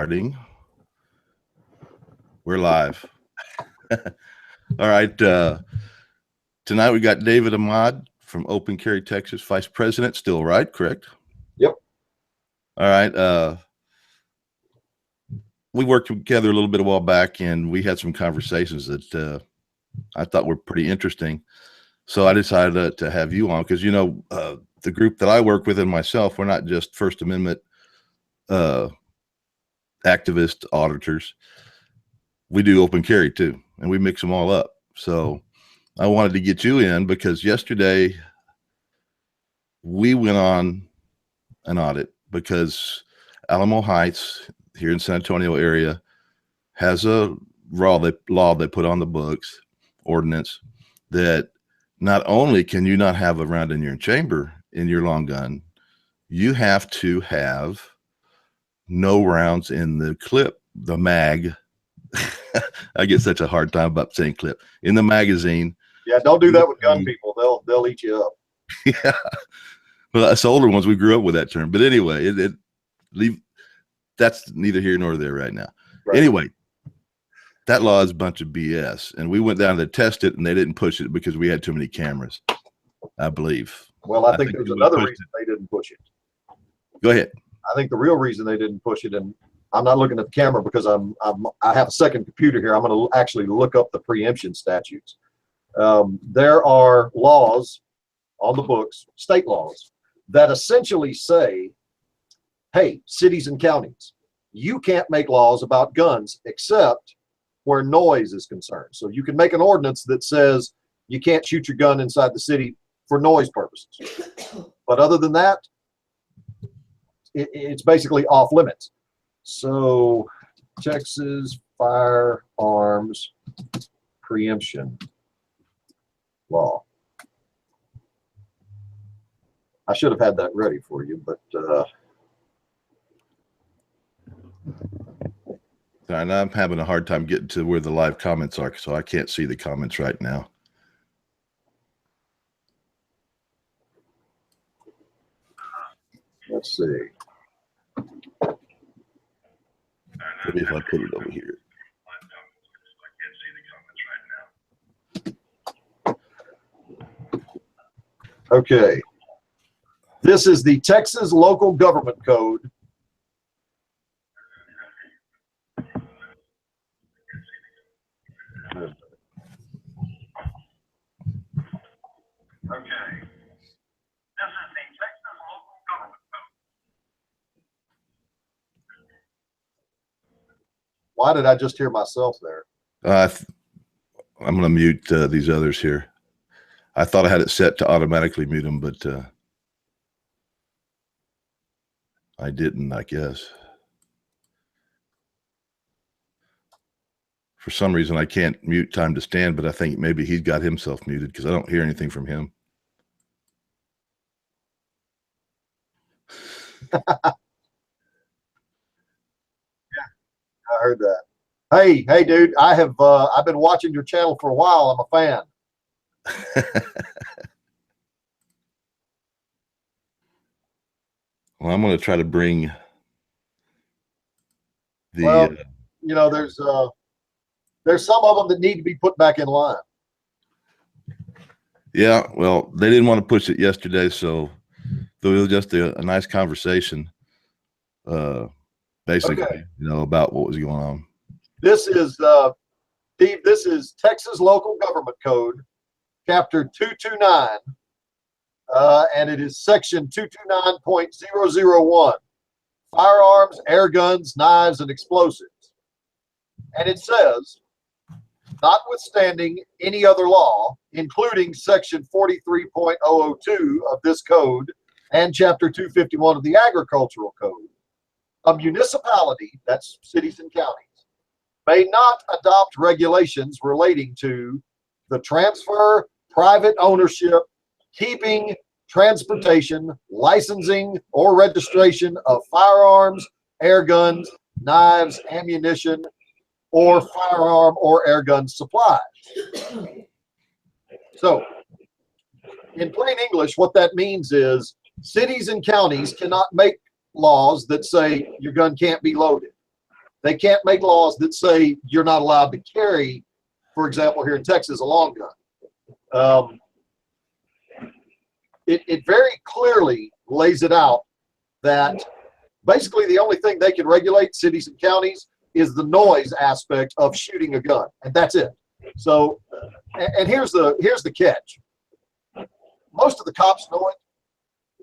Starting. We're live. All right. Tonight we got David Ahmad from Open Carry, Texas, Vice President. Still right, correct? Yep. All right. We worked together a little bit a while back, and we had some conversations that I thought were pretty interesting. So I decided to have you on because, you know, the group that I work with and myself, we're not just First Amendment activist auditors. We do open carry too, and we mix them all up. So I wanted to get you in because yesterday we went on an audit because Alamo Heights here in San Antonio area has a law they put on the books, ordinance, that not only can you not have a round in your chamber in your long gun, you have to have no rounds in the clip, the mag. I get such a hard time about saying clip in the magazine. Yeah, don't do that with gun people. They'll eat you up. Yeah. Well, us older ones, we grew up with that term. But anyway, that's neither here nor there right now. Right. Anyway, that law is a bunch of BS. And we went down to test it, and they didn't push it because we had too many cameras, I believe. Well, I think there's another reason they didn't push it. Go ahead. I think the real reason they didn't push it, and I'm not looking at the camera because I have a second computer here. I'm going to actually look up the preemption statutes. There are laws on the books, state laws, that essentially say, hey, cities and counties, you can't make laws about guns except where noise is concerned. So you can make an ordinance that says you can't shoot your gun inside the city for noise purposes. But other than that, it's basically off limits. So Texas firearms preemption law. I should have had that ready for you, but and I'm having a hard time getting to where the live comments are, so I can't see the comments right now. Let's see. Maybe if I put it over here. Okay. This is the Texas Local Government Code. Okay. Why did I just hear myself there? I'm going to mute these others here. I thought I had it set to automatically mute them, but I didn't, I guess. For some reason, I can't mute time to stand, but I think maybe he's got himself muted because I don't hear anything from him. I heard that. Hey, dude! I've been watching your channel for a while. I'm a fan. Well, I'm going to try to bring the. Well, you know, there's some of them that need to be put back in line. Yeah, well, they didn't want to push it yesterday, so it was just a nice conversation. Basically, okay. You know, about what was going on. This is Steve. This is Texas Local Government Code, Chapter 229, and it is Section 229.001: firearms, air guns, knives, and explosives. And it says, notwithstanding any other law, including Section 43.002 of this code and Chapter 251 of the Agricultural Code, a municipality, that's cities and counties, may not adopt regulations relating to the transfer, private ownership, keeping, transportation, licensing, or registration of firearms, air guns, knives, ammunition, or firearm or air gun supplies. So, in plain English, what that means is cities and counties cannot make laws that say your gun can't be loaded. They can't make laws that say you're not allowed to carry, for example, here in Texas, a long gun. It very clearly lays it out that basically the only thing they can regulate, cities and counties, is the noise aspect of shooting a gun, and that's it. So, and here's the catch. Most of the cops know it.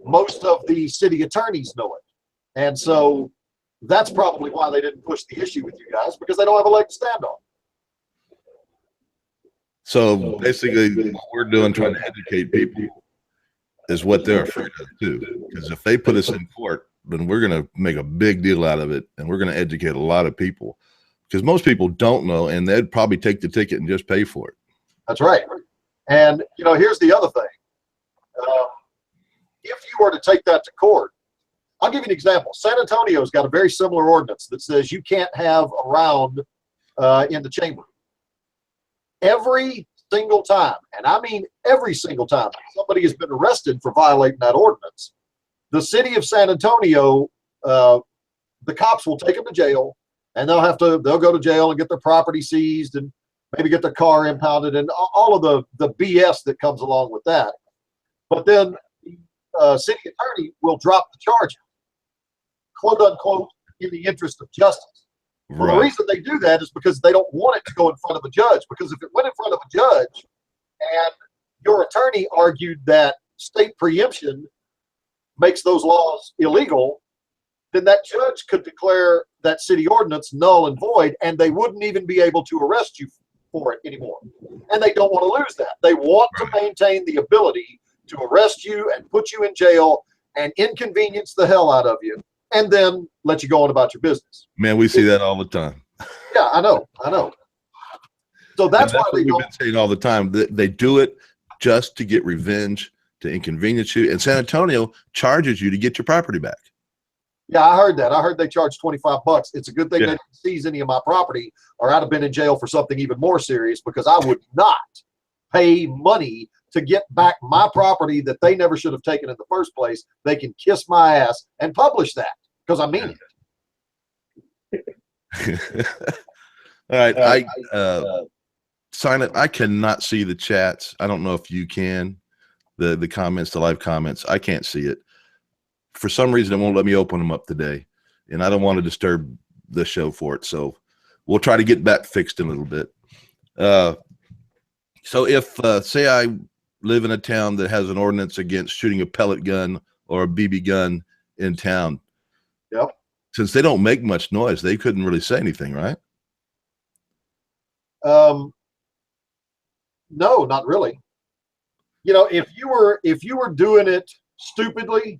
Most of the city attorneys know it. And so that's probably why they didn't push the issue with you guys, because they don't have a leg to stand on. So basically what we're doing, trying to educate people, is what they're afraid of too. Because if they put us in court, then we're going to make a big deal out of it, and we're going to educate a lot of people, because most people don't know, and they'd probably take the ticket and just pay for it. That's right. And, you know, here's the other thing. If you were to take that to court, I'll give you an example. San Antonio's got a very similar ordinance that says you can't have a round in the chamber. Every single time, and I mean every single time, somebody has been arrested for violating that ordinance, the city of San Antonio, the cops will take them to jail, and they'll go to jail and get their property seized and maybe get their car impounded and all of the BS that comes along with that. But then the city attorney will drop the charges, quote unquote, in the interest of justice. Well, the reason they do that is because they don't want it to go in front of a judge, because if it went in front of a judge and your attorney argued that state preemption makes those laws illegal, then that judge could declare that city ordinance null and void, and they wouldn't even be able to arrest you for it anymore. And they don't want to lose that. They want to maintain the ability to arrest you and put you in jail and inconvenience the hell out of you, and then let you go on about your business. Man, we see that all the time. Yeah, I know. So that's why we've been saying all the time. They do it just to get revenge, to inconvenience you. And San Antonio charges you to get your property back. Yeah, I heard that. I heard they charged $25. It's a good thing they didn't seize any of my property, or I'd have been in jail for something even more serious, because I would not pay money to get back my property that they never should have taken in the first place. They can kiss my ass and publish that, because I mean it. All right. I sign it. I cannot see the chats. I don't know if you can. The comments, the live comments. I can't see it. For some reason, it won't let me open them up today, and I don't want to disturb the show for it. So we'll try to get that fixed in a little bit. So if, say I live in a town that has an ordinance against shooting a pellet gun or a BB gun in town. Yep. Since they don't make much noise, they couldn't really say anything, right? No, not really. You know, if you were doing it stupidly,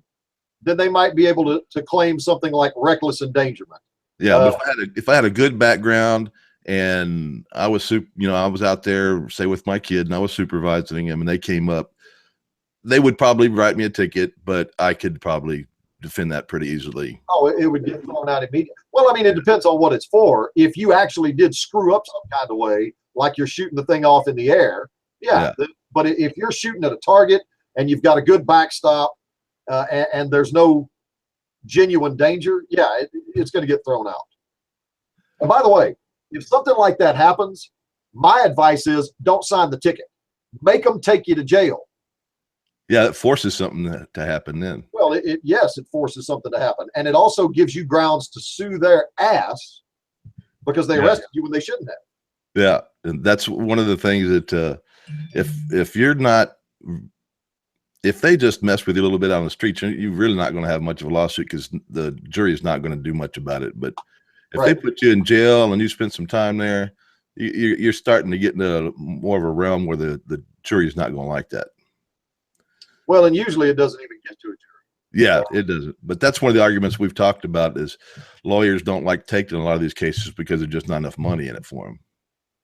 then they might be able to claim something like reckless endangerment. Yeah, but if I had a good background and I was I was out there, say, with my kid, and I was supervising him, and they came up, they would probably write me a ticket, but I could probably defend that pretty easily. Oh, it would get thrown out immediately. Well, I mean, it depends on what it's for. If you actually did screw up some kind of way, like you're shooting the thing off in the air, but if you're shooting at a target and you've got a good backstop, and there's no genuine danger, it's going to get thrown out. And by the way, if something like that happens, my advice is don't sign the ticket. Make them take you to jail. Yeah, it forces something to happen then. Well, yes, it forces something to happen. And it also gives you grounds to sue their ass because they arrested you when they shouldn't have. Yeah, and that's one of the things that if they just mess with you a little bit on the street, you're really not going to have much of a lawsuit, because the jury is not going to do much about it. But if they put you in jail and you spend some time there, you're starting to get into more of a realm where the jury is not going to like that. Well, and usually it doesn't even get to a jury. Yeah, it doesn't. But that's one of the arguments we've talked about, is lawyers don't like taking a lot of these cases because there's just not enough money in it for them.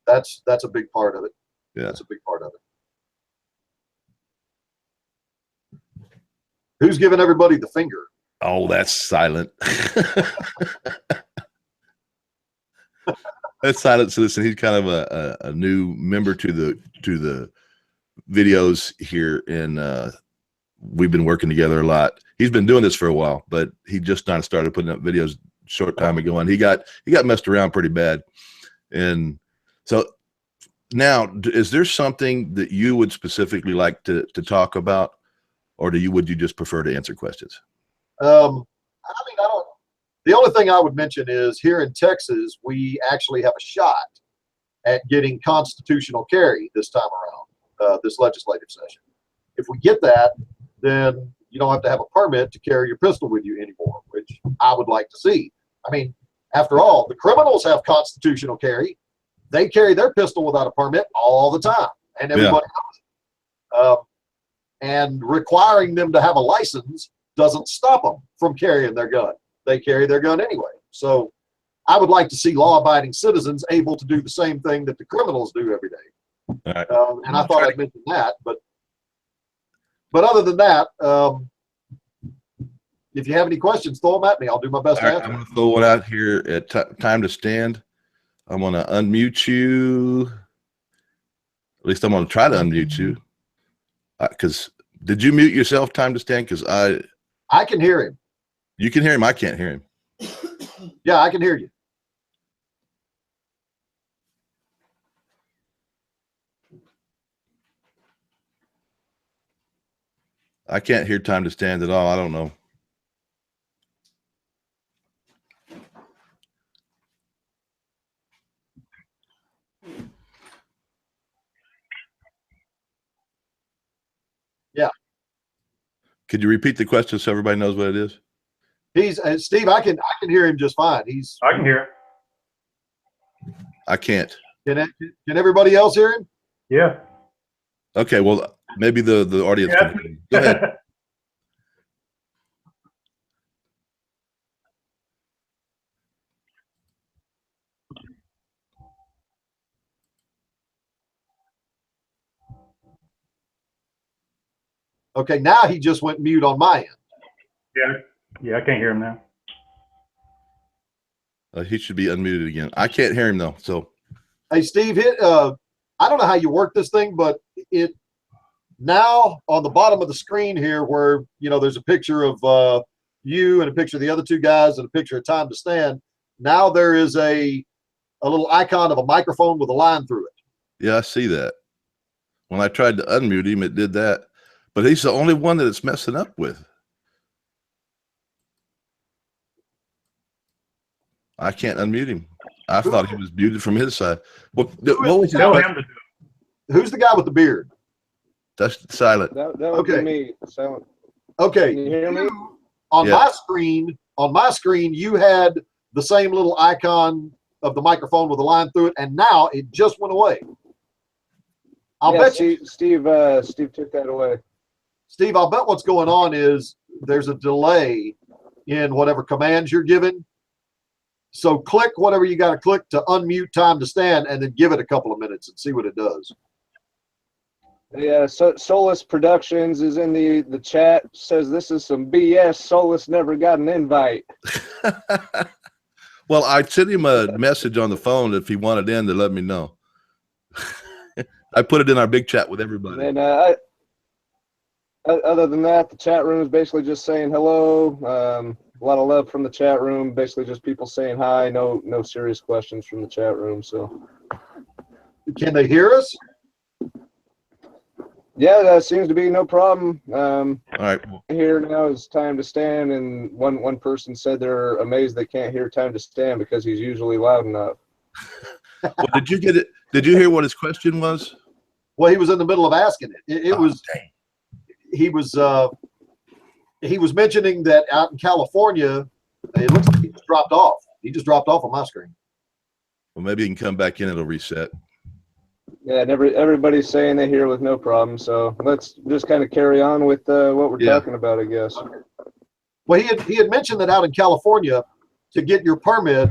That's a big part of it. Yeah, that's a big part of it. Who's giving everybody the finger? Oh, that's silent. That's Silent Citizen. He's kind of a new member to the videos here, and we've been working together a lot. He's been doing this for a while, but he just not started putting up videos short time ago, and he got messed around pretty bad. And so now, is there something that you would specifically like to talk about, or would you just prefer to answer questions? I mean, I don't. The only thing I would mention is here in Texas, we actually have a shot at getting constitutional carry this time around, this legislative session. If we get that, then you don't have to have a permit to carry your pistol with you anymore, which I would like to see. I mean, after all, the criminals have constitutional carry. They carry their pistol without a permit all the time, and everybody knows it. And requiring them to have a license doesn't stop them from carrying their gun. They carry their gun anyway. So I would like to see law-abiding citizens able to do the same thing that the criminals do every day. All right. And I thought I'd mention that, but other than that, if you have any questions, throw them at me. I'll do my best to answer. I'm going to throw one out here at time to stand. I'm going to unmute you. At least I'm going to try to unmute you. Because did you mute yourself, time to stand? Because I can hear him. You can hear him. I can't hear him. Yeah, I can hear you. I can't hear time to stand at all. I don't know. Yeah. Could you repeat the question so everybody knows what it is? He's Steve. I can hear him just fine. I can hear it. I can't. Can everybody else hear him? Yeah. Okay. Well, maybe the audience Yeah. can hear him. Go ahead. Okay, now he just went mute on my end. Yeah, I can't hear him now. He should be unmuted again. I can't hear him though. So, hey, Steve, I don't know how you work this thing, but it now on the bottom of the screen here, where there's a picture of you and a picture of the other two guys and a picture of time to stand. Now there is a little icon of a microphone with a line through it. yeah, I see that. When I tried to unmute him, it did that. But he's the only one that it's messing up with. I can't unmute him. I thought he was muted from his side. What was his Tell question? him to do it. Who's the guy with the beard? That's silent. That would Okay. be me. Silent. Okay. Can you hear me? On Yeah. my screen, you had the same little icon of the microphone with a line through it, and now it just went away. I'll bet you, Steve took that away. Steve, I'll bet what's going on is there's a delay in whatever commands you're given. So click whatever you got to click to unmute time to stand, and then give it a couple of minutes and see what it does. Yeah, so Solus Productions is in the chat, says this is some BS. Solus never got an invite. Well, I sent him a message on the phone if he wanted in to let me know. I put it in our big chat with everybody. And other than that, the chat room is basically just saying hello. A lot of love from the chat room. Basically, just people saying hi. No serious questions from the chat room. So, Can they hear us? yeah, that seems to be no problem. All right. Here now is time to stand, and one person said they're amazed they can't hear time to stand because he's usually loud enough. Well, did you get it? Did you hear what his question was? Well, he was in the middle of asking it. Oh, dang. He was mentioning that out in California, it looks like he just dropped off. He just dropped off on my screen. Well, maybe he can come back in. It'll reset. Yeah, and everybody's saying they hear with no problem. So let's just kind of carry on with what we're talking about, I guess. Well, he had mentioned that out in California, to get your permit,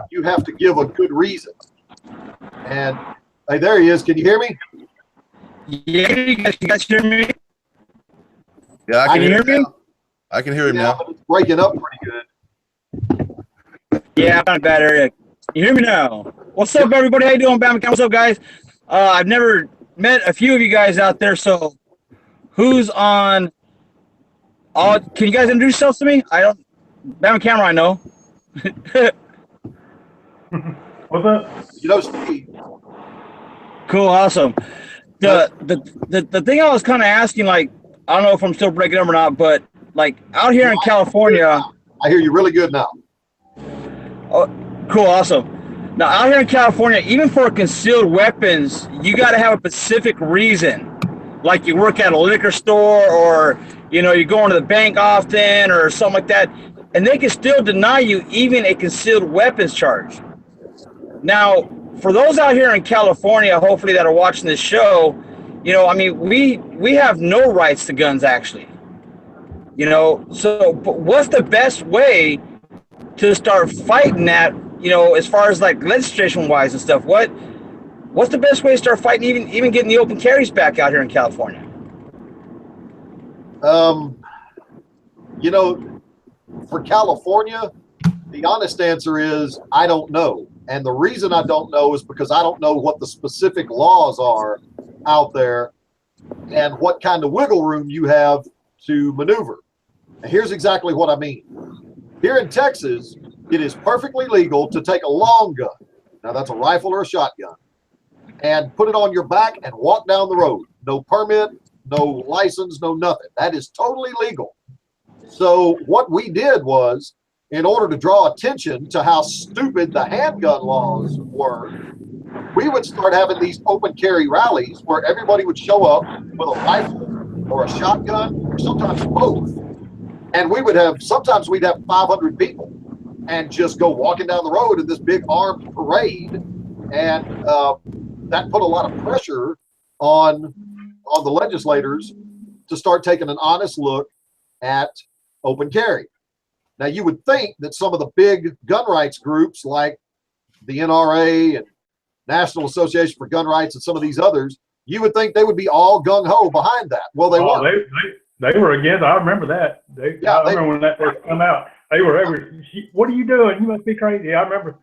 you have to give a good reason. And hey, there he is. Can you hear me? Yeah, you guys hear me? Yeah, I Can can you hear hear him me? now. I can hear him now. But it's breaking up pretty good. Yeah, I'm in a bad area. You hear me now? What's up, everybody? How you doing, Bama? What's up, guys? I've never met a few of you guys out there, so who's on? Can you guys introduce yourselves to me? I don't. Bama Camera, I know. What's up? You know, Steve, Cool, awesome. The thing I was kind of asking, like, I don't know if I'm still breaking up or not, but like out here in California, I hear you really good now. oh, cool, awesome. Now out here in California, even for concealed weapons, you got to have a specific reason. Like you work at a liquor store, or you're going to the bank often, or something like that, and they can still deny you even a concealed weapons charge. Now, for those out here in California, hopefully that are watching this show, I mean, we have no rights to guns actually. So but what's the best way to start fighting that? As far as like legislation wise and stuff, what's the best way to start fighting even getting the open carries back out here in California? For California, the honest answer is I don't know. And the reason I don't know is because I don't know what the specific laws are out there and what kind of wiggle room you have to maneuver. And here's exactly what I mean. Here in Texas, it is perfectly legal to take a long gun. Now that's a rifle or a shotgun, and put it on your back and walk down the road. No permit, no license, no nothing. That is totally legal. So what we did was, in order to draw attention to how stupid the handgun laws were, we would start having these open carry rallies where everybody would show up with a rifle or a shotgun, or sometimes both. And sometimes we'd have 500 people and just go walking down the road in this big armed parade. And that put a lot of pressure on the legislators to start taking an honest look at open carry. Now, you would think that some of the big gun rights groups like the NRA and National Association for Gun Rights and some of these others, you would think they would be all gung-ho behind that. Well, they weren't. They were against. I remember that. I remember when that first came out. They were what are you doing? You must be crazy. Yeah, I remember.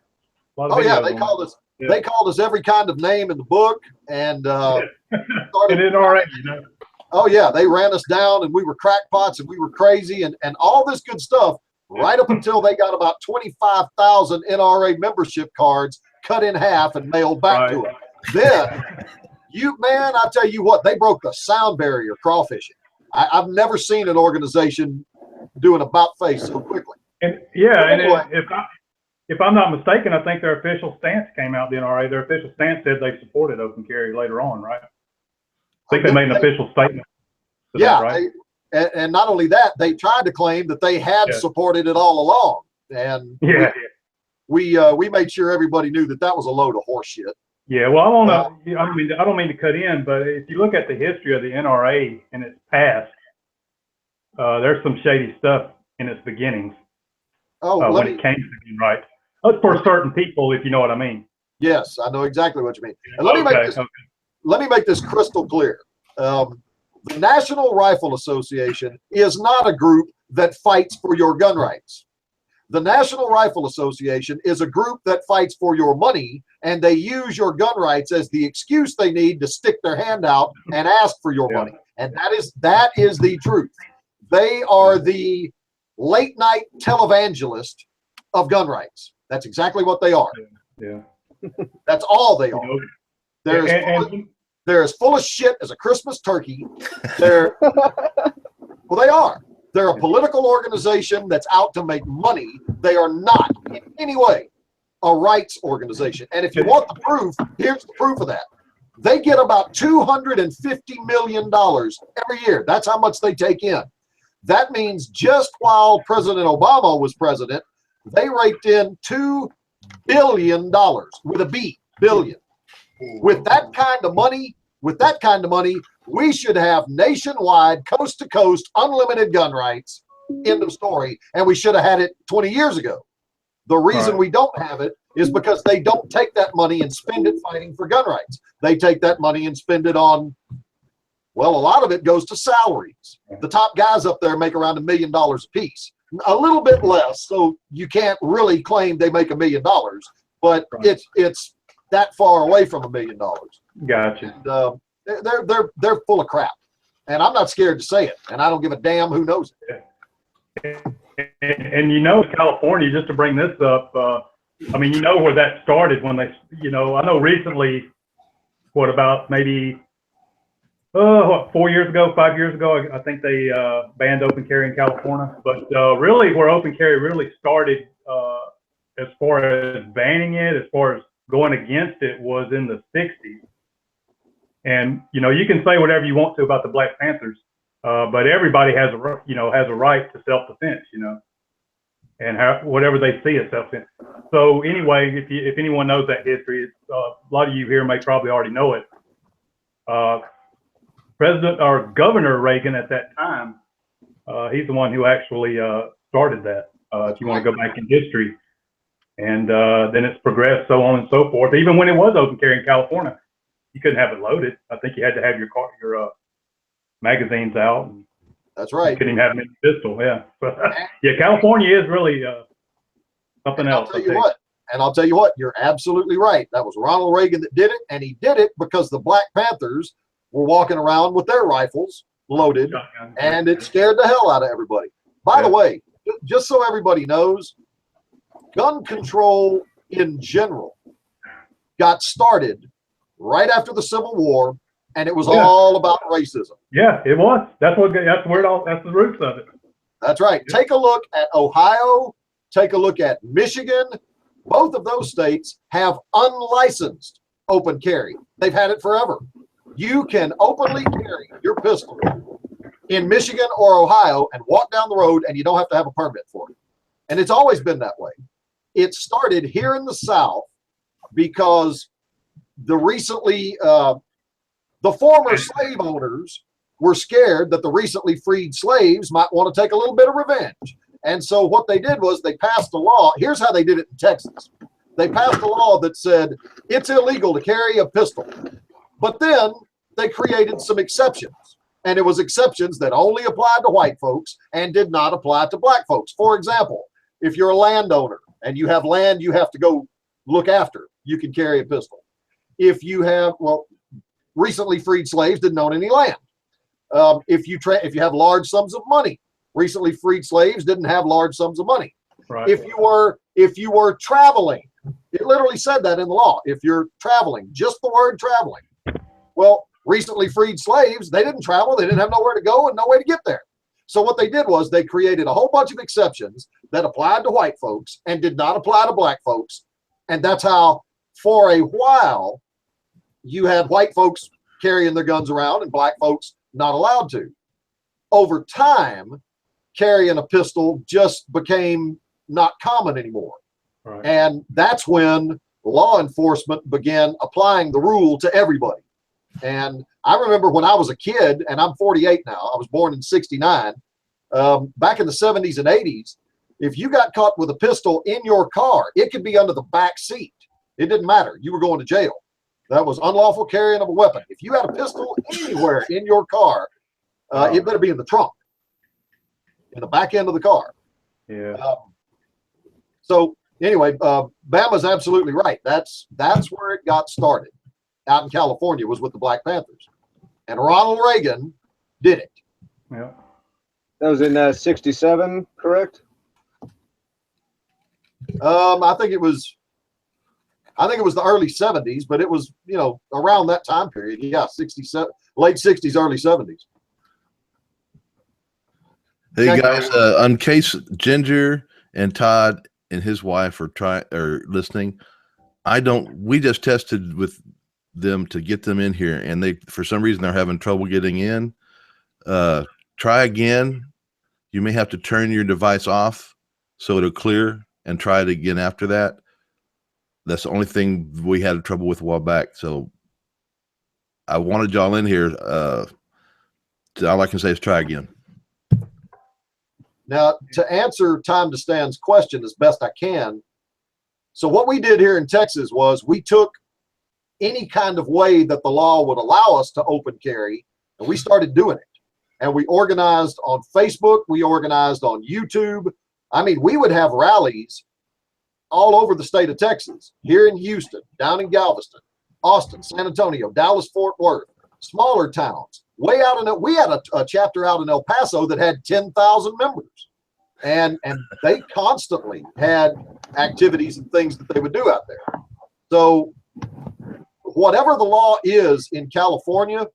They called us. Yeah. They called us every kind of name in the book, and started. NRA, Oh yeah, they ran us down, and we were crackpots, and we were crazy, and all this good stuff. Right up until they got about 25,000 NRA membership cards cut in half and mailed back to them. Then, I tell you what, they broke the sound barrier crawfishing. I've never seen an organization do an about face so quickly. And anyway, and if I'm not mistaken, I think their official stance came out. The NRA, their official stance said they supported open carry later on, right? I think they made an official statement. Yeah, that, right? And not only that, they tried to claim that they had supported it all along, and we made sure everybody knew that was a load of horse shit. Yeah, well, I don't mean to cut in, but if you look at the history of the NRA and its past, there's some shady stuff in its beginnings. When it came to gun rights, for certain people, if you know what I mean. Yes, I know exactly what you mean. And let me make this crystal clear. The National Rifle Association is not a group that fights for your gun rights. The National Rifle Association is a group that fights for your money, and they use your gun rights as the excuse they need to stick their hand out and ask for your money. And that is the truth. They are the late night televangelist of gun rights. That's exactly what they are. Yeah. That's all they are. They're as full of shit as a Christmas turkey. They are. They're a political organization that's out to make money. They are not in any way a rights organization. And if you want the proof, here's the proof of that. They get about $250 million every year. That's how much they take in. That means just while President Obama was president, they raked in $2 billion with a B, billion. With that kind of money, we should have nationwide, coast to coast, unlimited gun rights. End of story. And we should have had it 20 years ago. The reason we don't have it is because they don't take that money and spend it fighting for gun rights. They take that money and spend it on, well, a lot of it goes to salaries. The top guys up there make around $1 million a piece. A little bit less, so you can't really claim they make $1 million, but it's that far away from $1 million. Gotcha. And, they're full of crap, and I'm not scared to say it, and I don't give a damn who knows it. And California, just to bring this up, I mean, where that started when they, I know recently, about maybe, 4 years ago, 5 years ago, I think they banned open carry in California. But really where open carry really started as far as banning it, as far as going against it, was in the 60s. And, you can say whatever you want to about the Black Panthers, but everybody has a right to self-defense, and whatever they see as self-defense. So anyway, if anyone knows that history, a lot of you here may probably already know it. President or Governor Reagan at that time, he's the one who actually started that, if you want to go back in history. And then it's progressed, so on and so forth. Even when it was open carry in California, you couldn't have it loaded. I think you had to have your magazines out. And that's right. You couldn't even have them in the pistol. Yeah. But, yeah, California is really something else. I'll tell you what, you're absolutely right. That was Ronald Reagan that did it, and he did it because the Black Panthers were walking around with their rifles loaded, and it scared the hell out of everybody. By the way, just so everybody knows, gun control in general got started right after the Civil War, and it was all about racism. Yeah, it was. That's the roots of it. That's right. Yeah. Take a look at Ohio. Take a look at Michigan. Both of those states have unlicensed open carry. They've had it forever. You can openly carry your pistol in Michigan or Ohio and walk down the road, and you don't have to have a permit for it. And it's always been that way. It started here in the South because the former slave owners were scared that the recently freed slaves might want to take a little bit of revenge. And so what they did was they passed a law. Here's how they did it in Texas. They passed a law that said it's illegal to carry a pistol. But then they created some exceptions. And it was exceptions that only applied to white folks and did not apply to black folks. For example, if you're a landowner and you have land you have to go look after, you can carry a pistol. If you have, recently freed slaves didn't own any land. If you have large sums of money, recently freed slaves didn't have large sums of money. Right. If you were traveling, it literally said that in the law. If you're traveling, just the word traveling. Well, recently freed slaves, they didn't travel, they didn't have nowhere to go and no way to get there. So what they did was they created a whole bunch of exceptions that applied to white folks and did not apply to black folks. And that's how, for a while, you had white folks carrying their guns around and black folks not allowed to. Over time, carrying a pistol just became not common anymore. Right. And that's when law enforcement began applying the rule to everybody. And I remember when I was a kid, and I'm 48 now, I was born in 69, back in the 70s and 80s, if you got caught with a pistol in your car, it could be under the back seat. It didn't matter. You were going to jail. That was unlawful carrying of a weapon. If you had a pistol anywhere in your car, it better be in the trunk, in the back end of the car. Yeah. So anyway, Bama's absolutely right. That's where it got started out in California, was with the Black Panthers. And Ronald Reagan did it. Yeah. That was in 67, correct? I think it was the early 70s, but it was, around that time period. Yeah, 67, late 60s, early 70s. Hey guys, on case Ginger and Todd and his wife are listening, we just tested with them to get them in here, and they, for some reason, they're having trouble getting in. Try again. You may have to turn your device off so it'll clear, and try it again after that. That's the only thing we had trouble with a while back. So I wanted y'all in here. All I can say is try again. Now, to answer Time to Stand's question as best I can, so what we did here in Texas was we took any kind of way that the law would allow us to open carry, and we started doing it. And we organized on Facebook. We organized on YouTube. I mean, we would have rallies all over the state of Texas, here in Houston, down in Galveston, Austin, San Antonio, Dallas, Fort Worth, smaller towns. Way out we had a chapter out in El Paso that had 10,000 members. and they constantly had activities and things that they would do out there. So whatever the law is in California,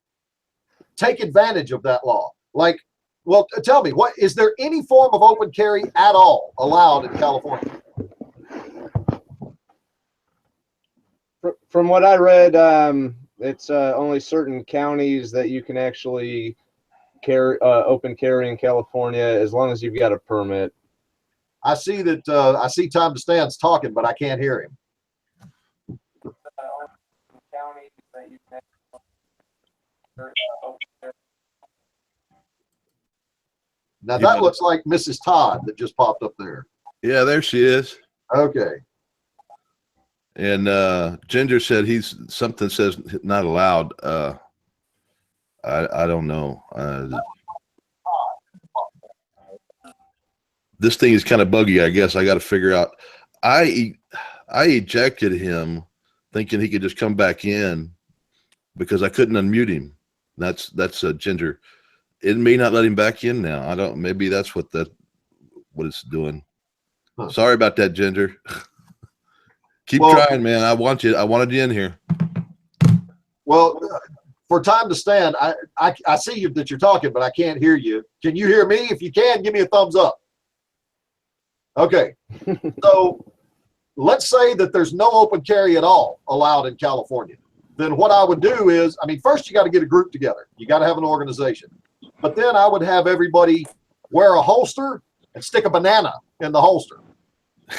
take advantage of that law. Like, well, tell me, what is there any form of open carry at all allowed in California? From what I read, it's only certain counties that you can actually carry open carry in California, as long as you've got a permit. I see that I see Time to Stand's talking, but I can't hear him. Now that looks like Mrs. Todd that just popped up there. Yeah, there she is. Okay. And Ginger said something says not allowed. I don't know. This thing is kind of buggy, I guess. I got to figure out. I ejected him thinking he could just come back in because I couldn't unmute him. That's Ginger. It may not let him back in now. I don't. Maybe that's what it's doing. Huh. Sorry about that, Ginger. Keep trying, man. I wanted you in here. Well, for Time to Stand, I see you that you're talking, but I can't hear you. Can you hear me? If you can, give me a thumbs up. Okay. So let's say that there's no open carry at all allowed in California. Then what I would do is, I mean, first you got to get a group together. You got to have an organization. But then I would have everybody wear a holster and stick a banana in the holster.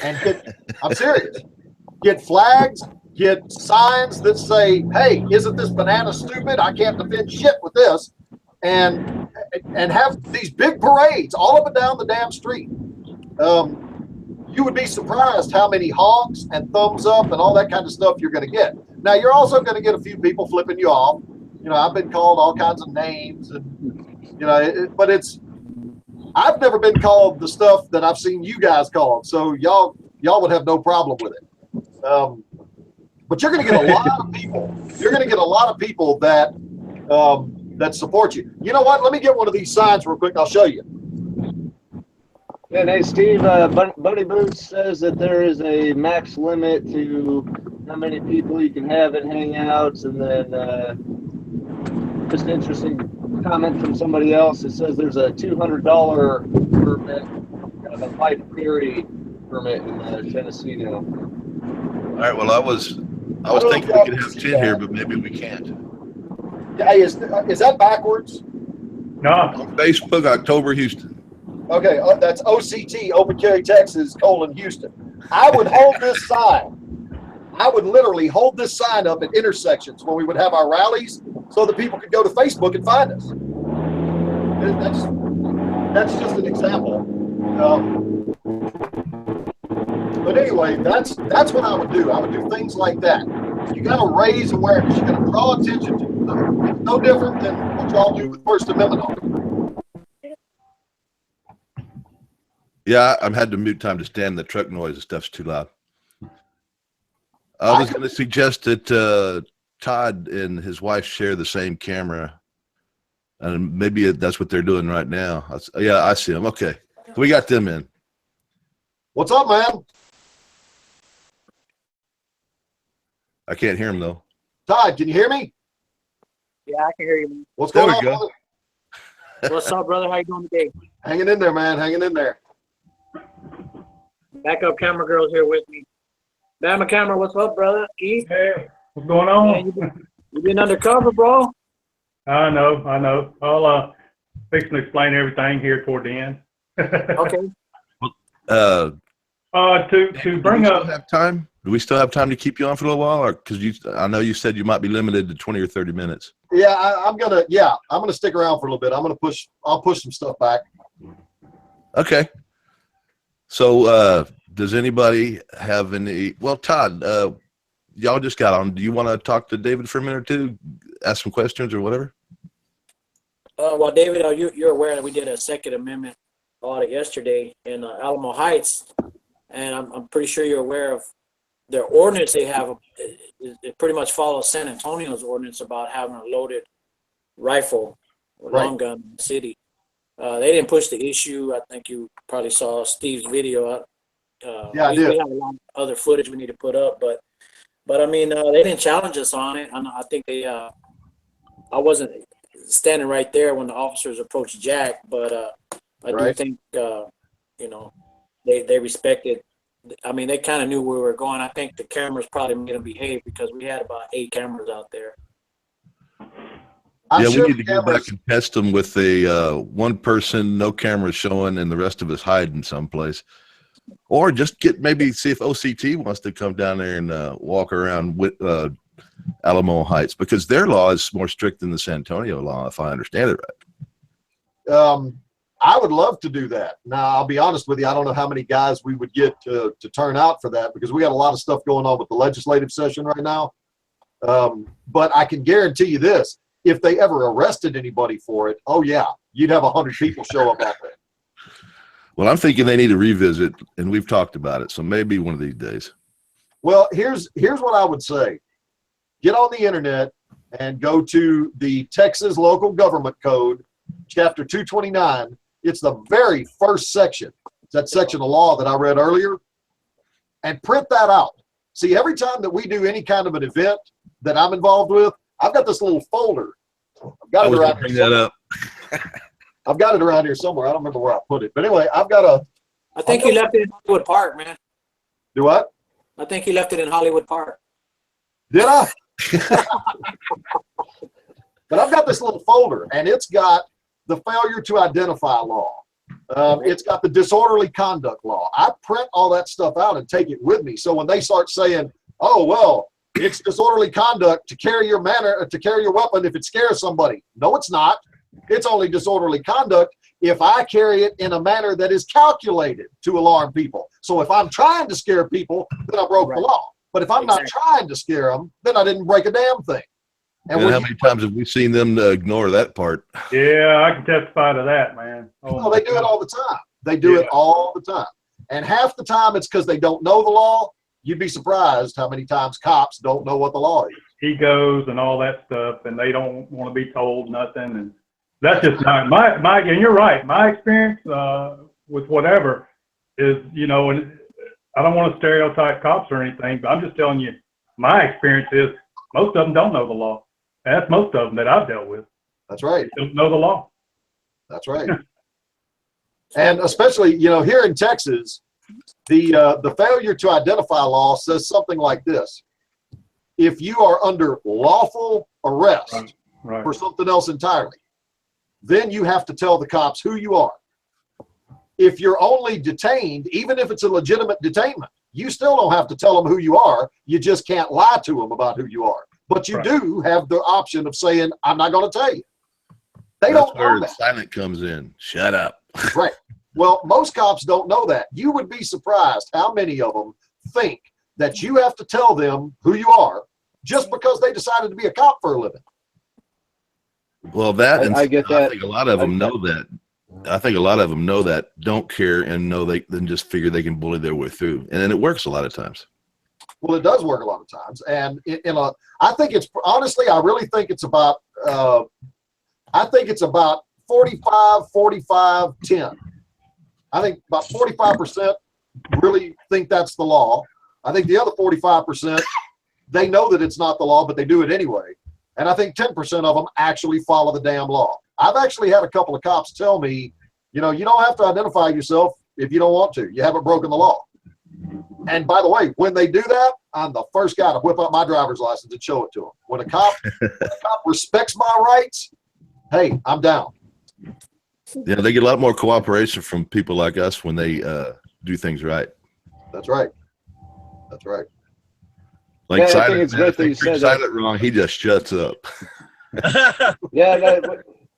And I'm serious. Get flags, get signs that say, hey, isn't this banana stupid? I can't defend shit with this. And have these big parades all up and down the damn street. You would be surprised how many honks and thumbs up and all that kind of stuff you're going to get. Now, you're also going to get a few people flipping you off. You know, I've been called all kinds of names, and you know, but I've never been called the stuff that I've seen you guys called. So y'all would have no problem with it. But you're going to get a lot of people. You're going to get a lot of people that support you. You know what? Let me get one of these signs real quick. I'll show you. And hey, Steve, Bunny Boots says that there is a max limit to how many people you can have at Hangouts, and then just an interesting comment from somebody else. It says there's a $200 permit, a light carry permit in Tennessee now. All right. Well, I was thinking we could have 10 here, but maybe we can't. Hey, is that backwards? No. On Facebook, October, Houston. Okay, that's OCT, Open Carry Texas, Houston. I would hold this sign. I would literally hold this sign up at intersections when we would have our rallies so that people could go to Facebook and find us. That's just an example. But anyway, that's what I would do. I would do things like that. You got to raise awareness. You got to draw attention to it. It's no different than what y'all do with First Amendment. Yeah, I'm had to mute Time to Stand. The truck noise and stuff's too loud. I was going to suggest that Todd and his wife share the same camera, and maybe that's what they're doing right now. Yeah, I see them. Okay, we got them in. What's up, man? I can't hear him though. Todd, can you hear me? Yeah, I can hear you, man. What's going on, go. Brother? What's up, brother? How you doing today? Hanging in there, man. Hanging in there. Backup camera girl's here with me. Bama camera, what's up, brother? Keith? Hey, what's going on? Man, you been undercover, bro? I know. I'll fix and explain everything here toward the end. Okay. To bring up. Have time? Do we still have time to keep you on for a little while, or because I know you said you might be limited to 20 or 30 minutes. Yeah, I'm gonna stick around for a little bit. I'll push some stuff back. Okay. So does anybody have any? Well, Todd, y'all just got on. Do you want to talk to David for a minute or two, ask some questions or whatever? Well, David, you're aware that we did a Second Amendment audit yesterday in Alamo Heights, and I'm pretty sure you're aware of their ordinance they have. It pretty much follows San Antonio's ordinance about having a loaded rifle or long gun in the city. They didn't push the issue. I think you probably saw Steve's video. Yeah, I did. We have a lot of other footage we need to put up, but I mean, they didn't challenge us on it. I think they. I wasn't standing right there when the officers approached Jack, but I do think you know, they respected. I mean, they kind of knew where we were going. I think the cameras probably made them behave because we had about 8 cameras out there. Yeah, we need to go back and test them with a one person, no cameras showing, and the rest of us hiding someplace. Or just maybe see if OCT wants to come down there and walk around with Alamo Heights, because their law is more strict than the San Antonio law, if I understand it right. I would love to do that. Now, I'll be honest with you, I don't know how many guys we would get to turn out for that, because we got a lot of stuff going on with the legislative session right now. But I can guarantee you this, if they ever arrested anybody for it, oh yeah, you'd have 100 people show up out there. Well, I'm thinking they need to revisit, and we've talked about it, so maybe one of these days. Well, here's what I would say. Get on the internet and go to the Texas Local Government Code, Chapter 229. It's the very first section. It's that section of law that I read earlier. And print that out. See, every time that we do any kind of an event that I'm involved with, I've got this little folder. I've got it around here. Bring that up. I've got it around here somewhere. I don't remember where I put it. But anyway, I've got a. I think you left it in Hollywood Park, man. Do what? I think you left it in Hollywood Park. Did I? But I've got this little folder, and it's got the failure to identify law. It's got the disorderly conduct law. I print all that stuff out and take it with me. So when they start saying, "Oh well, it's disorderly conduct to carry your weapon if it scares somebody," no, it's not. It's only disorderly conduct if I carry it in a manner that is calculated to alarm people. So if I'm trying to scare people, then I broke the law. But if I'm not trying to scare them, then I didn't break a damn thing. And how many times have we seen them ignore that part? Yeah, I can testify to that, man. Oh, they do it all the time. They do it all the time. And half the time it's because they don't know the law. You'd be surprised how many times cops don't know what the law is. Egos and all that stuff, and they don't want to be told nothing. And that's just not my and you're right. My experience with whatever is, and I don't want to stereotype cops or anything, but I'm just telling you, my experience is most of them don't know the law. That's most of them that I've dealt with. That's right. They don't know the law. That's right. And especially, here in Texas, the failure to identify law says something like this. If you are under lawful arrest for something else entirely, then you have to tell the cops who you are. If you're only detained, even if it's a legitimate detainment, you still don't have to tell them who you are. You just can't lie to them about who you are. But you do have the option of saying, "I'm not going to tell you." They don't know that. Silent comes in. Shut up. Right. Well, most cops don't know that. You would be surprised how many of them think that you have to tell them who you are just because they decided to be a cop for a living. Well, I get that. I think a lot of them know that. I think a lot of them know that, don't care, and know they then just figure they can bully their way through, and then it works a lot of times. Well, it does work a lot of times, and I think it's honestly, I really think it's about. I think it's about 45, 45, 10. I think about 45% really think that's the law. I think the other 45%, they know that it's not the law, but they do it anyway. And I think 10% of them actually follow the damn law. I've actually had a couple of cops tell me, you don't have to identify yourself if you don't want to. You haven't broken the law. And by the way, when they do that, I'm the first guy to whip up my driver's license and show it to them. When a cop respects my rights, hey, I'm down. Yeah, they get a lot more cooperation from people like us when they do things right. That's right. That's right. Like I Silent, think it's good that you said that. Silent wrong, he just shuts up. Yeah,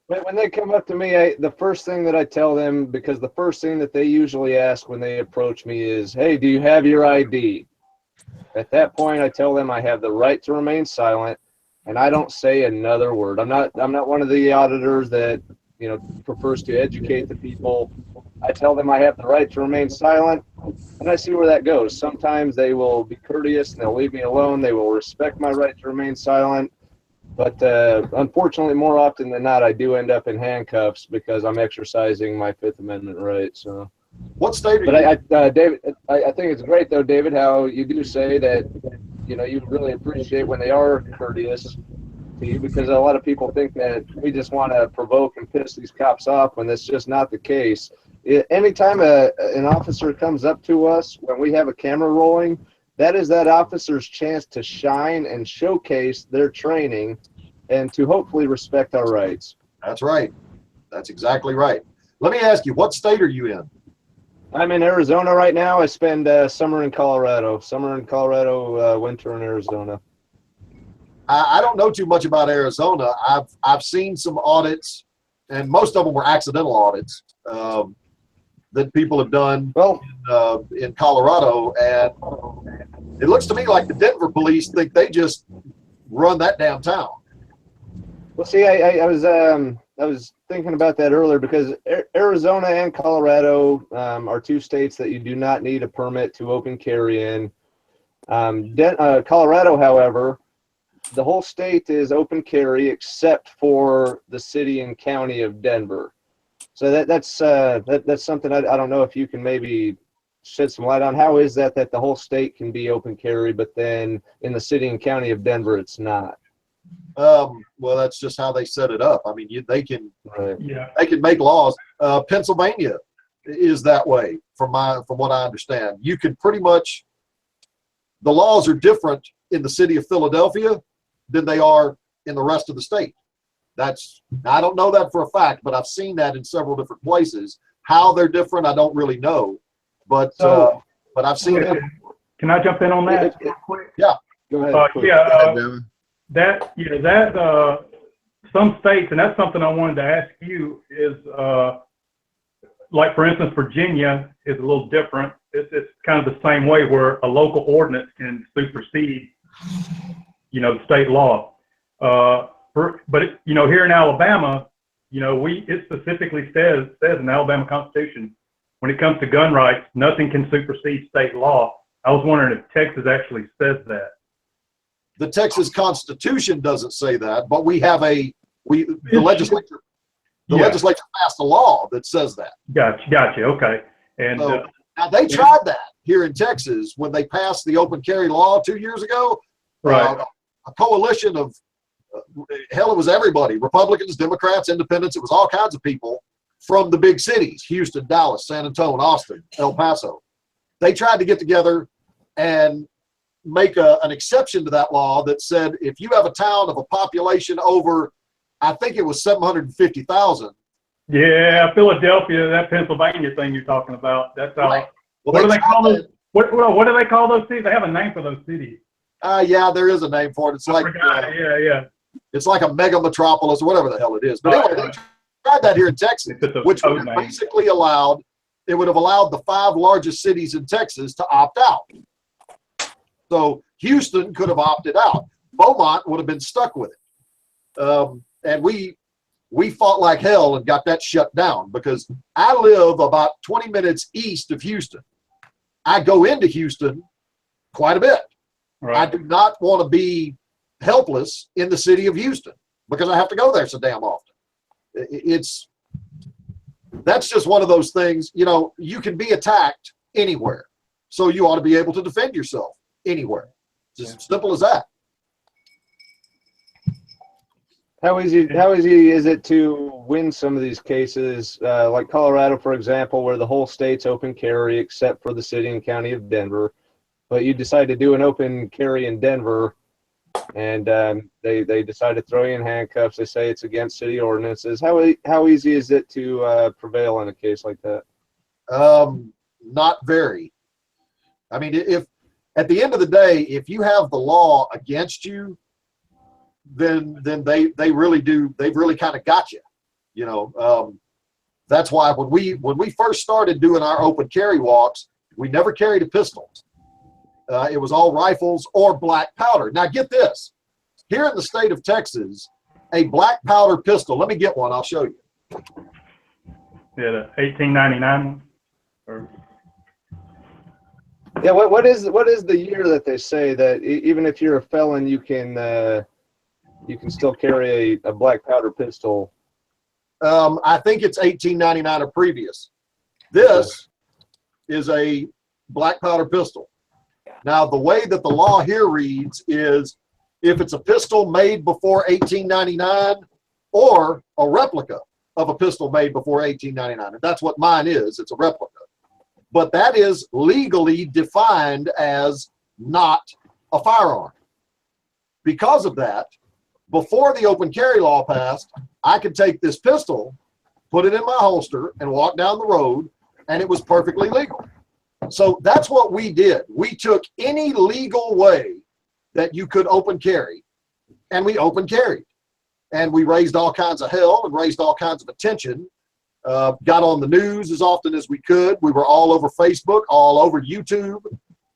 when they come up to me, the first thing that I tell them, because the first thing that they usually ask when they approach me is, "Hey, do you have your ID?" At that point, I tell them I have the right to remain silent, and I don't say another word. I'm not one of the auditors that prefers to educate the people. I tell them I have the right to remain silent, and I see where that goes. Sometimes they will be courteous and they'll leave me alone. They will respect my right to remain silent. But unfortunately, more often than not, I do end up in handcuffs because I'm exercising my Fifth Amendment right. So, what state are but you? David, I think it's great though, David, how you do say that, you know, you really appreciate when they are courteous to you, because a lot of people think that we just want to provoke and piss these cops off when that's just not the case. Anytime an officer comes up to us when we have a camera rolling, that is that officer's chance to shine and showcase their training and to hopefully respect our rights. That's right. That's exactly right. Let me ask you, what state are you in? I'm in Arizona right now. I spend summer in Colorado. Winter in Arizona. I don't know too much about Arizona. I've seen some audits, and most of them were accidental audits that people have done in Colorado, and it looks to me like the Denver police think they just run that damn town. Well, see, I was thinking about that earlier because Arizona and Colorado are two states that you do not need a permit to open carry in. Colorado, however, the whole state is open carry except for the city and county of Denver. So that's something I don't know if you can maybe shed some light on. How is that the whole state can be open carry, but then in the city and county of Denver it's not? Well, that's just how they set it up. I mean, they can make laws. Pennsylvania is that way, from what I understand. You can pretty much, the laws are different in the city of Philadelphia than they are in the rest of the state. I don't know that for a fact, but I've seen that in several different places. How they're different, I don't really know, but I've seen it. Can I jump in on that real quick? Yeah, go ahead. Some states, and that's something I wanted to ask you, is like, for instance, Virginia is a little different. It's kind of the same way, where a local ordinance can supersede, state law. But here in Alabama, it specifically says in the Alabama Constitution, when it comes to gun rights, nothing can supersede state law. I was wondering if Texas actually says that. The Texas Constitution doesn't say that, but we have the legislature passed a law that says that. Gotcha. Okay. And so, now they tried that here in Texas when they passed the open carry law 2 years ago. Right. A coalition of hell, it was everybody: Republicans, Democrats, Independents. It was all kinds of people from the big cities: Houston, Dallas, San Antonio, Austin, El Paso. They tried to get together and make an exception to that law that said if you have a town of a population over, I think it was 750,000. Yeah, Philadelphia, that Pennsylvania thing you're talking about. That's how. Right. Well, what do they call those? What do they call those cities? They have a name for those cities. Yeah, there is a name for it. It's like it's like a mega metropolis or whatever the hell it is. But anyway, they tried that here in Texas, which would have basically allowed the 5 largest cities in Texas to opt out. So Houston could have opted out. Beaumont would have been stuck with it. And we fought like hell and got that shut down, because I live about 20 minutes east of Houston. I go into Houston quite a bit. Right. I do not want to be helpless in the city of Houston because I have to go there so damn often. That's just one of those things, you can be attacked anywhere. So you ought to be able to defend yourself anywhere. It's as simple as that. How easy is it to win some of these cases, like Colorado, for example, where the whole state's open carry except for the city and county of Denver, but you decide to do an open carry in Denver, and they decide to throw you in handcuffs. They say it's against city ordinances. How easy is it to prevail in a case like that? Not very. I mean, if at the end of the day, if you have the law against you, then they really do. They've really kind of got you. That's why when we first started doing our open carry walks, we never carried a pistol. It was all rifles or black powder. Now get this: here in the state of Texas, a black powder pistol. Let me get one. I'll show you. Yeah, the 1899 one. Yeah, what is the year that they say that even if you're a felon, you can you can still carry a black powder pistol. I think it's 1899 or previous. This is a black powder pistol. Now, the way that the law here reads is if it's a pistol made before 1899 or a replica of a pistol made before 1899. And that's what mine is. It's a replica. But that is legally defined as not a firearm. Because of that, before the open carry law passed, I could take this pistol, put it in my holster, and walk down the road, and it was perfectly legal. So that's what we did. We took any legal way that you could open carry, and we open carried. And we raised all kinds of hell and raised all kinds of attention, got on the news as often as we could. We were all over Facebook, all over YouTube.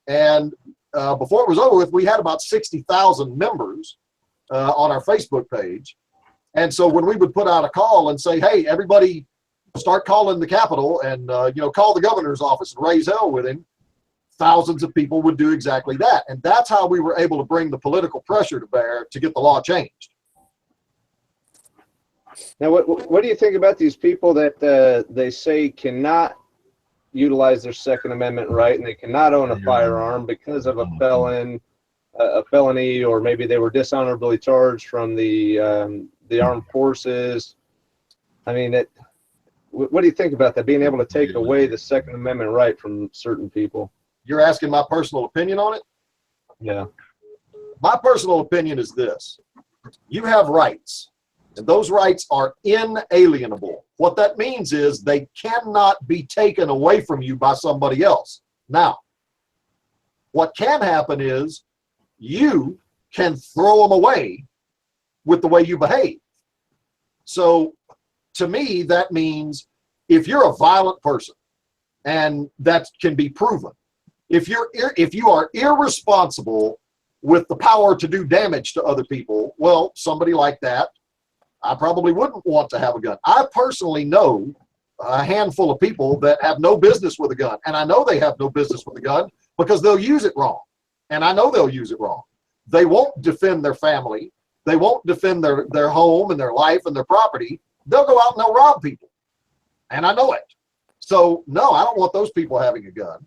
And before it was over with, we had about 60,000 members on our Facebook page. And so when we would put out a call and say, hey, everybody start calling the Capitol and, call the governor's office and raise hell with him, thousands of people would do exactly that. And that's how we were able to bring the political pressure to bear to get the law changed. Now, what do you think about these people that they say cannot utilize their Second Amendment right and they cannot own a firearm because of a felony, or maybe they were dishonorably charged from the armed forces? I mean, what do you think about that, being able to take away the Second Amendment right from certain people? You're asking my personal opinion on it? Yeah. My personal opinion is this. You have rights, and those rights are inalienable. What that means is they cannot be taken away from you by somebody else. Now, what can happen is you can throw them away with the way you behave. So to me, that means if you're a violent person, and that can be proven, if you are irresponsible with the power to do damage to other people, well, somebody like that, I probably wouldn't want to have a gun. I personally know a handful of people that have no business with a gun, and I know they have no business with a gun because they'll use it wrong, and I know they'll use it wrong. They won't defend their family. They won't defend their home and their life and their property. They'll go out and they'll rob people, and I know it. So, no, I don't want those people having a gun.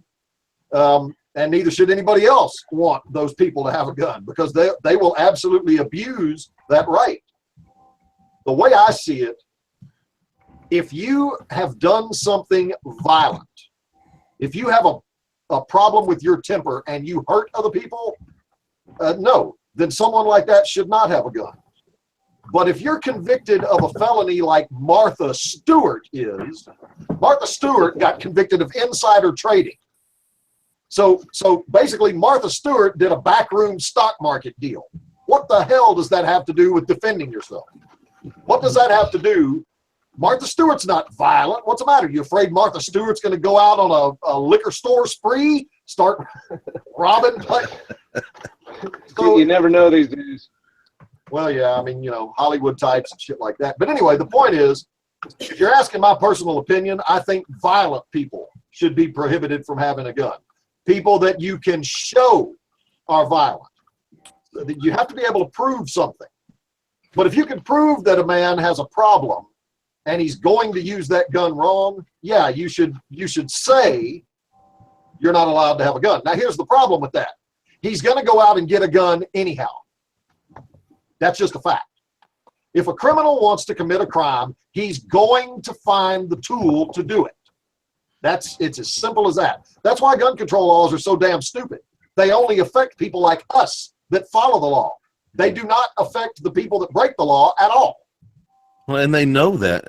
And neither should anybody else want those people to have a gun, because they will absolutely abuse that right. The way I see it, if you have done something violent, if you have a problem with your temper and you hurt other people, no, then someone like that should not have a gun. But if you're convicted of a felony like Martha Stewart is, Martha Stewart got convicted of insider trading. So basically, Martha Stewart did a backroom stock market deal. What the hell does that have to do with defending yourself? What does that have to do? Martha Stewart's not violent. What's the matter? You afraid Martha Stewart's going to go out on a liquor store spree, start robbing? So, you never know these days. Well, yeah, I mean, Hollywood types and shit like that. But anyway, the point is, if you're asking my personal opinion, I think violent people should be prohibited from having a gun. People that you can show are violent. You have to be able to prove something. But if you can prove that a man has a problem and he's going to use that gun wrong, yeah, you should say you're not allowed to have a gun. Now, here's the problem with that. He's going to go out and get a gun anyhow. That's just a fact. If a criminal wants to commit a crime, he's going to find the tool to do it. It's as simple as that. That's why gun control laws are so damn stupid. They only affect people like us that follow the law. They do not affect the people that break the law at all. Well, and they know that,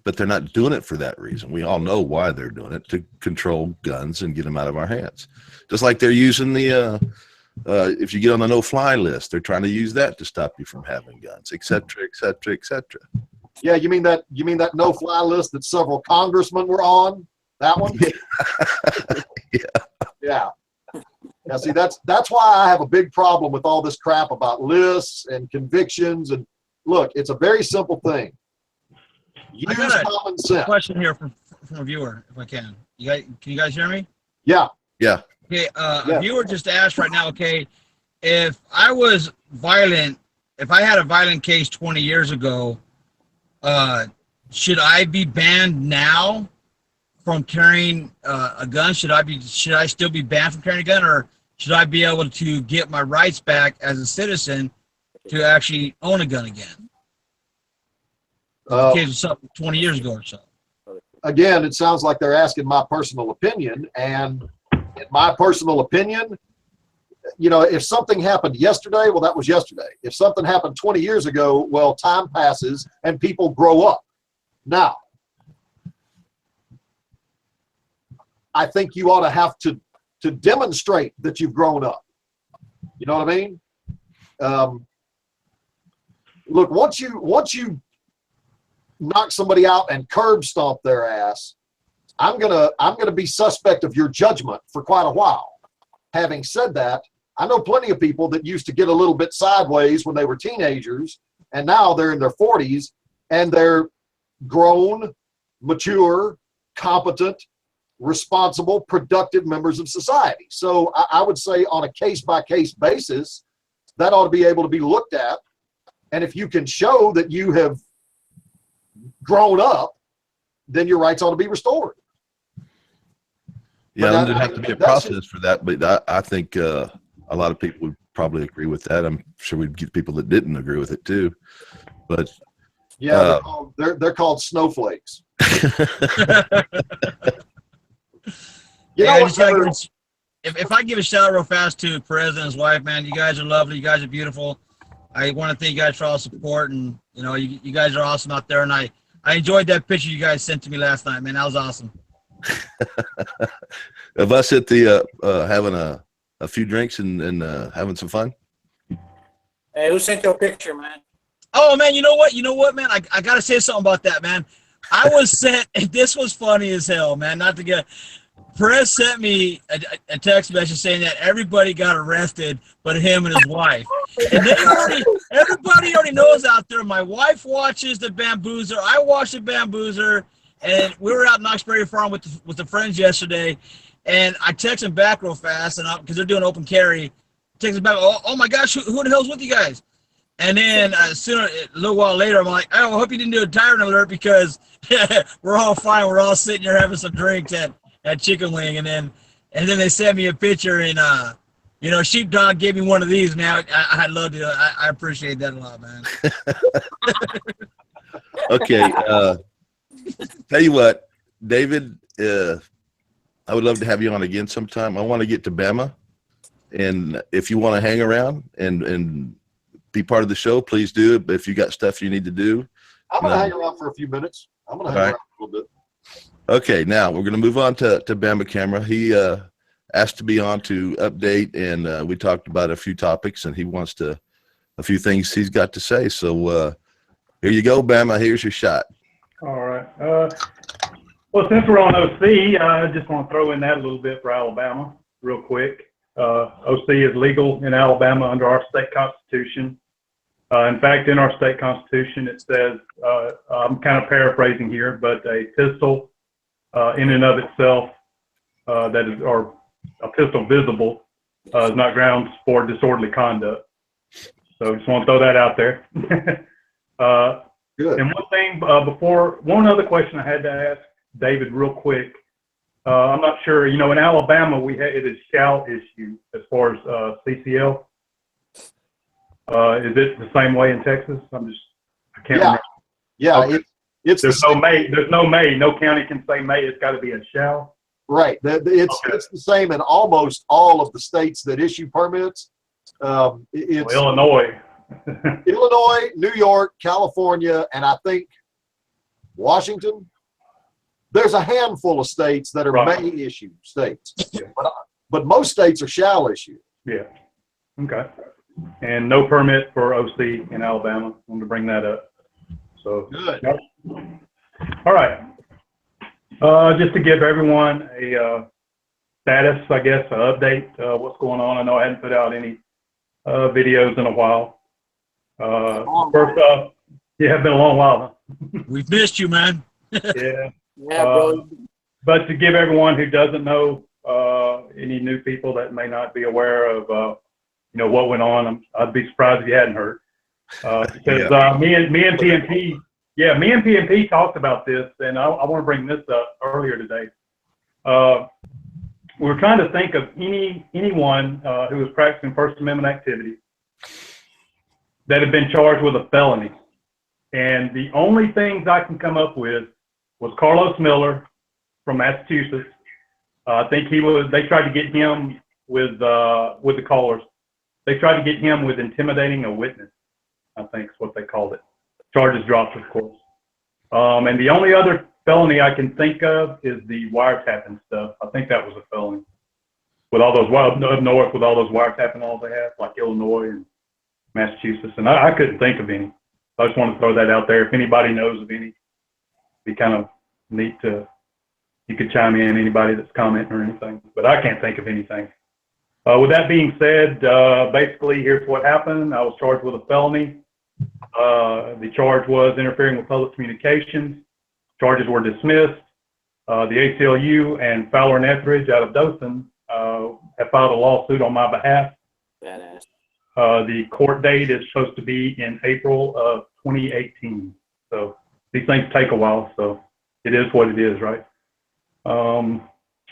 but they're not doing it for that reason. We all know why they're doing it, to control guns and get them out of our hands. Just like they're using if you get on the no-fly list, they're trying to use that to stop you from having guns, et cetera, et cetera, et cetera. Yeah, you mean that no-fly list that several congressmen were on? That one? Yeah. Now, see, that's why I have a big problem with all this crap about lists and convictions. And look, it's a very simple thing. Use common sense. Question here from a viewer, if I can. Can you guys hear me? Yeah. Yeah. Okay. A viewer just asked right now. Okay, if I was violent if I had a violent case 20 years ago, should I be banned now from carrying a gun? Should I still be banned from carrying a gun, or should I be able to get my rights back as a citizen to actually own a gun again? In the case of something 20 years ago or so. Again, it sounds like they're asking my personal opinion, and in my personal opinion, you know, if something happened yesterday, well, that was yesterday. If something happened 20 years ago, well, time passes and people grow up. Now, I think you ought to have to demonstrate that you've grown up. You know what I mean? Look, once you knock somebody out and curb stomp their ass, I'm gonna be suspect of your judgment for quite a while. Having said that, I know plenty of people that used to get a little bit sideways when they were teenagers, and now they're in their 40s and they're grown, mature, competent, responsible, productive members of society. So I would say on a case-by-case basis, that ought to be able to be looked at. And if you can show that you have grown up, then your rights ought to be restored. Yeah, there'd have to be a process for that, but I think a lot of people would probably agree with that. I'm sure we'd get people that didn't agree with it too. But yeah, they're called snowflakes. If I give a shout out real fast to Perez and his wife, man, you guys are lovely. You guys are beautiful. I want to thank you guys for all the support, and you know, you guys are awesome out there. And I enjoyed that picture you guys sent to me last night, man. That was awesome. Of us at the having a few drinks and having some fun. Hey, who sent your picture, man? Oh man, you know what, man? I gotta say something about that, man. I was sent. This was funny as hell, man. Not to get. Perez sent me a text message saying that everybody got arrested but him and his wife. And everybody already knows out there, my wife watches the Bamboozer, I watch the Bamboozer, and we were out in Knoxbury Farm with the friends yesterday, and I text them back real fast, and because they're doing open carry, text them back, oh my gosh, who the hell's with you guys? And then a little while later, I'm like, oh, I hope you didn't do a tyrant alert because we're all fine. We're all sitting here having some drinks at Chicken Wing, and then they sent me a picture, and you know, Sheepdog gave me one of these, man. I loved it. I appreciate that a lot, man. Okay, tell you what, David, I would love to have you on again sometime. I want to get to Bama, and if you want to hang around and be part of the show, please do. But if you got stuff you need to do, I'm gonna hang around for a few minutes. I'm gonna hang around for a little bit. Okay, now we're going to move on to Bama Camera. He asked to be on to update, and we talked about a few topics, and he wants a few things he's got to say. So here you go, Bama. Here's your shot. All right. Well, since we're on OC, I just want to throw in that a little bit for Alabama real quick. OC is legal in Alabama under our state constitution. In fact, in our state constitution, it says, I'm kind of paraphrasing here, but a pistol in and of itself, or a pistol visible, is not grounds for disorderly conduct. So just want to throw that out there. Good. And one thing one other question I had to ask David real quick. I'm not sure, you know, in Alabama, it is shall issue as far as CCL. Is it the same way in Texas? I can't remember. Yeah, okay. There's no may. No county can say may. It's got to be a shall. Right. It's the same in almost all of the states that issue permits. It's Illinois. Illinois, New York, California, and I think Washington. There's a handful of states that are may issue states, but most states are shall issue. Yeah. Okay. And no permit for OC in Alabama. I wanted to bring that up. So good. All right. Just to give everyone a status, I guess, an update, what's going on. I know I hadn't put out any videos in a while. First off, yeah, it's been a long while. Huh? We've missed you, man. Yeah, bro. But to give everyone who doesn't know, any new people that may not be aware of, you know, what went on, I'd be surprised if you hadn't heard. Because me and PMP, me and PMP talked about this, and I want to bring this up earlier today. We were trying to think of anyone who was practicing First Amendment activity that had been charged with a felony. And the only things I can come up with was Carlos Miller from Massachusetts. I think they tried to get him with the callers. They tried to get him with intimidating a witness, I think is what they called it. Charges dropped, of course. And the only other felony I can think of is the wiretapping stuff. I think that was a felony. With all those, up north, with all those wiretapping laws they have, like Illinois and Massachusetts. And I couldn't think of any. I just want to throw that out there. If anybody knows of any, it'd be kind of neat you could chime in, anybody that's commenting or anything. But I can't think of anything. With that being said, basically, here's what happened. I was charged with a felony. The charge was interfering with public communications. Charges were dismissed. The ACLU and Fowler and Etheridge out of Dothan have filed a lawsuit on my behalf. Badass. The court date is supposed to be in April of 2018. So these things take a while, so it is what it is, right? I'm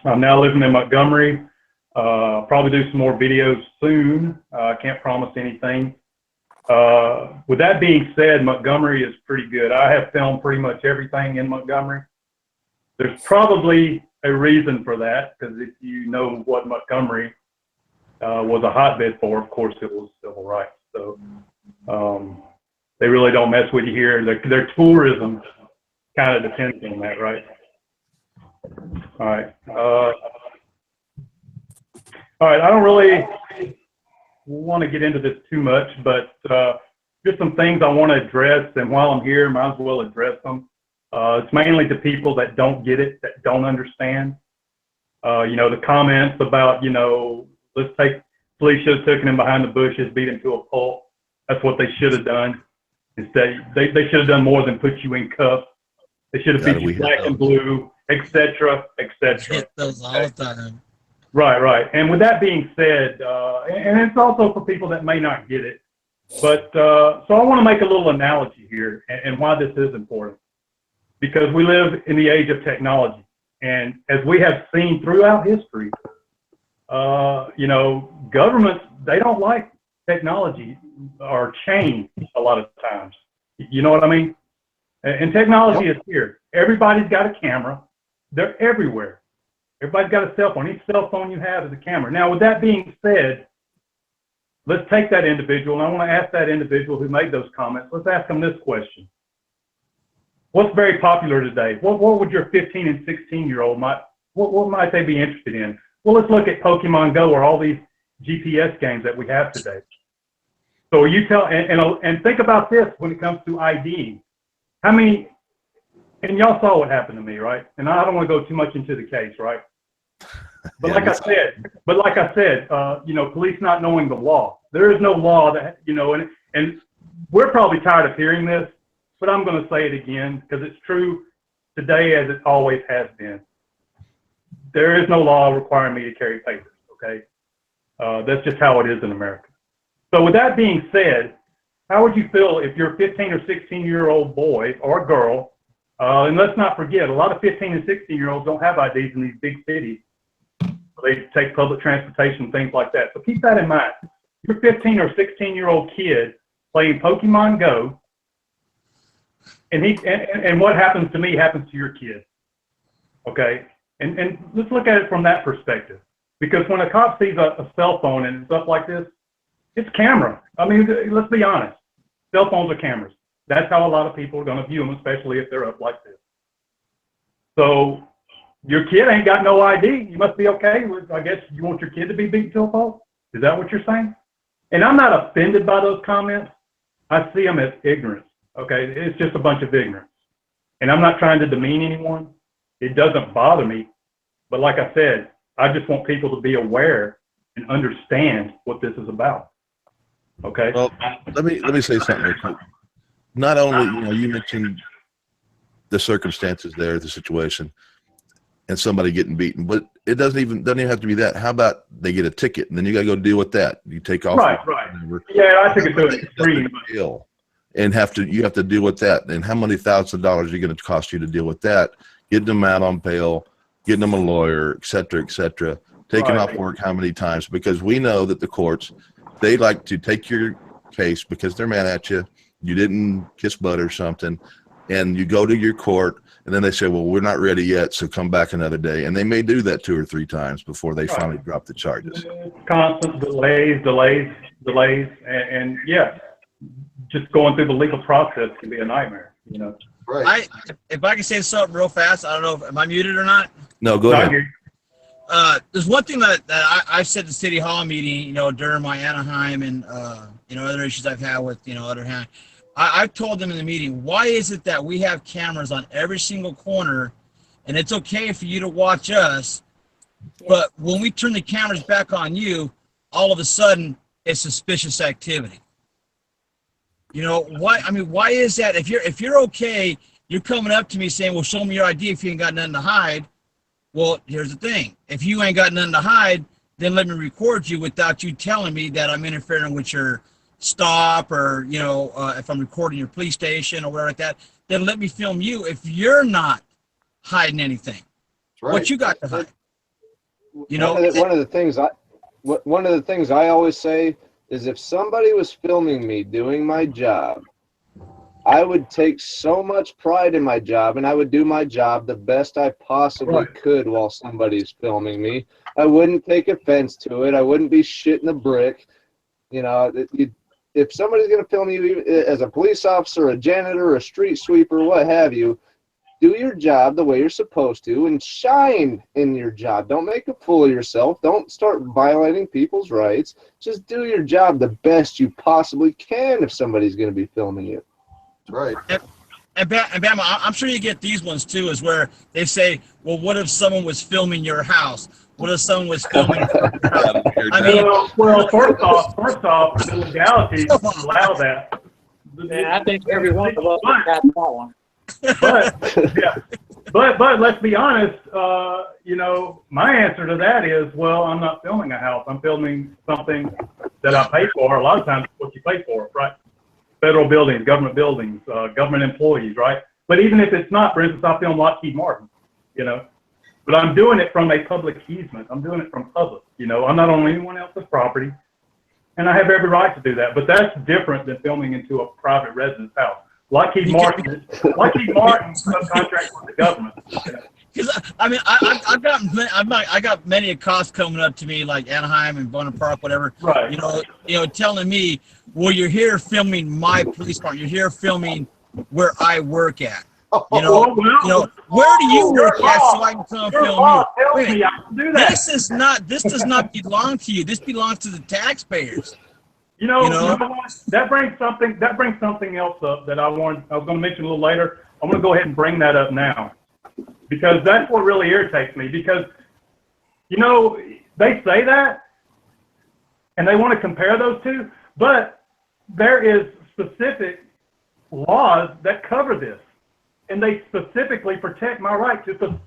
now living in Montgomery. Probably do some more videos soon. I can't promise anything. With that being said, Montgomery is pretty good. I have filmed pretty much everything in Montgomery. There's probably a reason for that, because if you know what Montgomery was a hotbed for, of course, it was civil rights. So they really don't mess with you here. Their tourism kind of depends on that, right? All right. All right. I don't really want to get into this too much, but just some things I want to address. And while I'm here, might as well address them. It's mainly to people that don't get it, that don't understand. The comments about, let's take, police should have taken him behind the bushes, beat him to a pulp. That's what they should have done. Instead, they should have done more than put you in cuffs. They should have beat you black and blue, etc., etc. Get those all the time. Right. And with that being said, and it's also for people that may not get it, but so I want to make a little analogy here and why this is important. Because we live in the age of technology. And as we have seen throughout history, governments, they don't like technology or change a lot of times. You know what I mean? And technology is here. Everybody's got a camera. They're everywhere. Everybody's got a cell phone. Each cell phone you have is a camera. Now, with that being said, let's take that individual, and I want to ask that individual who made those comments, let's ask them this question. What's very popular today? What would your 15 and 16-year-old what might they be interested in? Well, let's look at Pokemon Go or all these GPS games that we have today. So you and think about this when it comes to IDing. How many, and y'all saw what happened to me, right? And I don't want to go too much into the case, right? But like I said, police not knowing the law. There is no law that, and we're probably tired of hearing this, but I'm going to say it again because it's true today as it always has been. There is no law requiring me to carry papers, okay? That's just how it is in America. So with that being said, how would you feel if you're a 15 or 16-year-old boy or girl, and let's not forget, a lot of 15 and 16-year-olds don't have IDs in these big cities. They take public transportation, things like that. So keep that in mind. You're a 15 or 16-year-old kid playing Pokemon Go, and what happens to me happens to your kid, okay? And let's look at it from that perspective. Because when a cop sees a cell phone and stuff like this, it's camera. I mean, let's be honest. Cell phones are cameras. That's how a lot of people are going to view them, especially if they're up like this. So your kid ain't got no ID. You must be okay with, I guess you want your kid to be beaten to a pulp? Is that what you're saying? And I'm not offended by those comments. I see them as ignorance. Okay, it's just a bunch of ignorance. And I'm not trying to demean anyone. It doesn't bother me. But like I said, I just want people to be aware and understand what this is about. Okay. Well, let me say something real quick. Not only, you mentioned the circumstances there, the situation, and somebody getting beaten, but it doesn't even have to be that. How about they get a ticket and then you got to go deal with that? You take off. Right. Yeah, I think it's an extreme. and you have to deal with that. And how many thousands of dollars are you going to cost you to deal with that? Getting them out on bail, getting them a lawyer, et cetera, taking off work how many times? Because we know that the courts, they like to take your case because they're mad at you. You didn't kiss butt or something, and you go to your court, and then they say, well, we're not ready yet, so come back another day. And they may do that 2 or 3 times before they finally drop the charges. Constant delays, and yeah, just going through the legal process can be a nightmare, you know. Right. If I can say something real fast, I don't know, am I muted or not? No, go ahead. There's one thing that I've said to City Hall meeting, you know, during my Anaheim and, you know, other issues I've had with, you know, other hand. I've told them in the meeting, why is it that we have cameras on every single corner and it's okay for you to watch us, but when we turn the cameras back on you, all of a sudden it's suspicious activity? You know, why? I mean, why is that? If you're okay, you're coming up to me saying, well, show me your ID if you ain't got nothing to hide. Well, here's the thing. If you ain't got nothing to hide, then let me record you without you telling me that I'm interfering with your stop, or, you know, if I'm recording your police station or whatever like that, then let me film you if you're not hiding anything. Right. What you got to hide? You know, one of the things I always say is, if somebody was filming me doing my job, I would take so much pride in my job, and I would do my job the best I possibly could while somebody's filming me. I wouldn't take offense to it. I wouldn't be shitting the brick. You know, if somebody's going to film you as a police officer, a janitor, a street sweeper, what have you, do your job the way you're supposed to and shine in your job. Don't make a fool of yourself. Don't start violating people's rights. Just do your job the best you possibly can if somebody's going to be filming you. Right. And Bama, I'm sure you get these ones too, is where they say, well, what if someone was filming your house? What if someone was filming your house? I mean, well, first off, the legalities allow that. Yeah, I think every one of us got that one. But let's be honest, you know, my answer to that is, well, I'm not filming a house. I'm filming something that I pay for. A lot of times what you pay for, right? Federal buildings, government employees, right? But even if it's not, for instance, I film Lockheed Martin, you know, but I'm doing it from a public easement. I'm doing it from public, you know. I'm not on anyone else's property, and I have every right to do that. But that's different than filming into a private residence house. Lockheed Martin subcontracts with the government. Because I mean, I got many costs coming up to me, like Anaheim and Bonner Park, whatever. Right. You know, telling me, well, you're here filming my police department. You're here filming where I work at. You know, where do you work at so I can come film you? This does not belong to you. This belongs to the taxpayers. You know what? That brings something else up that I was going to mention a little later. I'm going to go ahead and bring that up now, because that's what really irritates me. Because, you know, they say that and they want to compare those two, but there is specific laws that cover this, and they specifically protect my right to,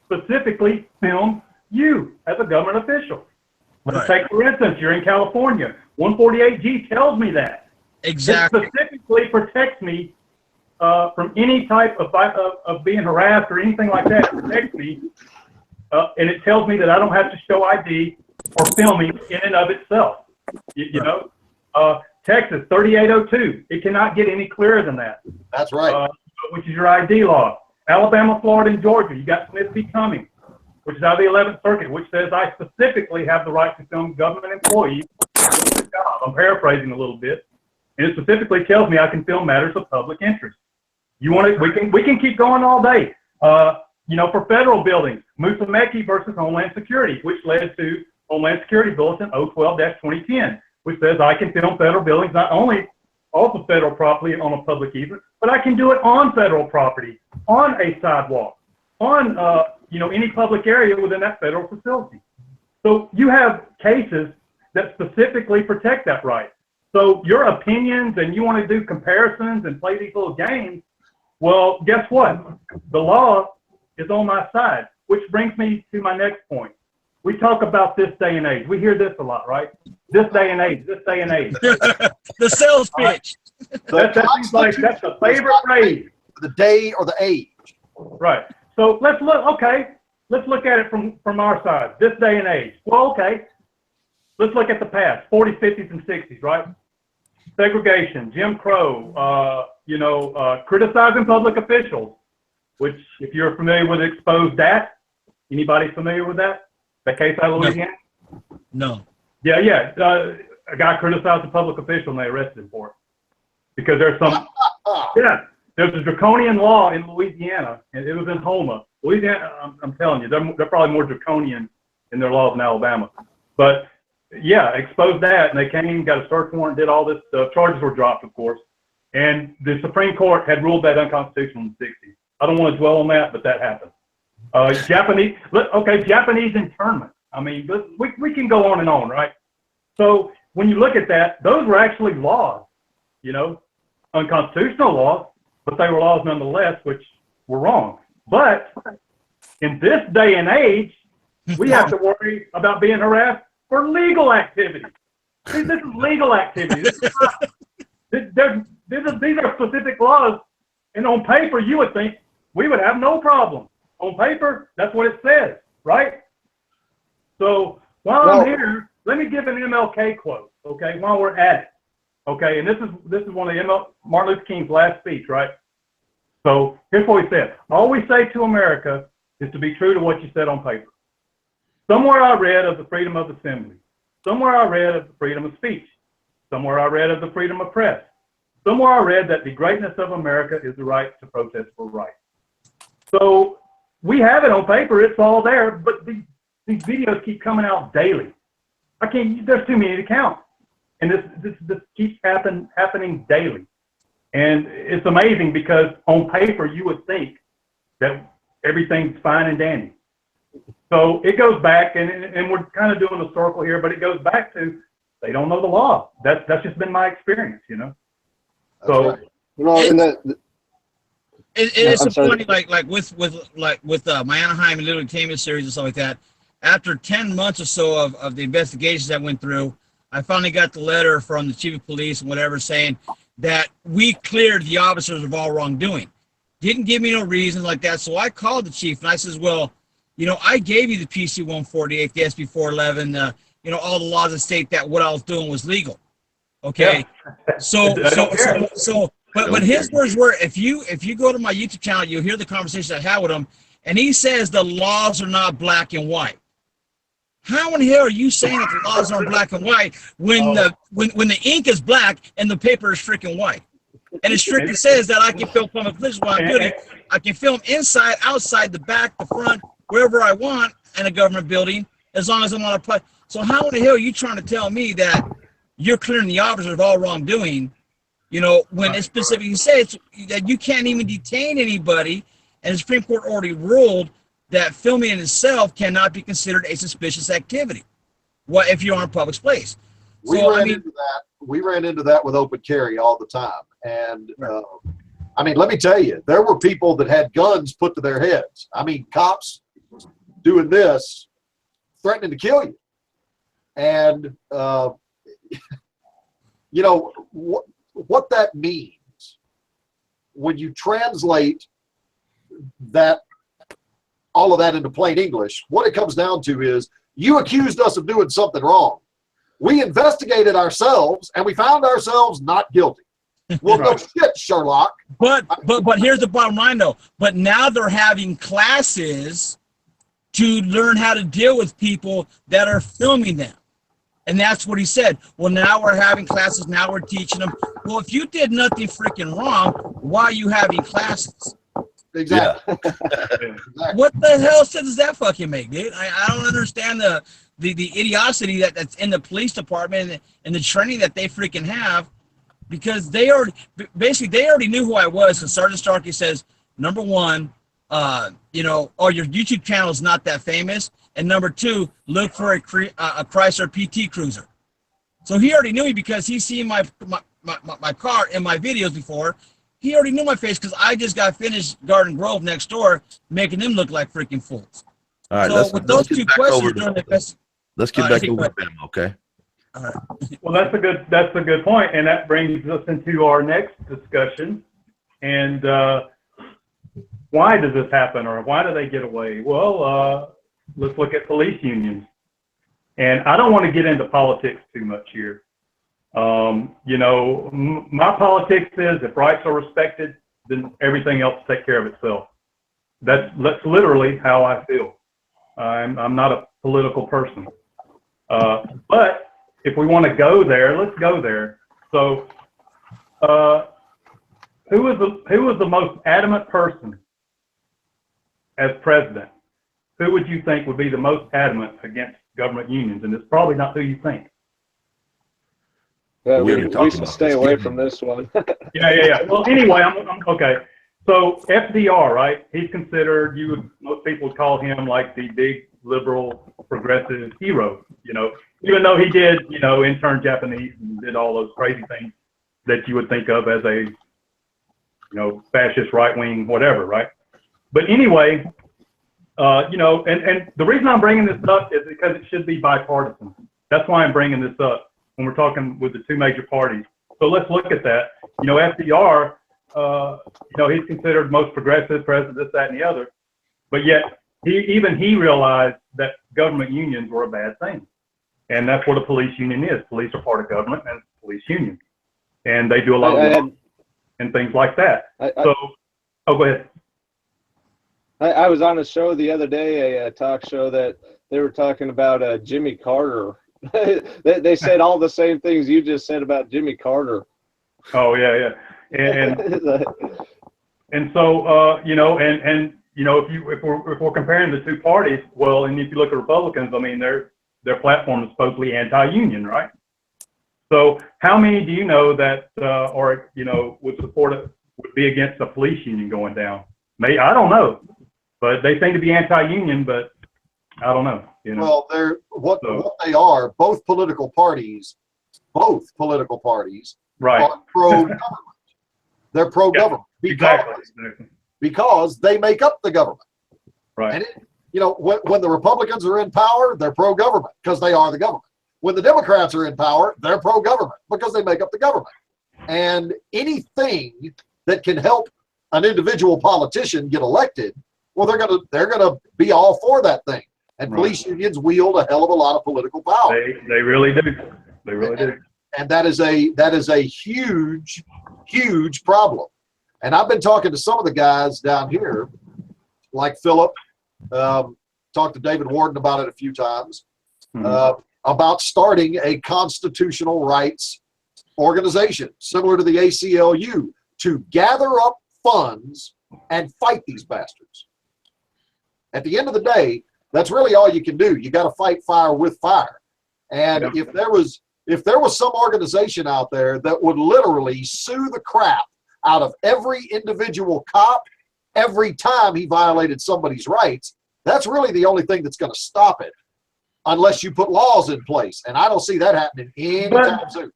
specifically film you as a government official. Let's take, for instance, you're in California. 148G tells me that. Exactly. It specifically protects me from any type of being harassed or anything like that. It protects me, and it tells me that I don't have to show ID or filming in and of itself. You know, Texas 3802. It cannot get any clearer than that. That's right. Which is your ID law. Alabama, Florida, and Georgia. You got Smith v. Cummings, which is out of the 11th Circuit, which says I specifically have the right to film government employees. I'm paraphrasing a little bit, and it specifically tells me I can film matters of public interest. You want to? We can keep going all day. You know, for federal buildings, Musumeci versus Homeland Security, which led to Homeland Security Bulletin 012-2010, which says I can film federal buildings not only off of federal property on a public easement, but I can do it on federal property, on a sidewalk, on you know, any public area within that federal facility. So you have cases that specifically protect that right. So your opinions, and you want to do comparisons and play these little games, well, guess what? The law is on my side, which brings me to my next point. We talk about this day and age. We hear this a lot, right? This day and age, this day and age. The sales pitch. That seems like that's a favorite phrase. The day or the age. Right. So let's look. Okay. Let's look at it from our side. This day and age. Well, okay. Let's look at the past. 40s, 50s, and 60s. Right. Segregation, Jim Crow. Criticizing public officials. Which, if you're familiar with exposed that, anybody familiar with that? That case out of Louisiana? No. Yeah. A guy criticized a public official and they arrested him for it. Because there's there's a draconian law in Louisiana, and it was in Houma. Louisiana, I'm telling you, they're probably more draconian in their laws in Alabama. But yeah, exposed that, and they came, got a search warrant, did all this stuff. Charges were dropped, of course. And the Supreme Court had ruled that unconstitutional in the 60s. I don't want to dwell on that, but that happened. Japanese internment. I mean, we can go on and on, right? So when you look at that, those were actually laws, unconstitutional laws, but they were laws nonetheless, which were wrong. But in this day and age, we have to worry about being harassed for legal activity. See, this is legal activity. These are specific laws, and on paper, you would think we would have no problem. On paper, that's what it says, right? So while I'm here, let me give an MLK quote, okay, while we're at it. Okay, and this is one of Martin Luther King's last speech, right? So here's what he said. All we say to America is to be true to what you said on paper. Somewhere I read of the freedom of assembly. Somewhere I read of the freedom of speech. Somewhere I read of the freedom of press. Somewhere I read that the greatness of America is the right to protest for right. So we have it on paper, it's all there, but these videos keep coming out daily. There's too many to count. And this keeps happening daily. And it's amazing because on paper, you would think that everything's fine and dandy. So it goes back, and we're kind of doing a circle here, but it goes back to they don't know the law. That's just been my experience, So, right. It's funny, like with my Anaheim and Little Entertainment series and stuff like that. After 10 months or so of the investigations that went through, I finally got the letter from the chief of police and whatever saying that we cleared the officers of all wrongdoing. Didn't give me no reasons like that. So I called the chief and I says, well, I gave you the PC 148, the SB 411, all the laws that state that what I was doing was legal. Okay. Yeah. But his words were, if you go to my YouTube channel, you'll hear the conversation I had with him, and he says the laws are not black and white. How in the hell are you saying that the laws aren't black and white when the ink is black and the paper is freaking white? And it strictly says that I can film public police while I'm doing it. I can film inside, outside, the back, the front, wherever I want in a government building, as long as I'm on a place. So how in the hell are you trying to tell me that you're clearing the officers of all wrongdoing, when it specifically says that you can't even detain anybody, and the Supreme Court already ruled that filming in itself cannot be considered a suspicious activity. What if you're on a public place? We ran into that with open carry all the time. And let me tell you, there were people that had guns put to their heads. Cops doing this, threatening to kill you. And, what that means when you translate all of that into plain English, what it comes down to is you accused us of doing something wrong. We investigated ourselves and we found ourselves not guilty. Well, no shit, Sherlock. But here's the bottom line though. But now they're having classes to learn how to deal with people that are filming them. And that's what he said. Well, now we're having classes. Now we're teaching them. Well, if you did nothing freaking wrong, why are you having classes? Exactly. Yeah. What the hell sense does that fucking make, dude? I don't understand the idiocy that's in the police department and the training that they freaking have, because they already knew who I was. And Sergeant Starkey says, number one, your YouTube channel is not that famous. And number two, look for a Chrysler PT Cruiser. So he already knew me because he's seen my car in my videos before. He already knew my face because I just got finished Garden Grove next door, making them look like freaking fools. All right, so with those two questions, let's get back over to them, okay? Well, that's a good point, and that brings us into our next discussion. And why does this happen, or why do they get away? Well, let's look at police unions. And I don't want to get into politics too much here. You know, my politics is if rights are respected, then everything else will take care of itself. That's literally how I feel. I'm not a political person. But if we want to go there, let's go there. So, who was the most adamant person as president? Who would you think would be the most adamant against government unions? And it's probably not who you think. We should stay away from this one. Yeah. Well, anyway, I'm okay. So FDR, right? He's considered, most people would call him like the big liberal progressive hero, you know, even though he did, you know, intern Japanese and did all those crazy things that you would think of as a, you know, fascist right wing, whatever, right? But anyway, you know, and the reason I'm bringing this up is because it should be bipartisan. That's why I'm bringing this up when we're talking with the two major parties. So let's look at that. You know, FDR, you know, he's considered most progressive president, this, that, and the other, but yet he realized that government unions were a bad thing. And that's what a police union is. Police are part of government and police union. And they do a lot of work and things like that. Go ahead. I was on a show the other day, a talk show that they were talking about Jimmy Carter. they said all the same things you just said about Jimmy Carter. Oh yeah. And so you know, and you know, if we're comparing the two parties, well, and if you look at Republicans, I mean, their platform is supposedly anti-union, right? So how many do you know that or you know would be against a police union going down? I don't know, but they seem to be anti-union, but I don't know. You know? Well, they're what they are. Both political parties right. are pro-government. They're pro-government because they make up the government. Right. And you know, when the Republicans are in power, they're pro-government because they are the government. When the Democrats are in power, they're pro-government because they make up the government. And anything that can help an individual politician get elected, well, they're gonna be all for that thing. And police unions wield a hell of a lot of political power. They really do. They really do. And that is a huge, huge problem. And I've been talking to some of the guys down here, like Philip, talked to David Warden about it a few times, about starting a constitutional rights organization similar to the ACLU to gather up funds and fight these bastards. At the end of the day, that's really all you can do. You got to fight fire with fire. And if there was some organization out there that would literally sue the crap out of every individual cop every time he violated somebody's rights, that's really the only thing that's going to stop it, unless you put laws in place. And I don't see that happening anytime soon.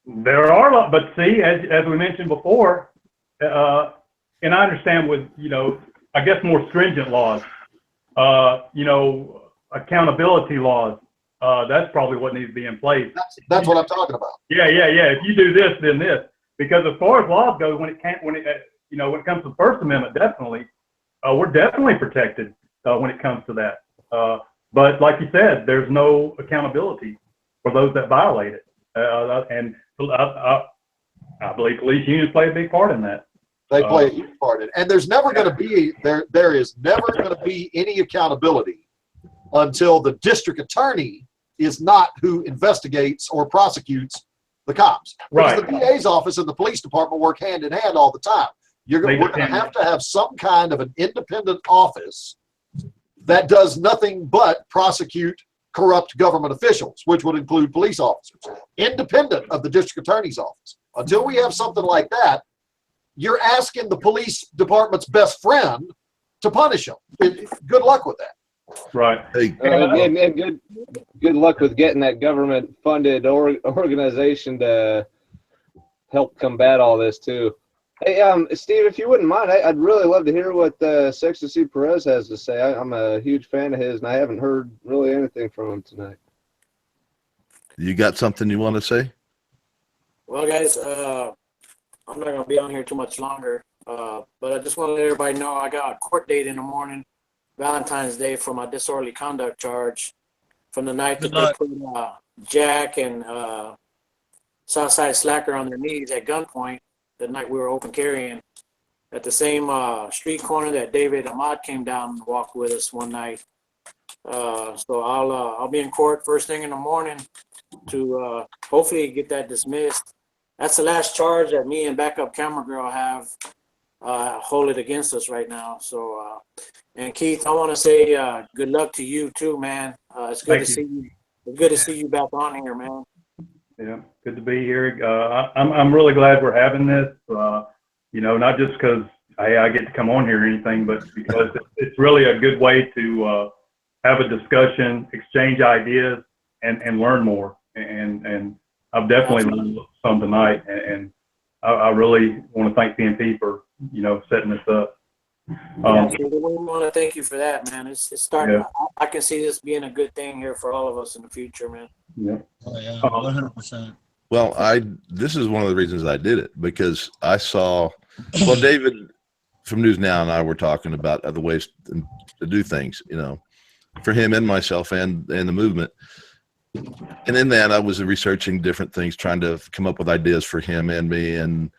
There are, but see, as we mentioned before, and I understand with, you know, I guess more stringent laws, you know, accountability laws, that's probably what needs to be in place. That's what I'm talking about. Yeah. If you do this, then this. Because as far as laws go, when it comes to the First Amendment, definitely, we're definitely protected when it comes to that. But like you said, there's no accountability for those that violate it. And I believe police unions play a big part in that. They play a huge part in it. And there's never going to be, there is never going to be any accountability until the district attorney is not who investigates or prosecutes the cops. Because the DA's office and the police department work hand in hand all the time. We're going to have some kind of an independent office that does nothing but prosecute corrupt government officials, which would include police officers, independent of the district attorney's office. Until we have something like that, you're asking the police department's best friend to punish them. Good luck with that. Right. And good luck with getting that government-funded organization to help combat all this too. Hey, Steve, if you wouldn't mind, I'd really love to hear what S.C.A.T Perez has to say. I'm a huge fan of his, and I haven't heard really anything from him tonight. You got something you want to say? Well, guys, I'm not going to be on here too much longer, but I just want to let everybody know I got a court date in the morning, Valentine's Day, for my disorderly conduct charge from the night that they put Jack and Southside Slacker on their knees at gunpoint the night we were open carrying at the same street corner that David Ahmad came down and walked with us one night. So I'll be in court first thing in the morning to hopefully get that dismissed. That's the last charge that me and backup camera girl have hold it against us right now. So and Keith, I want to say good luck to you too, man. It's good to see you. It's good to see you back on here, man. Yeah, good to be here. I'm really glad we're having this. You know, not just because I get to come on here or anything, but because it's really a good way to have a discussion, exchange ideas, and learn more. And I've definitely learned some tonight. And I really want to thank PNP for, you know, setting this up. We want to thank you for that, man. It's starting. Yeah. I can see this being a good thing here for all of us in the future, man. Yeah. Oh yeah, 100%. Well, this is one of the reasons I did it, because I saw, well, David from News Now and I were talking about other ways to do things, you know, for him and myself and the movement. And in that, I was researching different things, trying to come up with ideas for him and me. And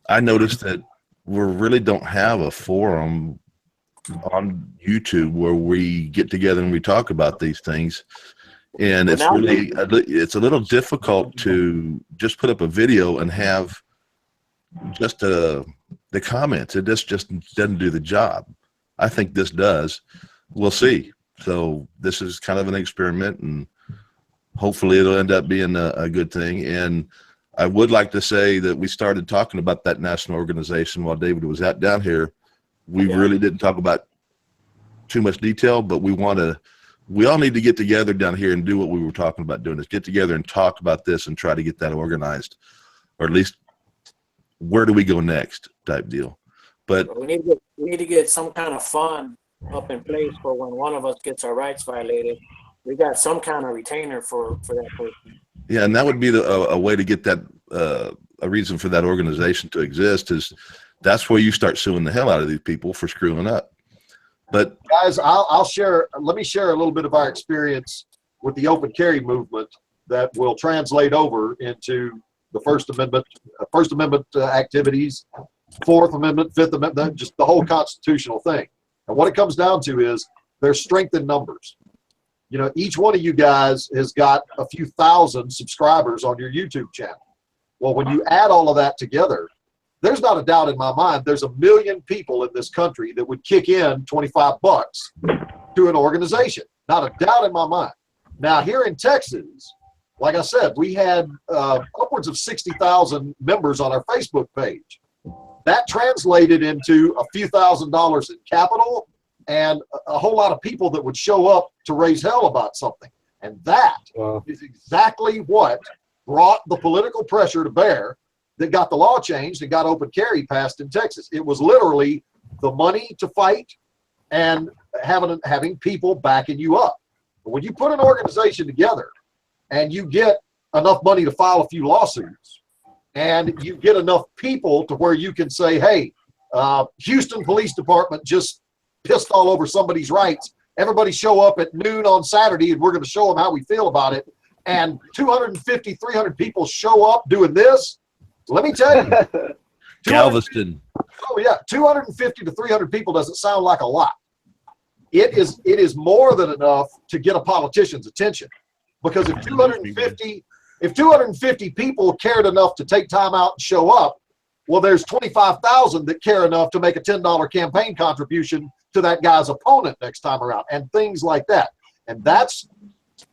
I noticed that we really don't have a forum on YouTube where we get together and we talk about these things. And it's really, it's a little difficult to just put up a video and have just the comments. It just doesn't do the job. I think this does. We'll see. So this is kind of an experiment, and hopefully it'll end up being a good thing. And I would like to say that we started talking about that national organization while David was down here. We really didn't talk about too much detail, but we all need to get together down here and do what we were talking about doing, is get together and talk about this and try to get that organized, or at least where do we go next type deal. But we need to get some kind of fund up in place for when one of us gets our rights violated. We got some kind of retainer for that person. Yeah, and that would be a way to get that a reason for that organization to exist, is that's where you start suing the hell out of these people for screwing up. But guys, let me share a little bit of our experience with the open carry movement that will translate over into the First Amendment activities, Fourth Amendment, Fifth Amendment, just the whole constitutional thing. And what it comes down to is there's strength in numbers. You know, each one of you guys has got a few thousand subscribers on your YouTube channel. Well, when you add all of that together, there's not a doubt in my mind there's 1 million people in this country that would kick in $25 to an organization. Not a doubt in my mind. Now, here in Texas, like I said, we had upwards of 60,000 members on our Facebook page. That translated into a few $1,000s in capital and a whole lot of people that would show up to raise hell about something. And that is exactly what brought the political pressure to bear that got the law changed and got open carry passed in Texas. It was literally the money to fight and having people backing you up. But when you put an organization together and you get enough money to file a few lawsuits, and you get enough people to where you can say, hey, Houston Police Department just pissed all over somebody's rights. Everybody show up at noon on Saturday and we're going to show them how we feel about it. And 250, 300 people show up doing this. Let me tell you. Galveston. Oh, yeah. 250 to 300 people doesn't sound like a lot. It is more than enough to get a politician's attention. Because if 250 people cared enough to take time out and show up, well, there's 25,000 that care enough to make a $10 campaign contribution to that guy's opponent next time around, and things like that. And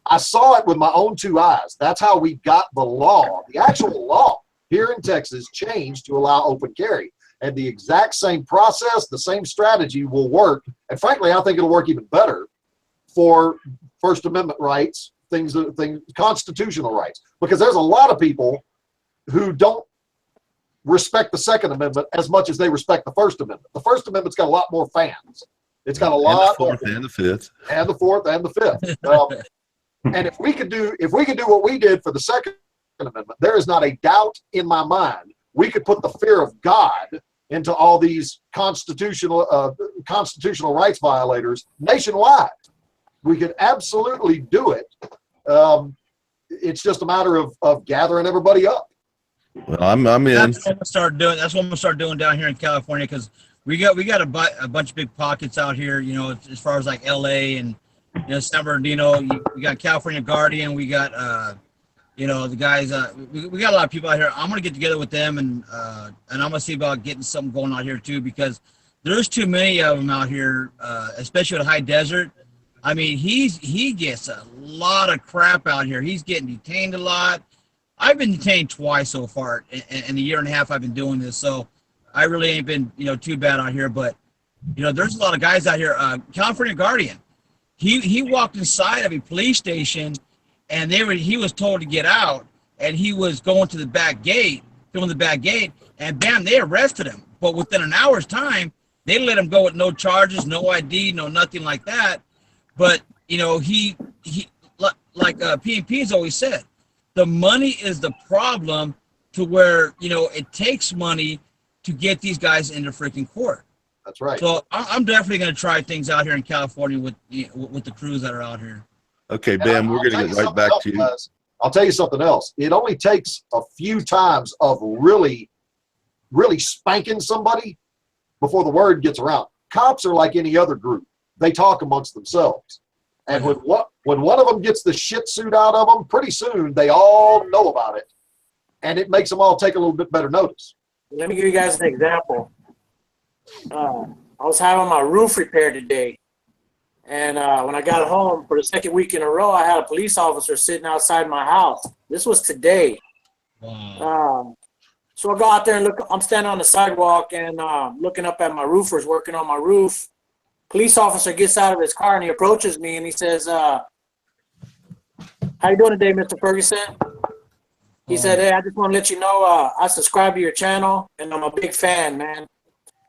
I saw it with my own two eyes. That's how we got the law, the actual law here in Texas, changed to allow open carry. And the exact same process, the same strategy will work. And frankly, I think it'll work even better for First Amendment rights, constitutional rights, because there's a lot of people who don't respect the Second Amendment as much as they respect the First Amendment. The First Amendment's got a lot more fans. It's got a lot. And the Fourth and the Fifth. And the Fourth and the Fifth. And if we could do what we did for the Second Amendment, there is not a doubt in my mind we could put the fear of God into all these constitutional rights violators nationwide. We could absolutely do it. It's just a matter of gathering everybody up. Well, I'm in. That's what I'm gonna start doing. That's what I'm gonna start doing down here in California, because we got a bunch of big pockets out here. You know, as far as like L.A. and San Bernardino. We got California Guardian. We got the guys. We got a lot of people out here. I'm gonna get together with them and I'm gonna see about getting something going out here too, because there's too many of them out here, especially with high desert. I mean, he gets a lot of crap out here. He's getting detained a lot. I've been detained twice so far in the year and a half I've been doing this, so I really ain't been too bad out here. But there's a lot of guys out here. California Guardian, he walked inside of a police station, and he was told to get out, and he was going to the back gate, and bam, they arrested him. But within an hour's time, they let him go with no charges, no ID, no nothing like that. But he like PNP's always said, the money is the problem, to where it takes money to get these guys into freaking court. That's right. So I'm definitely going to try things out here in California with the crews that are out here. Okay, Ben, we're going to get right back to you. I'll tell you something else. It only takes a few times of really, really spanking somebody before the word gets around. Cops are like any other group. They talk amongst themselves. And when one of them gets the shit suit out of them, pretty soon they all know about it. And it makes them all take a little bit better notice. Let me give you guys an example. I was having my roof repaired today. And when I got home for the second week in a row, I had a police officer sitting outside my house. This was today. Wow. So I go out there and look. I'm standing on the sidewalk and looking up at my roofers working on my roof. Police officer gets out of his car and he approaches me and he says, "How you doing today, Mr. Ferguson?" He said, "Hey, I just want to let you know I subscribe to your channel and I'm a big fan, man."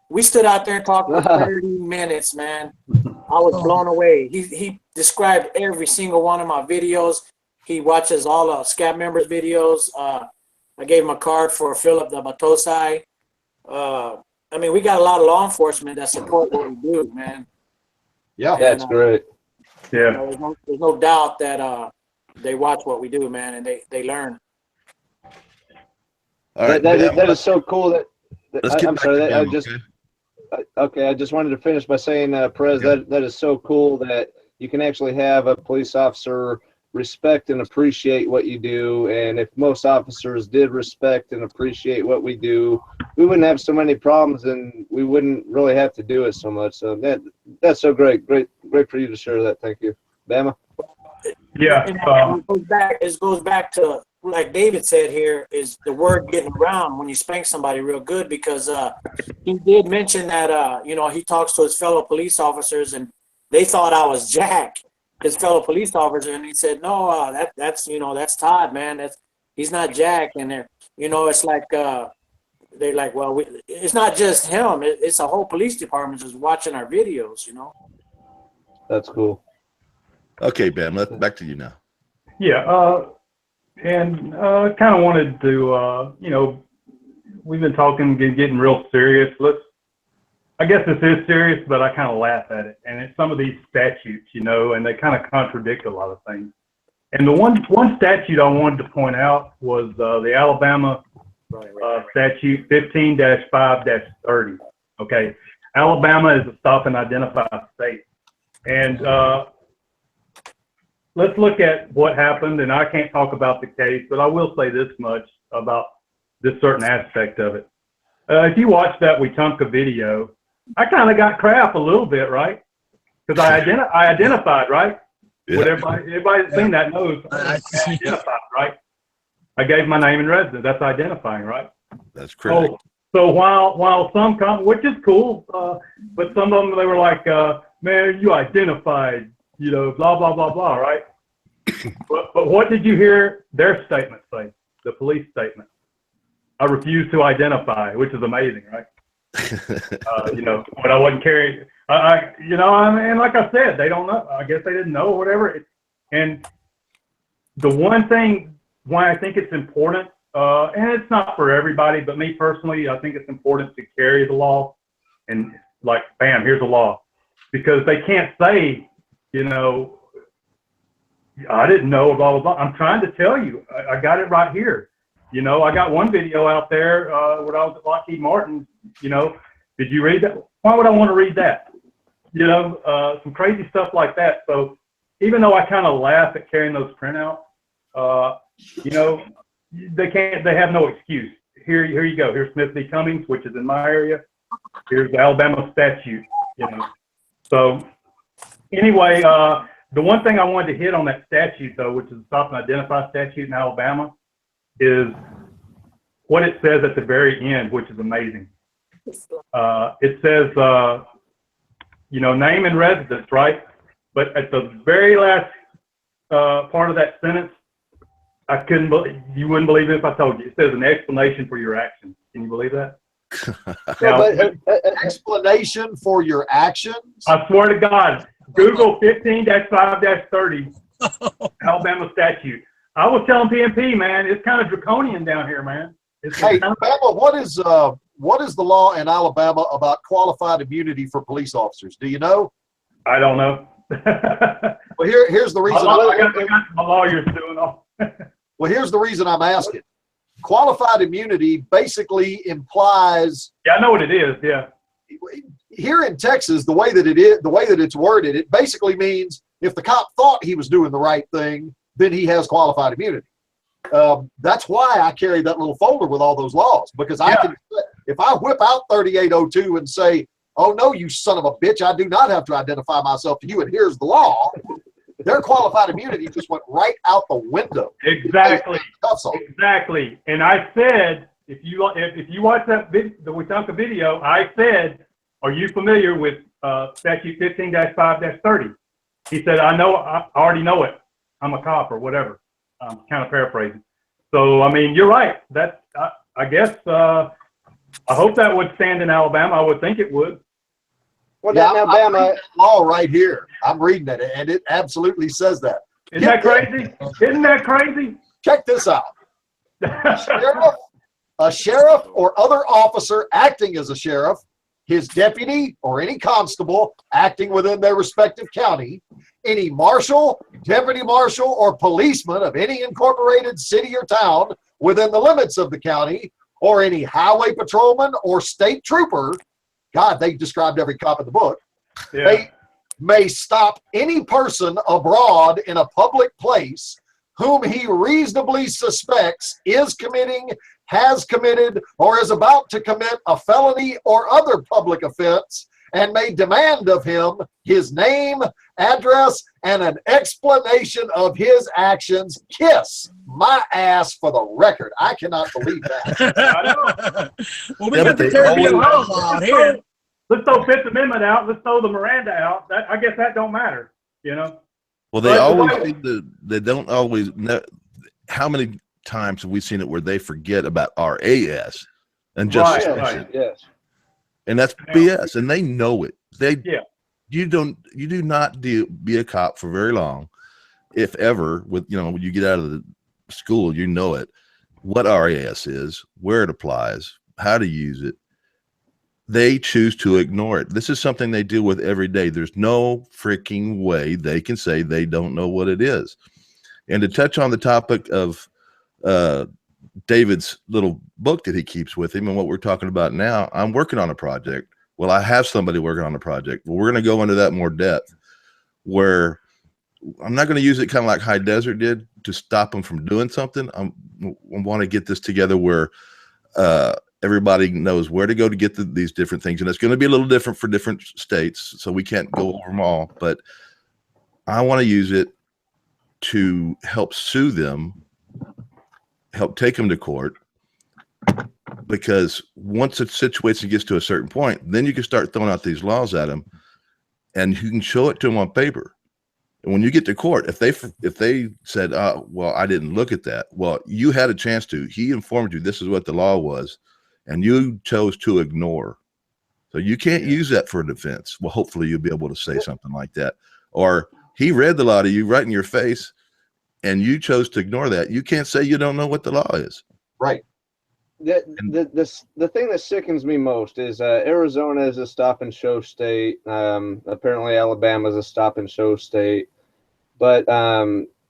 We stood out there and talked for 30 minutes, man. I was blown away. He described every single one of my videos. He watches all the S.C.A.T members' videos. I gave him a card for Philip the Batosai. I mean, we got a lot of law enforcement that support what we do, man. Yeah, that's great. Yeah. There's no doubt that they watch what we do, man, and they learn. All right, that is so cool. I'm sorry. I just wanted to finish by saying, Perez, that is so cool that you can actually have a police officer respect and appreciate what you do. And if most officers did respect and appreciate what we do, we wouldn't have so many problems and we wouldn't really have to do it so much. So that's so great for you to share that. Thank you. Bama? Yeah. It goes back to, like David said here, is the word getting around when you spank somebody real good, because he did mention that he talks to his fellow police officers and they thought I was Jack, his fellow police officer, and he said, "No, that's Todd, man. He's not Jack." And they're it's like they're like, well, it's not just him. It's a whole police department just watching our videos. That's cool. Okay, Ben, back to you now. Yeah. And kind of wanted to, we've been talking, getting real serious. I guess this is serious, but I kind of laugh at it. And it's some of these statutes, and they kind of contradict a lot of things. And the one statute I wanted to point out was the Alabama statute 15-5-30. Okay. Alabama is a stop and identify state. And let's look at what happened, and I can't talk about the case, but I will say this much about this certain aspect of it. If you watch that Wetumpka video, I kind of got crap a little bit, right? Because I identified, right? Yeah. What everybody that's seen that knows. I identified, right? I gave my name and residence. That's identifying, right? That's correct. So while some which is cool, but some of them, they were like, "Man, you identified." Blah, blah, blah, blah, right? But what did you hear their statement say? The police statement. "I refuse to identify," which is amazing, right? When I wasn't carrying, like I said, they don't know. I guess they didn't know, whatever. And the one thing why I think it's important, and it's not for everybody, but me personally, I think it's important to carry the law and like, bam, here's the law, because they can't say, you know, I didn't know, blah, blah, blah. I'm trying to tell you, I got it right here. You know, I got one video out there when I was at Lockheed Martin, you know, did you read that? Why would I want to read that? You know, some crazy stuff like that. So even though I kind of laugh at carrying those printouts, you know, they have no excuse. Here you go. Here's Smith v. Cummings, which is in my area. Here's the Alabama statute, you know. So anyway, the one thing I wanted to hit on that statute, though, which is the Stop and Identify statute in Alabama, is what it says at the very end, which is amazing. It says, you know, name and residence, right? But at the very last part of that sentence, you wouldn't believe it if I told you. It says an explanation for your actions. Can you believe that? Now, explanation for your actions? I swear to God, Google 15-5-30 Alabama statute. I was telling PMP, man, it's kind of draconian down here, man. Hey, Bama, what is the law in Alabama about qualified immunity for police officers? Do you know? I don't know. Well, here's the reason. I got my lawyers doing all. Well, here's the reason I'm asking. Qualified immunity basically implies. Yeah, I know what it is. Yeah. Here in Texas, the way that it's worded, it basically means if the cop thought he was doing the right thing, then he has qualified immunity. That's why I carry that little folder with all those laws, because I can, if I whip out 3802 and say, "Oh no, you son of a bitch, I do not have to identify myself to you, and here's the law," their qualified immunity just went right out the window. Exactly. Exactly. And I said, if you watch that the Wetumpka video, I said, "Are you familiar with statute 15-5-30?" He said, "I know. I already know it. I'm a cop," or whatever. I'm kind of paraphrasing. So I mean, you're right. That's I guess I hope that would stand in Alabama. I would think it would. Well, yeah, now, Alabama law right here. I'm reading it, and it absolutely says that. Isn't that crazy? Isn't that crazy? Check this out. A sheriff or other officer acting as a sheriff, his deputy or any constable acting within their respective county, any marshal, deputy marshal, or policeman of any incorporated city or town within the limits of the county, or any highway patrolman or state trooper. God, they described every cop in the book. Yeah. They may stop any person abroad in a public place whom he reasonably suspects is committing, has committed, or is about to commit a felony or other public offense, and may demand of him his name, address, and an explanation of his actions. Kiss my ass for the record. I cannot believe that. Well, we got the terrible law out here. Let's throw Fifth Amendment out. Let's throw the Miranda out. I guess that don't matter, you know? Well, they don't always know. How many times have we seen it where they forget about RAS and just right. Yes. And that's BS, and they know it. You do not be a cop for very long, if ever. When you get out of the school, you know it. What RAS is, where it applies, how to use it. They choose to ignore it. This is something they deal with every day. There's no freaking way they can say they don't know what it is. And to touch on the topic of David's little book that he keeps with him and what we're talking about now, I'm working on a project. Well, I have somebody working on a project. Well, we're going to go into that more depth, where I'm not going to use it kind of like High Desert did to stop them from doing something. I want to get this together where everybody knows where to go to get these different things. And it's going to be a little different for different states, so we can't go over them all. But I want to use it to help sue them, help take them to court, because once a situation gets to a certain point, then you can start throwing out these laws at them, and you can show it to them on paper. And when you get to court, if they said, well, I didn't look at that. Well, you had a chance to. He informed you this is what the law was, and you chose to ignore. So you can't use that for a defense. Well, hopefully you'll be able to say something like that. Or he read the law to you right in your face, and you chose to ignore that. You can't say you don't know what the law is. Right. The thing that sickens me most is Arizona is a stop and show state. Apparently Alabama is a stop and show state, but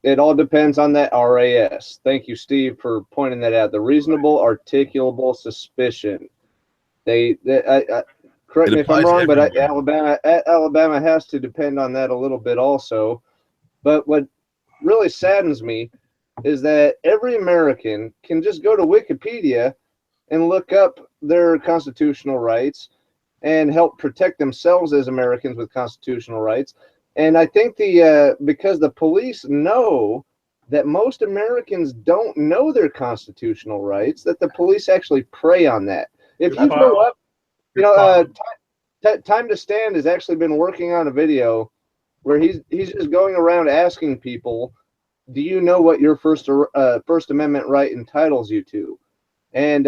it all depends on that RAS. Thank you, Steve, for pointing that out. The reasonable articulable suspicion. Correct me if I'm wrong, but Alabama has to depend on that a little bit also. But what really saddens me is that every American can just go to Wikipedia and look up their constitutional rights and help protect themselves as Americans with constitutional rights. And I think because the police know that most Americans don't know their constitutional rights, that the police actually prey on that. If you go up, Time to Stand has actually been working on a video where he's just going around asking people, do you know what your First Amendment right entitles you to? And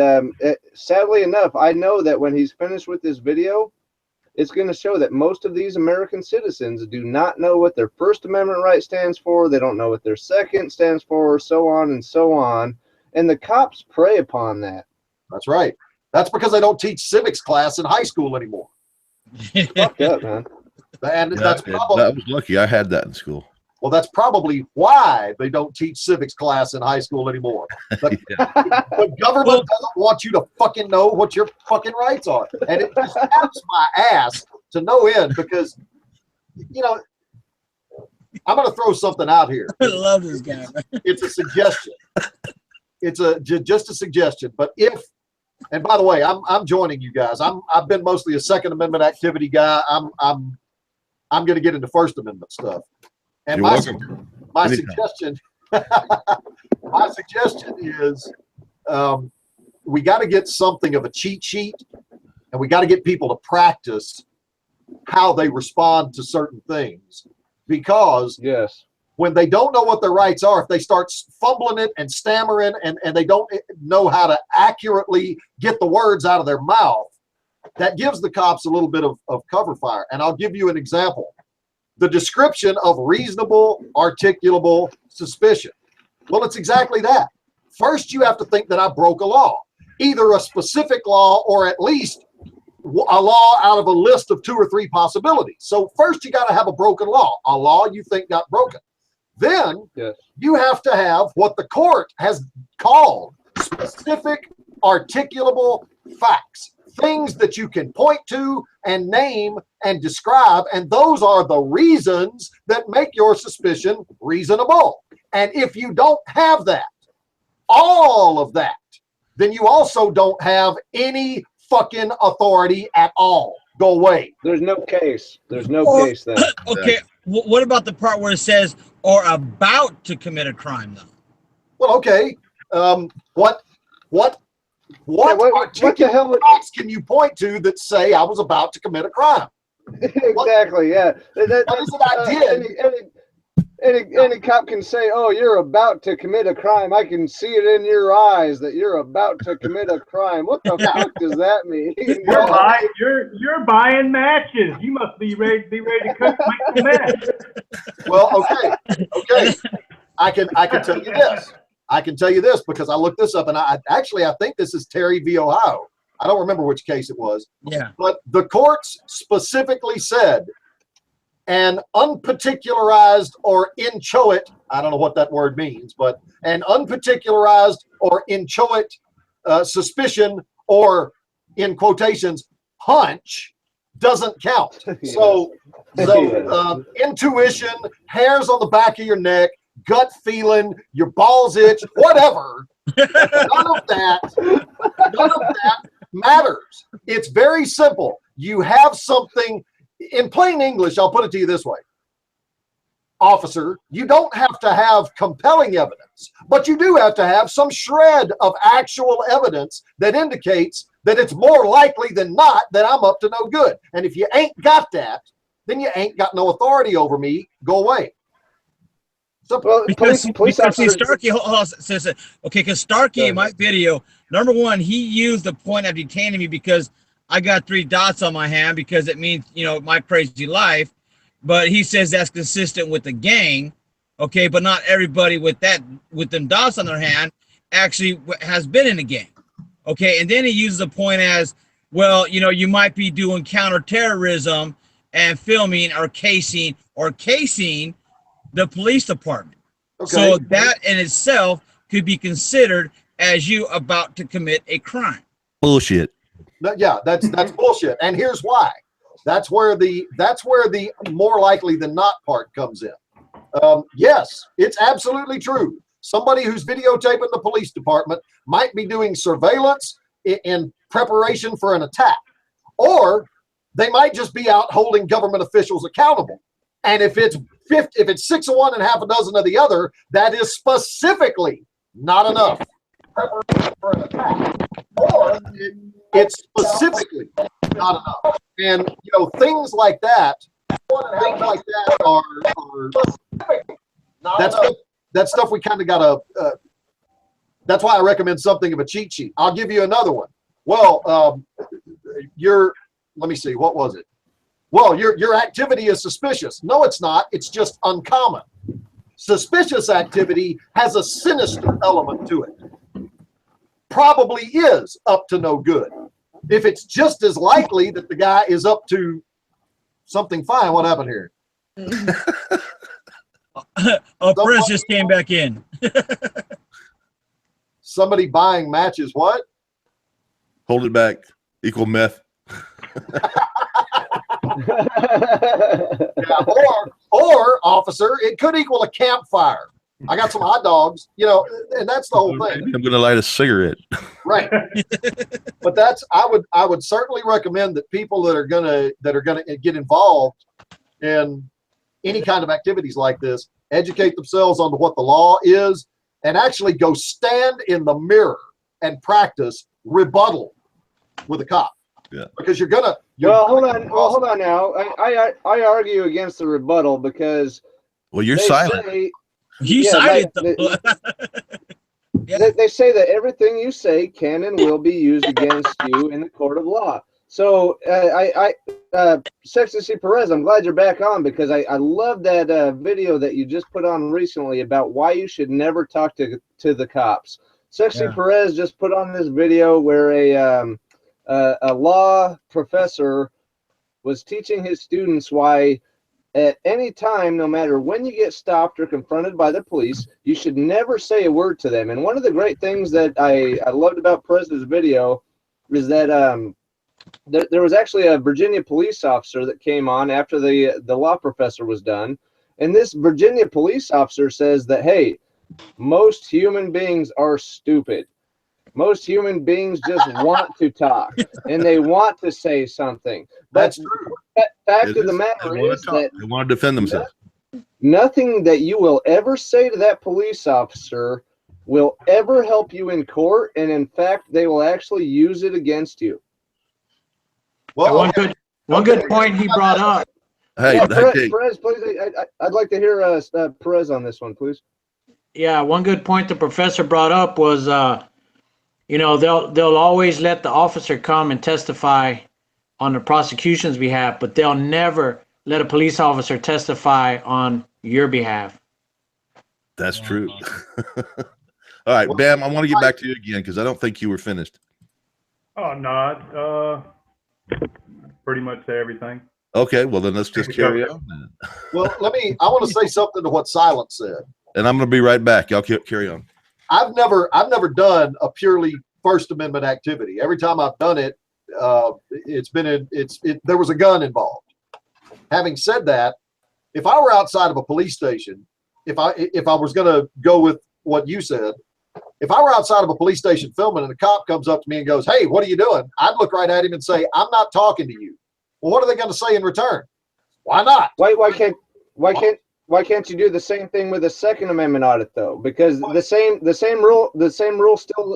sadly enough, I know that when he's finished with this video, it's going to show that most of these American citizens do not know what their First Amendment right stands for. They don't know what their second stands for, so on and so on. And the cops prey upon that. That's right. That's because they don't teach civics class in high school anymore. Fucked up, man. And that's probably, I was lucky. I had that in school. well, that's probably why they don't teach civics class in high school anymore. The government doesn't want you to fucking know what your fucking rights are. And it just taps my ass to no end because, you know, I'm going to throw something out here. I love this guy. It's a suggestion. It's just a suggestion. But if, and by the way, I'm joining you guys. I've been mostly a Second Amendment activity guy. I'm going to get into First Amendment stuff. And my suggestion, my suggestion is, we got to get something of a cheat sheet, and we got to get people to practice how they respond to certain things, because yes, when they don't know what their rights are, if they start fumbling it and stammering and they don't know how to accurately get the words out of their mouth, that gives the cops a little bit of cover fire. And I'll give you an example. The description of reasonable, articulable suspicion. Well, it's exactly that. First, you have to think that I broke a law, either a specific law or at least a law out of a list of 2 or 3 possibilities. So first, you got to have a broken law, a law you think got broken. Then you have to have what the court has called specific, articulable facts. Things that you can point to and name and describe, and those are the reasons that make your suspicion reasonable. And if you don't have that, all of that, then you also don't have any fucking authority at all. Go away. There's no case. There's no case then. Okay, what about the part where it says, or about to commit a crime, though? Well, okay. What the hell facts can you point to that say I was about to commit a crime? Exactly, yeah. What is it I did? Any cop can say, oh, you're about to commit a crime. I can see it in your eyes that you're about to commit a crime. What the fuck does that mean? You're buying matches. You must be ready to cook some match. Well, okay. I can tell you this. I can tell you this because I looked this up, and I think this is Terry v. Ohio. I don't remember which case it was. Yeah. But the courts specifically said an unparticularized or inchoate, I don't know what that word means, but an unparticularized or inchoate suspicion, or in quotations, hunch, doesn't count. So intuition, hairs on the back of your neck, gut feeling, your balls itch, whatever, none of that matters. It's very simple. You have something, in plain English, I'll put it to you this way. Officer, you don't have to have compelling evidence, but you do have to have some shred of actual evidence that indicates that it's more likely than not that I'm up to no good. And if you ain't got that, then you ain't got no authority over me. Go away. Well, because officers, Starkey says, okay, because Starkey in my video, number one, he used the point of detaining me because I got 3 dots on my hand because it means, you know, my crazy life. But he says that's consistent with the gang. Okay, but not everybody with them dots on their hand actually has been in a gang. Okay, and then he uses a point as, well, you know, you might be doing counterterrorism and filming or casing the police department. Okay. So that in itself could be considered as you about to commit a crime. Bullshit. Yeah, that's bullshit. And here's why. That's where the more likely than not part comes in. Yes, it's absolutely true. Somebody who's videotaping the police department might be doing surveillance in preparation for an attack, or they might just be out holding government officials accountable. And if it's 6 of one and half a dozen of the other, that is specifically not enough preparation for an attack, or it's specifically not enough. And you know, things like that are that's stuff we kind of gotta. That's why I recommend something of a cheat sheet. I'll give you another one. Well, let me see, what was it? Well, your activity is suspicious. No, it's not. It's just uncommon. Suspicious activity has a sinister element to it. Probably is up to no good. If it's just as likely that the guy is up to something fine, what happened here? Chris just came back in. Somebody buying matches, what? Hold it back. Equal meth. Yeah, or officer, it could equal a campfire. I got some hot dogs, you know, and that's the whole thing. I'm gonna light a cigarette. Right. But I would certainly recommend that people that are gonna get involved in any kind of activities like this educate themselves on what the law is, and actually go stand in the mirror and practice rebuttal with a cop. Yeah. Because you're gonna. Hold on now. I argue against the rebuttal because. Well, you're silent. You silent. They say that everything you say can and will be used against you in the court of law. So S.C.A.T Perez, I'm glad you're back on, because I love that video that you just put on recently about why you should never talk to the cops. S.C.A.T Perez just put on this video where a law professor was teaching his students why at any time, no matter when you get stopped or confronted by the police, you should never say a word to them. And one of the great things that I loved about Perez's video is that there was actually a Virginia police officer that came on after the law professor was done. And this Virginia police officer says that, hey, most human beings are stupid. Most human beings just want to talk and they want to say something. That's true. Fact of the matter is that they want to defend themselves. Nothing that you will ever say to that police officer will ever help you in court, and in fact, they will actually use it against you. Well, one good point he brought up. Hey, Perez, please. I'd like to hear Perez on this one, please. Yeah, one good point the professor brought up was, you know, they'll always let the officer come and testify on the prosecution's behalf, but they'll never let a police officer testify on your behalf. That's true. All right, Bam, I want to get back to you again because I don't think you were finished. Oh, no. Pretty much say everything. Okay, well then let's just carry on. Well, I want to say something to what Silence said. And I'm going to be right back. Y'all carry on. I've never done a purely First Amendment activity. Every time I've done it, there was a gun involved. Having said that, if I were outside of a police station, if I was going to go with what you said, if I were outside of a police station filming and a cop comes up to me and goes, "Hey, what are you doing?" I'd look right at him and say, "I'm not talking to you." Well, what are they going to say in return? Why not? Why can't you do the same thing with a Second Amendment audit though? Because the same rule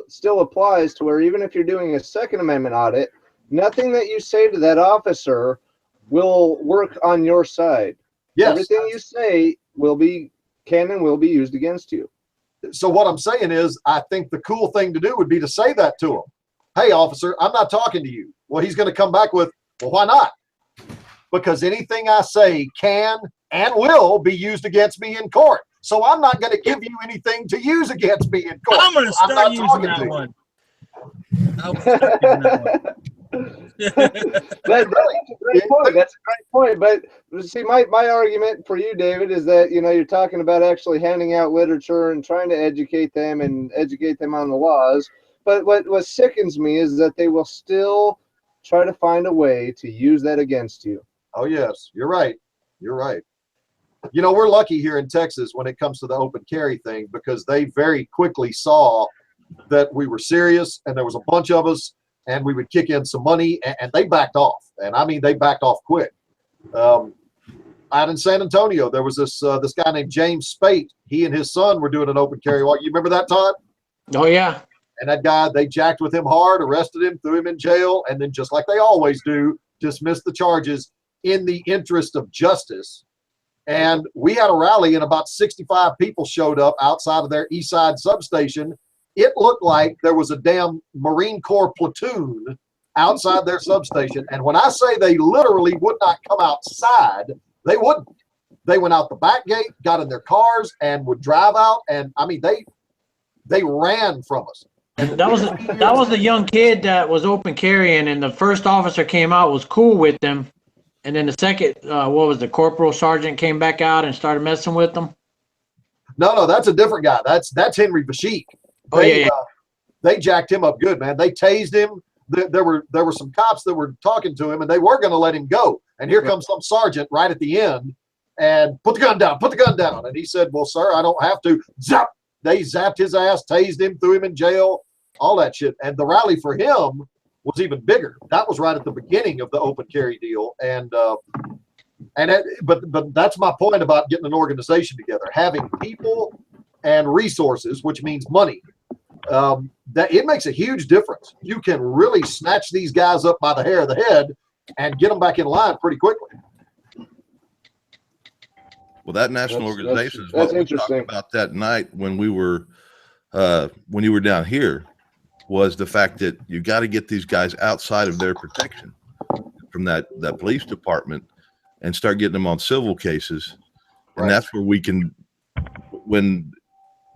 still applies to where even if you're doing a Second Amendment audit, nothing that you say to that officer will work on your side. Yes. Everything you say can and will be used against you. So what I'm saying is, I think the cool thing to do would be to say that to him. "Hey, officer, I'm not talking to you." Well, he's going to come back with, "Well, why not?" Because anything I say can and will be used against me in court. So I'm not going to give you anything to use against me in court. I'm going to start using that one. I will start using that one. That's a great point. That's a great point. But see, my argument for you, David, is that you're talking about actually handing out literature and trying to educate them and educate them on the laws. But what sickens me is that they will still try to find a way to use that against you. Oh yes, you're right. You're right. We're lucky here in Texas when it comes to the open carry thing, because they very quickly saw that we were serious and there was a bunch of us and we would kick in some money, and they backed off. And I mean, they backed off quick. Out in San Antonio, there was this guy named James S.C.A.T. He and his son were doing an open carry walk. You remember that, Todd? Oh, yeah. And that guy, they jacked with him hard, arrested him, threw him in jail, and then just like they always do, dismissed the charges in the interest of justice. And we had a rally and about 65 people showed up outside of their East Side substation. It looked like there was a damn Marine Corps platoon outside their substation. And when I say they literally would not come outside, they wouldn't. They went out the back gate, got in their cars, and would drive out. And I mean, they ran from us. And that was the young kid that was open carrying, and the first officer came out, was cool with them. And then the second, the corporal sergeant came back out and started messing with them? No, that's a different guy. That's Henry Bashik. They jacked him up good, man. They tased him. There were some cops that were talking to him, and they were going to let him go. And here comes some sergeant right at the end and put the gun down. And he said, well, sir, I don't have to. Zap! They zapped his ass, tased him, threw him in jail, all that shit. And the rally for him was even bigger. That was right at the beginning of the open carry deal. But that's my point about getting an organization together, having people and resources, which means money. That it makes a huge difference. You can really snatch these guys up by the hair of the head and get them back in line pretty quickly. Well, that national organization is what we talked about that night when we were when you were down here, was the fact that you got to get these guys outside of their protection from that police department and start getting them on civil cases. And right. That's where we can,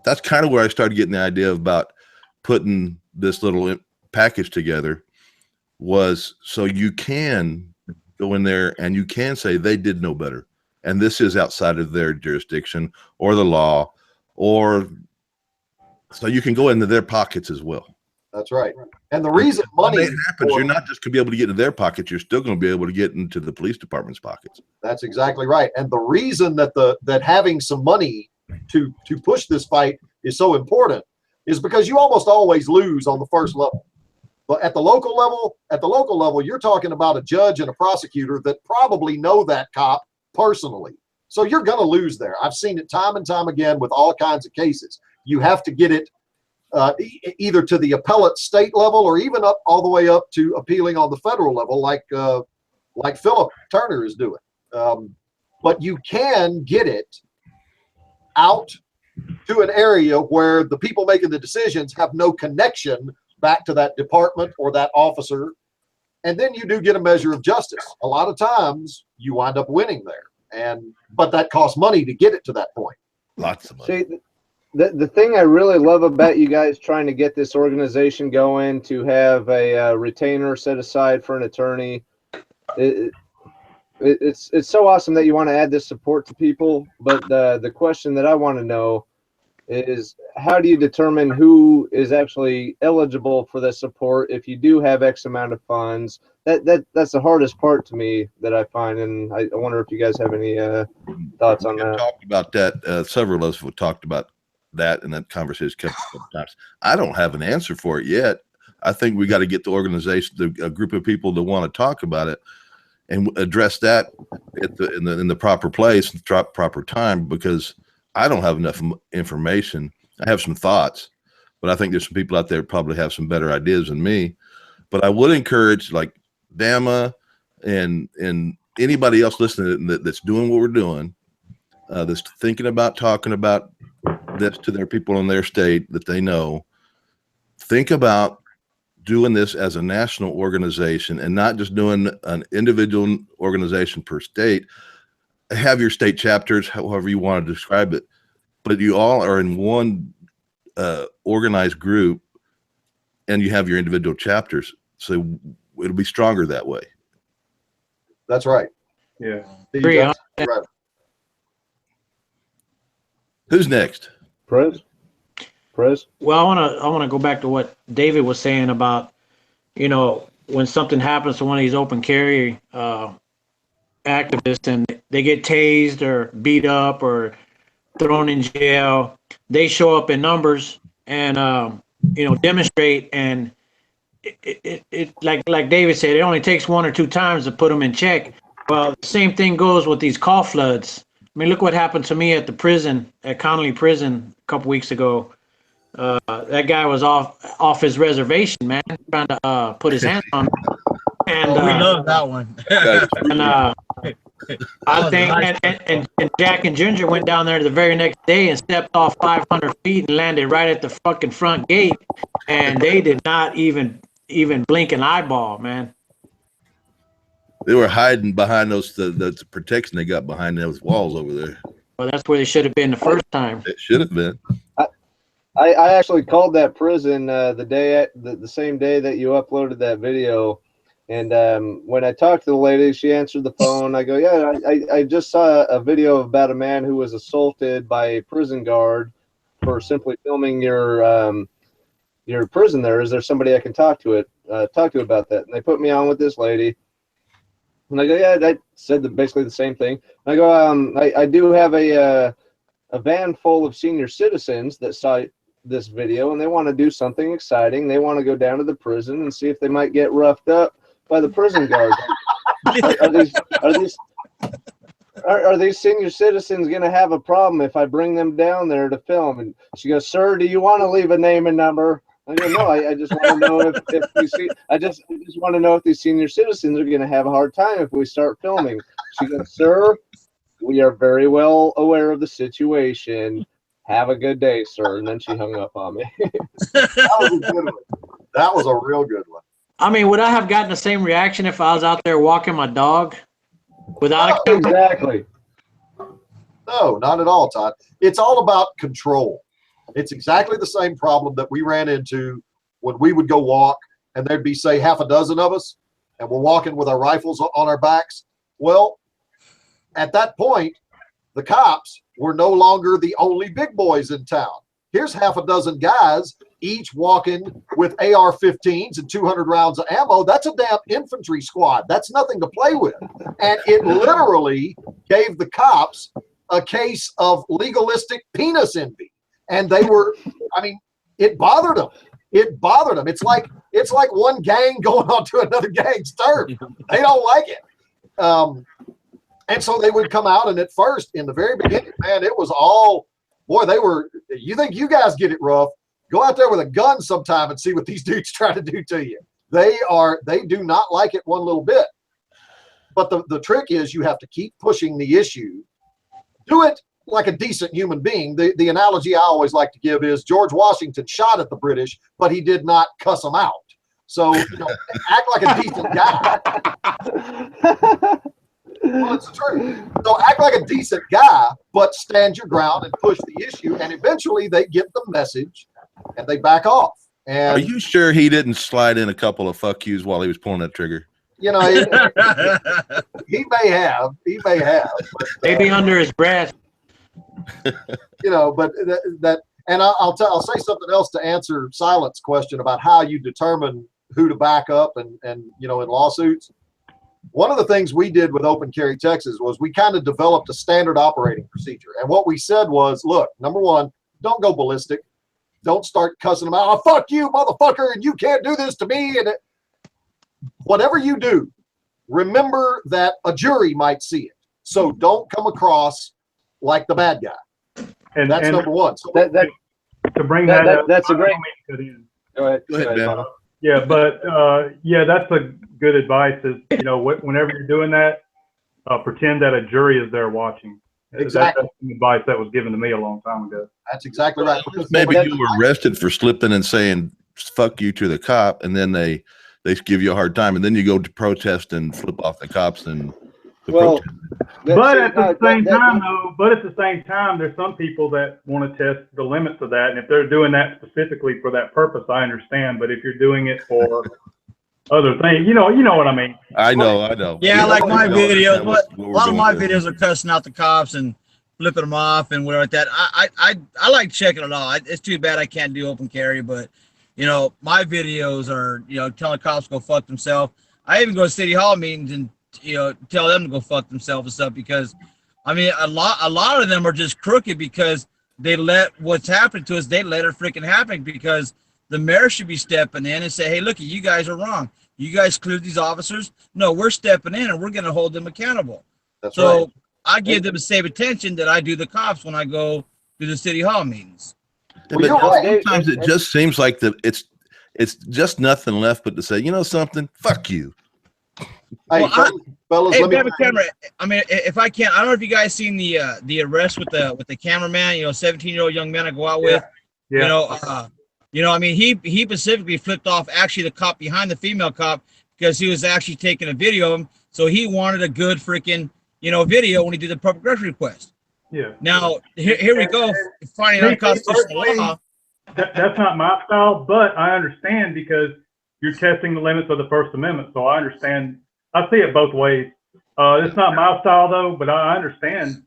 that's kind of where I started getting the idea about putting this little package together, was so you can go in there and you can say they did no better. And this is outside of their jurisdiction or the law, or so you can go into their pockets as well. That's right. And the reason money happens, you're not just going to be able to get into their pockets, you're still going to be able to get into the police department's pockets. That's exactly right. And the reason that having some money to push this fight is so important is because you almost always lose on the first level. But at the local level, you're talking about a judge and a prosecutor that probably know that cop personally. So you're going to lose there. I've seen it time and time again with all kinds of cases. You have to get it either to the appellate state level or even up all the way up to appealing on the federal level, like Philip Turner is doing. But you can get it out to an area where the people making the decisions have no connection back to that department or that officer. And then you do get a measure of justice. A lot of times you wind up winning there, but that costs money to get it to that point. Lots of money. See, the thing I really love about you guys trying to get this organization going, to have a retainer set aside for an attorney, it's so awesome that you want to add this support to people. But the question that I want to know is, how do you determine who is actually eligible for the support if you do have X amount of funds? That's the hardest part to me that I find, and I wonder if you guys have any thoughts on that. Talked about that. Several of us have talked about that, and that conversation kept a couple times. I don't have an answer for it yet. I think we got to get the organization, a group of people that want to talk about it, and address that in the proper place, proper time, because I don't have enough information. I have some thoughts, but I think there's some people out there that probably have some better ideas than me. But I would encourage, like Dama and anybody else listening that's doing what we're doing, that's thinking about talking about this to their people in their state that they know, think about doing this as a national organization and not just doing an individual organization per state. Have your state chapters, however you want to describe it, but you all are in one organized group, and you have your individual chapters, so it'll be stronger that way. That's right. Yeah. That's right. Who's next? Prez? Well, I wanna go back to what David was saying about, you know, when something happens to one of these open carry activists and they get tased or beat up or thrown in jail, they show up in numbers and you know, demonstrate, and it like David said, it only takes 1 or 2 times to put them in check. Well, the same thing goes with these call floods. I mean, look what happened to me at the prison, at Connolly Prison a couple weeks ago. That guy was off his reservation, man, trying to put his hands on me. And we love that one. and I think and Jack and Ginger went down there the very next day and stepped off 500 feet and landed right at the fucking front gate, and they did not even blink an eyeball, man. They were hiding behind those the protection they got behind those walls over there. Well, that's where they should have been the first time. It should have been. I actually called that prison the same day that you uploaded that video, and when I talked to the lady, she answered the phone. I go, yeah, I just saw a video about a man who was assaulted by a prison guard for simply filming your prison there. Is there somebody I can talk to about that? And they put me on with this lady. And I go, yeah, I said basically the same thing. I go, I do have a van full of senior citizens that saw this video, and they want to do something exciting. They want to go down to the prison and see if they might get roughed up by the prison guards. Are these senior citizens going to have a problem if I bring them down there to film? And she goes, sir, do you want to leave a name and number? I go, no, I just want to know if we see. I just want to know if these senior citizens are going to have a hard time if we start filming. She goes, sir, we are very well aware of the situation. Have a good day, sir. And then she hung up on me. That was a good one. That was a real good one. I mean, would I have gotten the same reaction if I was out there walking my dog without a camera? Exactly. No, not at all, Todd. It's all about control. It's exactly the same problem that we ran into when we would go walk, and there'd be, say, half a dozen of us, and we're walking with our rifles on our backs. Well, at that point, the cops were no longer the only big boys in town. Here's half a dozen guys, each walking with AR-15s and 200 rounds of ammo. That's a damn infantry squad. That's nothing to play with. And it literally gave the cops a case of legalistic penis envy. And they were, I mean, it bothered them. It bothered them. It's like one gang going on to another gang's turf. They don't like it. And so they would come out, and at first, in the very beginning, man, it was all, boy, they were, you think you guys get it rough? Go out there with a gun sometime and see what these dudes try to do to you. They do not like it one little bit. But the trick is you have to keep pushing the issue. Do it like a decent human being. The analogy I always like to give is George Washington shot at the British, but he did not cuss them out. So, you know, act like a decent guy. Well, it's true. So act like a decent guy, but stand your ground and push the issue, and eventually they get the message and they back off. And are you sure he didn't slide in a couple of fuck yous while he was pulling that trigger? You know, he may have. Maybe under his breath. You know, but that, and I'll say something else to answer Silent's question about how you determine who to back up and you know, in lawsuits. One of the things we did with Open Carry Texas was we kind of developed a standard operating procedure. And what we said was, look, number one, don't go ballistic. Don't start cussing them out. Oh, fuck you, motherfucker, and you can't do this to me. And whatever you do, remember that a jury might see it. So don't come across like the bad guy. And that's number one. So to bring that up, that's a great. Go ahead, Ben. Yeah, but yeah, that's a good advice. Is, you know, whenever you're doing that, pretend that a jury is there watching. Exactly. That's some advice that was given to me a long time ago. That's exactly right. Maybe you were arrested for slipping and saying "fuck you" to the cop, and then they give you a hard time, and then you go to protest and flip off the cops, and Well, but at the same time, there's some people that want to test the limits of that, and if they're doing that specifically for that purpose, I understand. But if you're doing it for other things, you know what I mean. I know. Yeah, like my videos. What A lot of my videos are cussing out the cops and flipping them off and whatever like that. I like checking it all. It's too bad I can't do open carry, but my videos are telling cops to go fuck themselves. I even go to city hall meetings and tell them to go fuck themselves and stuff, because I mean a lot of them are just crooked because they let what's happened to us, they let it freaking happen, because the mayor should be stepping in and say, hey, look, you guys are wrong. You guys cleared these officers. No, we're stepping in and we're going to hold them accountable. That's so right. I give them the same attention that I do the cops when I go to the city hall meetings. But sometimes it just seems like it's just nothing left but to say, something, fuck you. Hey, fellas, hey, let me camera. I mean, if I can, I don't know if you guys seen the arrest with the cameraman. 17-year-old young man I go out with. Yeah. I mean, he specifically flipped off actually the cop behind the female cop because he was actually taking a video of him. So he wanted a good freaking video when he did the public record request. Yeah. Now here we go, finding unconstitutional law. That's not my style, but I understand because you're testing the limits of the First Amendment. So I understand. I see it both ways. It's not my style though, but I understand.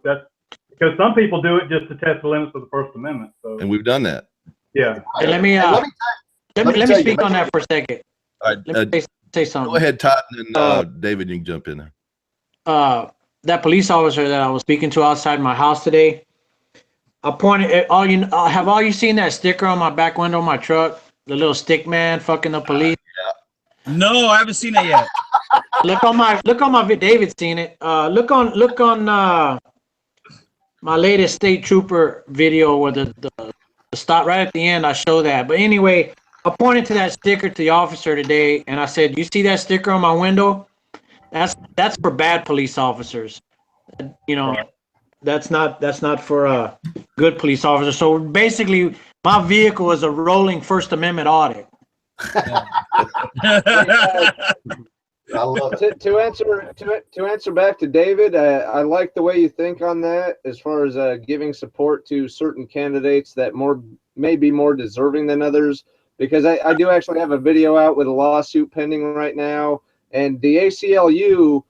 That's because some people do it just to test the limits of the First Amendment. So. And we've done that. Yeah. Hey, let me speak on that for a second. All right, let me say something. Go ahead, Todd, and then David, you can jump in there. That police officer that I was speaking to outside my house today, I pointed at have all you seen that sticker on my back window of my truck? The little stick man fucking the police. No, I haven't seen that yet. Look on my David's seen it. Look on my latest state trooper video where the stop right at the end. I show that. But anyway, I pointed to that sticker to the officer today, and I said, "You see that sticker on my window? That's for bad police officers. That's not for good police officers." So basically, my vehicle is a rolling First Amendment audit. I love it. To answer back to David, I like the way you think on that as far as giving support to certain candidates that may be more deserving than others, because I do actually have a video out with a lawsuit pending right now, and the ACLU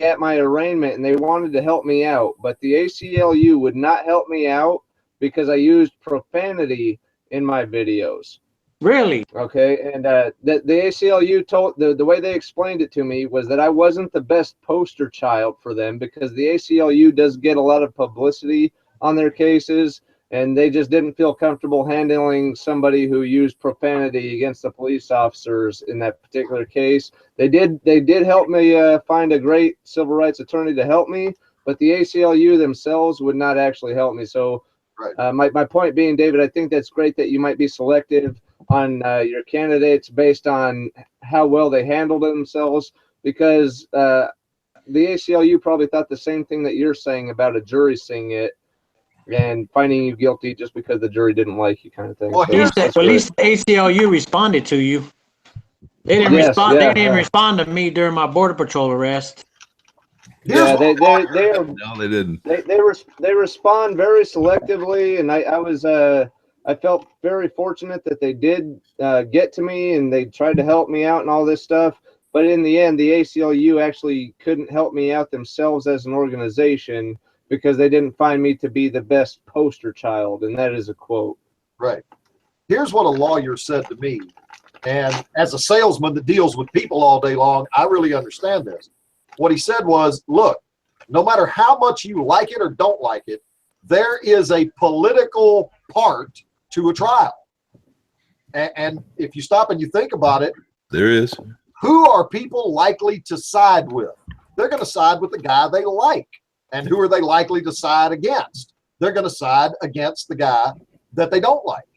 at my arraignment, and they wanted to help me out, but the ACLU would not help me out because I used profanity in my videos. Really? Okay, and the ACLU told the way they explained it to me was that I wasn't the best poster child for them, because the ACLU does get a lot of publicity on their cases, and they just didn't feel comfortable handling somebody who used profanity against the police officers in that particular case. They did help me find a great civil rights attorney to help me, but the ACLU themselves would not actually help me. So right. My point being, David, I think that's great that you might be selective on your candidates based on how well they handled themselves, because the ACLU probably thought the same thing that you're saying about a jury seeing it and finding you guilty just because the jury didn't like you, kind of thing. Well, So at least the ACLU responded to you. They didn't respond. They didn't even respond to me during my Border Patrol arrest. Yeah, they No, they didn't. They respond very selectively, and I felt very fortunate that they did get to me and they tried to help me out and all this stuff. But in the end, the ACLU actually couldn't help me out themselves as an organization because they didn't find me to be the best poster child, and that is a quote. Right. Here's what a lawyer said to me, and as a salesman that deals with people all day long, I really understand this. What he said was, look, no matter how much you like it or don't like it, there is a political part to a trial. And if you stop and you think about it, there is. Who are people likely to side with? They're going to side with the guy they like. And who are they likely to side against? They're going to side against the guy that they don't like.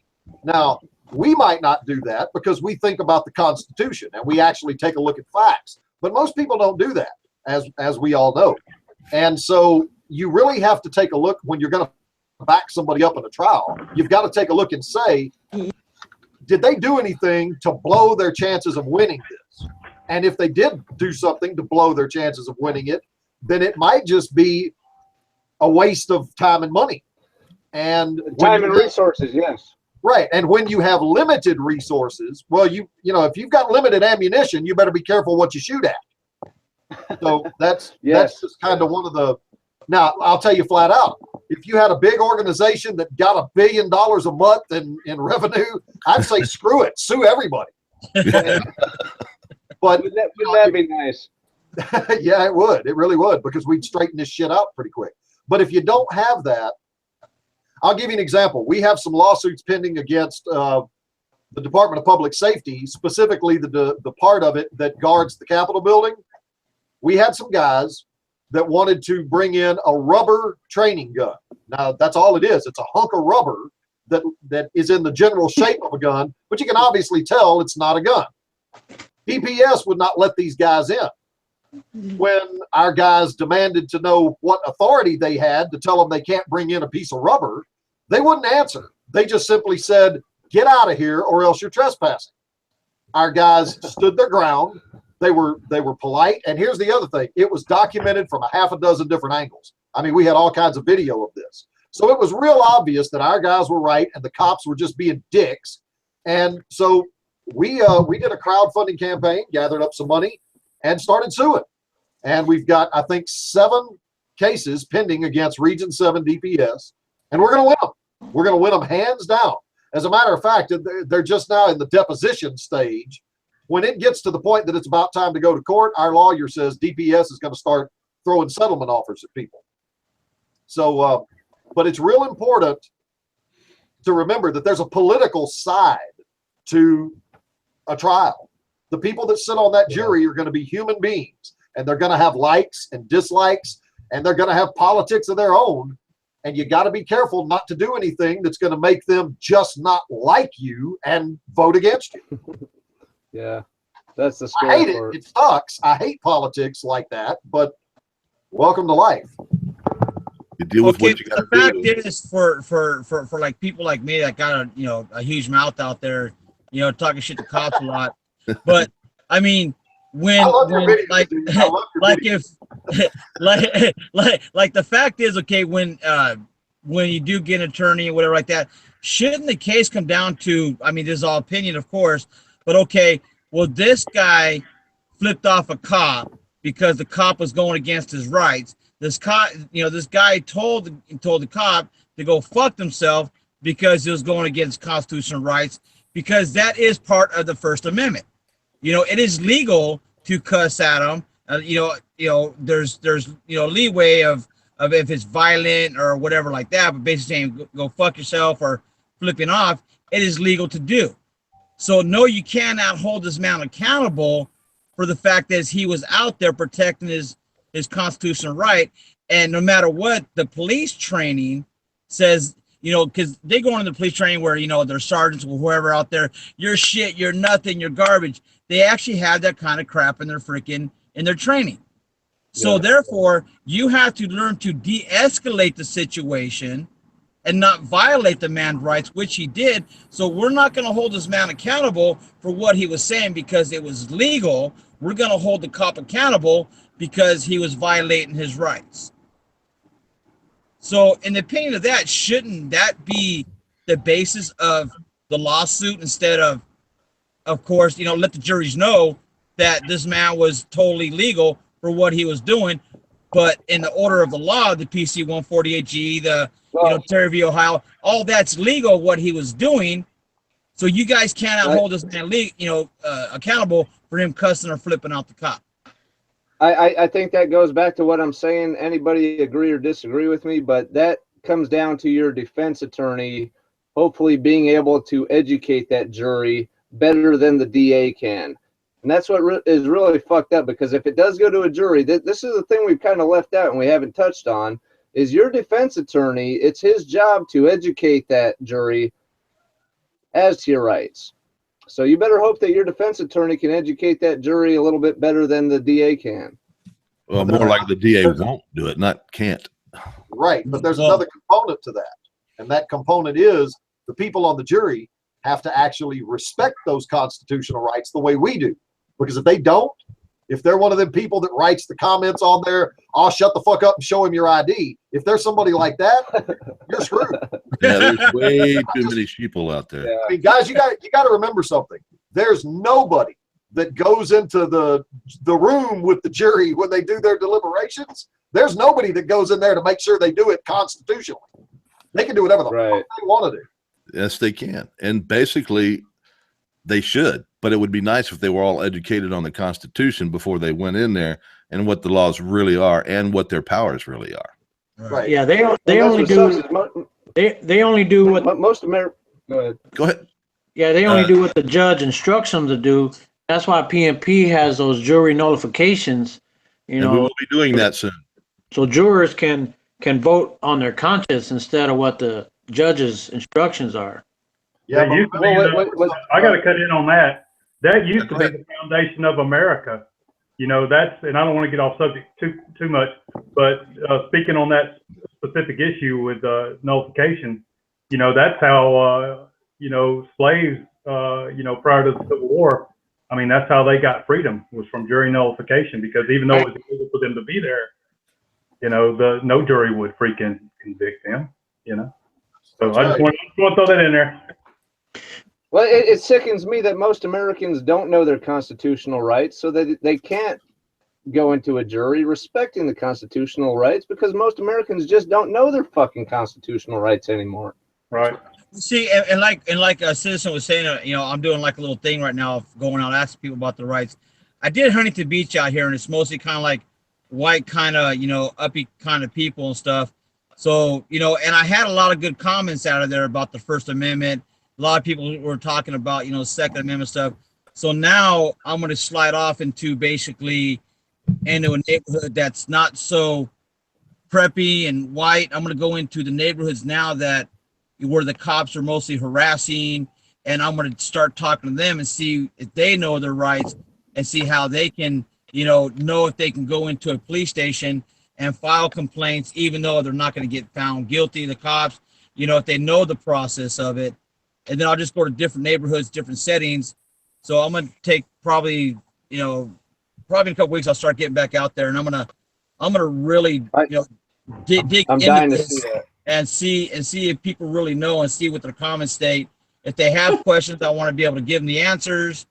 Now, we might not do that because we think about the Constitution and we actually take a look at facts. But most people don't do that, as we all know. And so you really have to take a look when you're going to back somebody up in a trial. You've got to take a look and say, did they do anything to blow their chances of winning this? And if they did do something to blow their chances of winning it, then it might just be a waste of time and money. And time and resources, yes. Right. And when you have limited resources, well, you know, if you've got limited ammunition, you better be careful what you shoot at. So that's just kind of one of the. Now, I'll tell you flat out, if you had a big organization that got $1 billion a month in revenue, I'd say screw it, sue everybody. But would that be nice? Yeah, it would. It really would, because we'd straighten this shit out pretty quick. But if you don't have that, I'll give you an example. We have some lawsuits pending against the Department of Public Safety, specifically the part of it that guards the Capitol building. We had some guys that wanted to bring in a rubber training gun. Now, that's all it is. It's a hunk of rubber that is in the general shape of a gun, but you can obviously tell it's not a gun. DPS would not let these guys in. When our guys demanded to know what authority they had to tell them they can't bring in a piece of rubber, they wouldn't answer. They just simply said, get out of here or else you're trespassing. Our guys stood their ground. They were polite. And here's the other thing. It was documented from a half a dozen different angles. I mean, we had all kinds of video of this. So it was real obvious that our guys were right and the cops were just being dicks. And so we did a crowdfunding campaign, gathered up some money, and started suing. And we've got, I think, 7 cases pending against Region 7 DPS, and we're going to win them. We're going to win them hands down. As a matter of fact, they're just now in the deposition stage. When it gets to the point that it's about time to go to court, our lawyer says DPS is going to start throwing settlement offers at people. So, but it's real important to remember that there's a political side to a trial. The people that sit on that jury are going to be human beings, and they're going to have likes and dislikes, and they're going to have politics of their own. And you got to be careful not to do anything that's going to make them just not like you and vote against you. Yeah, that's the I hate part. it. It sucks. I hate politics like that, but welcome to life. You deal with what you got to do. The fact is, for like people like me that got a huge mouth out there, talking shit to cops a lot. But I mean, when like if like the fact is, okay, when you do get an attorney or whatever like that, shouldn't the case come down to, I mean, this is all opinion, of course, but okay, well, this guy flipped off a cop because the cop was going against his rights. This cop, this guy told the cop to go fuck himself because he was going against constitutional rights, because that is part of the First Amendment. It is legal to cuss at him. There's leeway of if it's violent or whatever like that, but basically saying go fuck yourself or flipping off, it is legal to do. So no, you cannot hold this man accountable for the fact that he was out there protecting his constitutional right. And no matter what the police training says, because they go into the police training where, their sergeants or whoever out there, you're shit, you're nothing, you're garbage. They actually have that kind of crap in their training. So therefore, you have to learn to de-escalate the situation and not violate the man's rights, which he did. So we're not going to hold this man accountable for what he was saying because it was legal. We're going to hold the cop accountable because he was violating his rights. So in the opinion of that, shouldn't that be the basis of the lawsuit instead of course, let the juries know that this man was totally legal for what he was doing, but in the order of the law, the PC 148G, the Terry v. Ohio, all that's legal what he was doing. So you guys cannot hold this man accountable for him cussing or flipping out the cop. I think that goes back to what I'm saying. Anybody agree or disagree with me, but that comes down to your defense attorney hopefully being able to educate that jury better than the DA can. And that's what is really fucked up, because if it does go to a jury, this is the thing we've kind of left out and we haven't touched on, is your defense attorney, it's his job to educate that jury as to your rights. So you better hope that your defense attorney can educate that jury a little bit better than the DA can. Well, more like the DA won't do it, not can't. Right, but there's another component to that. And that component is the people on the jury have to actually respect those constitutional rights the way we do. Because if they don't, if they're one of them people that writes the comments on there, "I'll shut the fuck up and show him your ID." If there's somebody like that, you're screwed. Yeah, there's way too many sheeple out there. I mean, guys, you got to remember something. There's nobody that goes into the room with the jury when they do their deliberations. There's nobody that goes in there to make sure they do it constitutionally. They can do whatever the fuck they want to do. Yes, they can. And basically, they should. But it would be nice if they were all educated on the Constitution before they went in there and what the laws really are and what their powers really are. Right. Yeah, they only do they only do what most Americans. Go ahead. Yeah, they only do what the judge instructs them to do. That's why PMP has those jury nullifications. You know, we will be doing that soon. So jurors can vote on their conscience instead of what the judge's instructions are. Yeah, I got to cut in on that. That used to be the foundation of America. You know, and I don't want to get off subject too much, but speaking on that specific issue with nullification, you know, that's how, you know, slaves, you know, prior to the Civil War, I mean, that's how they got freedom, was from jury nullification, because even though it was illegal for them to be there, you know, no jury would freaking convict them, you know. So I just want to throw that in there. Well, it sickens me that most Americans don't know their constitutional rights, so that they can't go into a jury respecting the constitutional rights, because most Americans just don't know their fucking constitutional rights anymore. Right. See, and like a citizen was saying, you know, I'm doing like a little thing right now of going out asking people about their rights. I did Huntington Beach out here, and it's mostly kind of like white kind of, you know, uppy kind of people and stuff. So, you know, and I had a lot of good comments out of there about the First Amendment. A lot of people were talking about, you know, Second Amendment stuff. So now I'm going to slide off into basically into a neighborhood that's not so preppy and white. I'm going to go into the neighborhoods now that where the cops are mostly harassing, and I'm going to start talking to them and see if they know their rights and see how they can, you know if they can go into a police station and file complaints, even though they're not going to get found guilty, the cops, you know, if they know the process of it. And then I'll just go to different neighborhoods, different settings. So I'm going to take probably in a couple weeks, I'll start getting back out there, and I'm going to really, you know, dig into this and see if people really know and see what their comments state. If they have questions, I want to be able to give them the answers,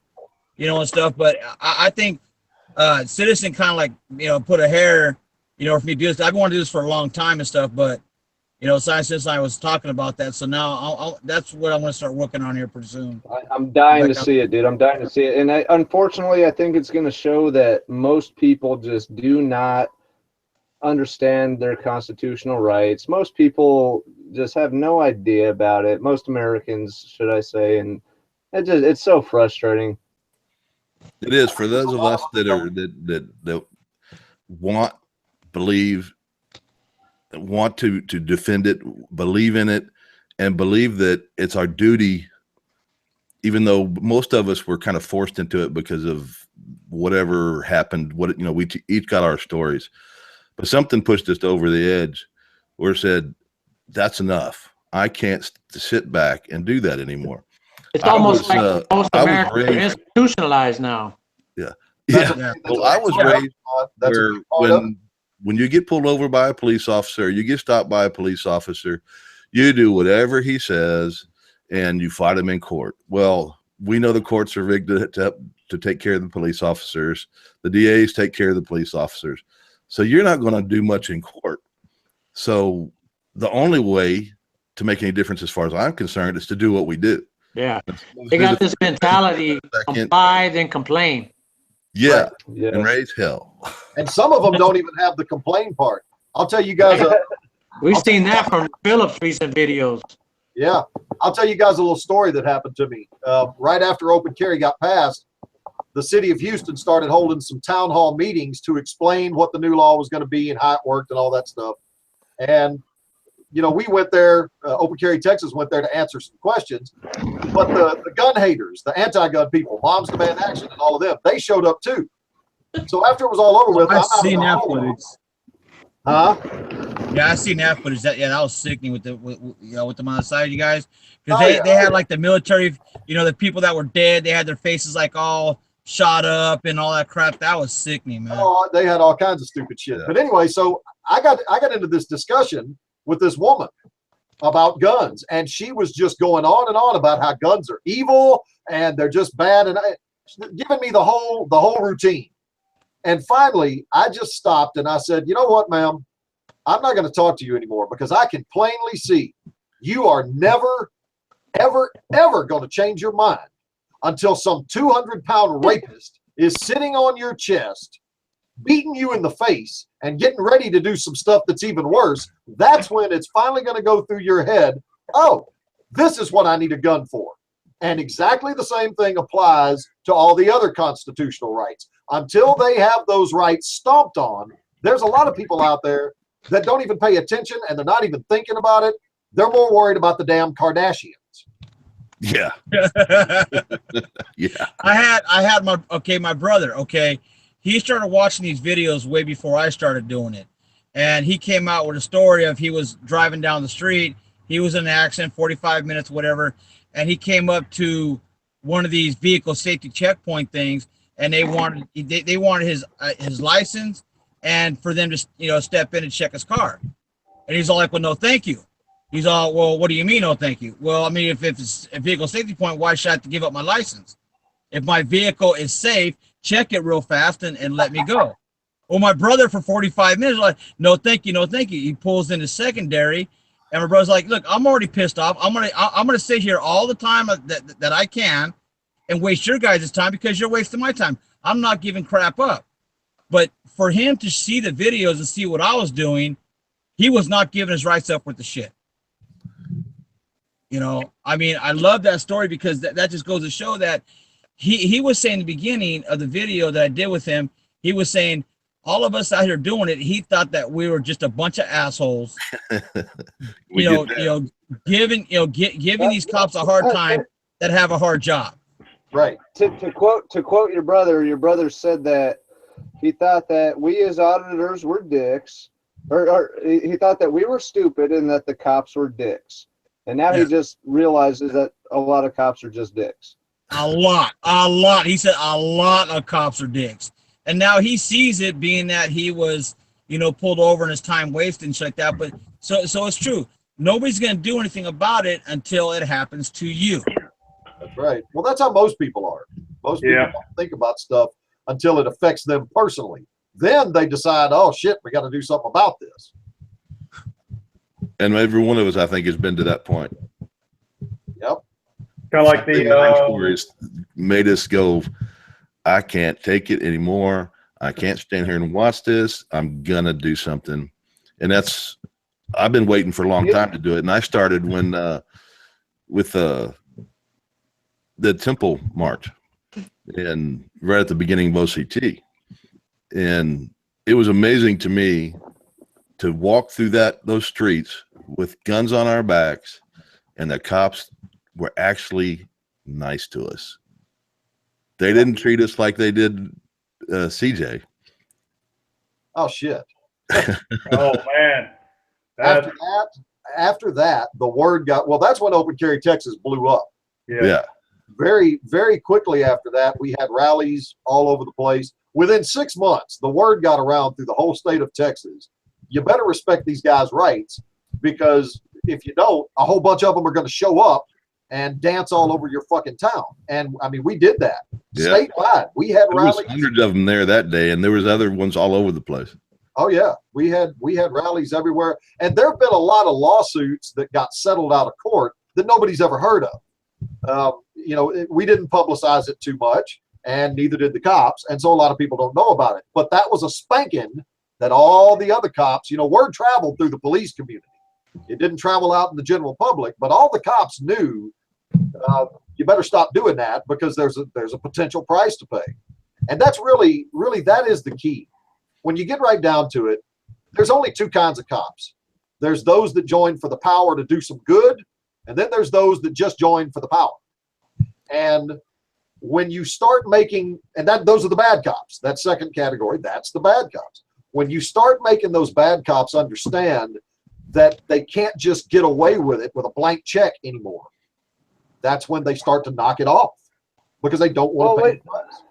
you know, and stuff. But I think Citizen kind of like, you know, put a hair, you know, for me to do this. I've wanted to do this for a long time and stuff, but, you know, since I was talking about that, so now that's what I'm going to start working on here pretty soon. I'm dying to see it, dude. I'm dying to see it. And unfortunately, I think it's going to show that most people just do not understand their constitutional rights. Most people just have no idea about it. Most Americans, should I say, and it's so frustrating. It is for those of us that want to defend it, believe in it, and believe that it's our duty, even though most of us were kind of forced into it because of whatever happened. We each got our stories, but something pushed us over the edge where it said, that's enough. I can't sit back and do that anymore. It's almost like most Americans are institutionalized now. Yeah. Well, I was raised where when you get pulled over by a police officer, you get stopped by a police officer, you do whatever he says and you fight him in court. Well, we know the courts are rigged to take care of the police officers. The DAs take care of the police officers. So you're not going to do much in court. So the only way to make any difference as far as I'm concerned is to do what we do. Yeah. They got this mentality, comply, then complain. Yeah. And raise hell. And some of them don't even have the complain part. I'll tell you guys. We've seen that from Philip's recent videos. Yeah. I'll tell you guys a little story that happened to me. Right after open carry got passed, the city of Houston started holding some town hall meetings to explain what the new law was going to be and how it worked and all that stuff. And, you know, we went there, Open Carry Texas went there to answer some questions, but the gun haters, the anti-gun people, Moms Demand Action and all of them, they showed up too. So after it was all over with, I've seen that footage. Huh? Yeah, I seen that footage. That was sickening with them on the side, you guys, because they had like the military, you know, the people that were dead. They had their faces like all shot up and all that crap. That was sickening, man. Oh, they had all kinds of stupid shit. Yeah. But anyway, so I got into this discussion with this woman about guns, and she was just going on and on about how guns are evil and they're just bad, and giving me the whole routine. And finally, I just stopped and I said, you know what, ma'am? I'm not going to talk to you anymore because I can plainly see you are never, ever, ever going to change your mind until some 200-pound rapist is sitting on your chest, beating you in the face and getting ready to do some stuff that's even worse. That's when it's finally going to go through your head, oh, this is what I need a gun for. And exactly the same thing applies to all the other constitutional rights. Until they have those rights stomped on, there's a lot of people out there that don't even pay attention, and they're not even thinking about it. They're more worried about the damn Kardashians. Yeah. Yeah. I had my brother, he started watching these videos way before I started doing it. And he came out with a story of he was driving down the street. He was in an accident, 45 minutes, whatever. And he came up to one of these vehicle safety checkpoint things, and they wanted his license and for them to step in and check his car. And he's all like, well, no, thank you. He's all, well, what do you mean, no, thank you? Well, I mean, if it's a vehicle safety point, why should I have to give up my license? If my vehicle is safe, check it real fast and let me go. Well, my brother for 45 minutes, like, no, thank you, no, thank you. He pulls into secondary, and my brother's like, look, I'm already pissed off. I'm gonna sit here all the time that I can and waste your guys' time because you're wasting my time. I'm not giving crap up. But for him to see the videos and see what I was doing, he was not giving his rights up with the shit. I mean, I love that story because that just goes to show that he was saying in the beginning of the video that I did with him, he was saying, all of us out here doing it, he thought that we were just a bunch of assholes, giving these cops a hard time that have a hard job. Right. To quote your brother said that he thought that we as auditors were dicks, or he thought that we were stupid and that the cops were dicks. And now he just realizes that a lot of cops are just dicks. A lot. He said a lot of cops are dicks. And now he sees it, being that he was, pulled over and his time wasted and shit like that. But so it's true. Nobody's going to do anything about it until it happens to you. That's right. Well, that's how most people are. Most people don't think about stuff until it affects them personally. Then they decide, oh, shit, we got to do something about this. And every one of us, I think, has been to that point. Yep. Kind of like the stories made us go, I can't take it anymore. I can't stand here and watch this. I'm going to do something. And I've been waiting for a long time to do it. And I started when, with the Temple March, and right at the beginning of OCT. And it was amazing to me to walk through those streets with guns on our backs, and the cops were actually nice to us. They didn't treat us like they did CJ. Oh, shit. Oh, man. After that, the word got, well, that's when Open Carry Texas blew up. Yeah. Very, very quickly after that, we had rallies all over the place. Within 6 months, the word got around through the whole state of Texas. You better respect these guys' rights, because if you don't, a whole bunch of them are going to show up and dance all over your fucking town. And I mean, we did that statewide. We had rallies. There was hundreds of them there that day, and there was other ones all over the place. Oh yeah, we had rallies everywhere, and there have been a lot of lawsuits that got settled out of court that nobody's ever heard of. We didn't publicize it too much, and neither did the cops, and so a lot of people don't know about it. But that was a spanking that all the other cops, word traveled through the police community. It didn't travel out in the general public, but all the cops knew, you better stop doing that, because there's a potential price to pay. And that's really, that is the key. When you get right down to it, there's only two kinds of cops. There's those that join for the power to do some good, and then there's those that just join for the power. And when you start making, those are the bad cops. That second category, that's the bad cops. When you start making those bad cops understand that they can't just get away with it with a blank check anymore, that's when they start to knock it off, because they don't want to pay the price.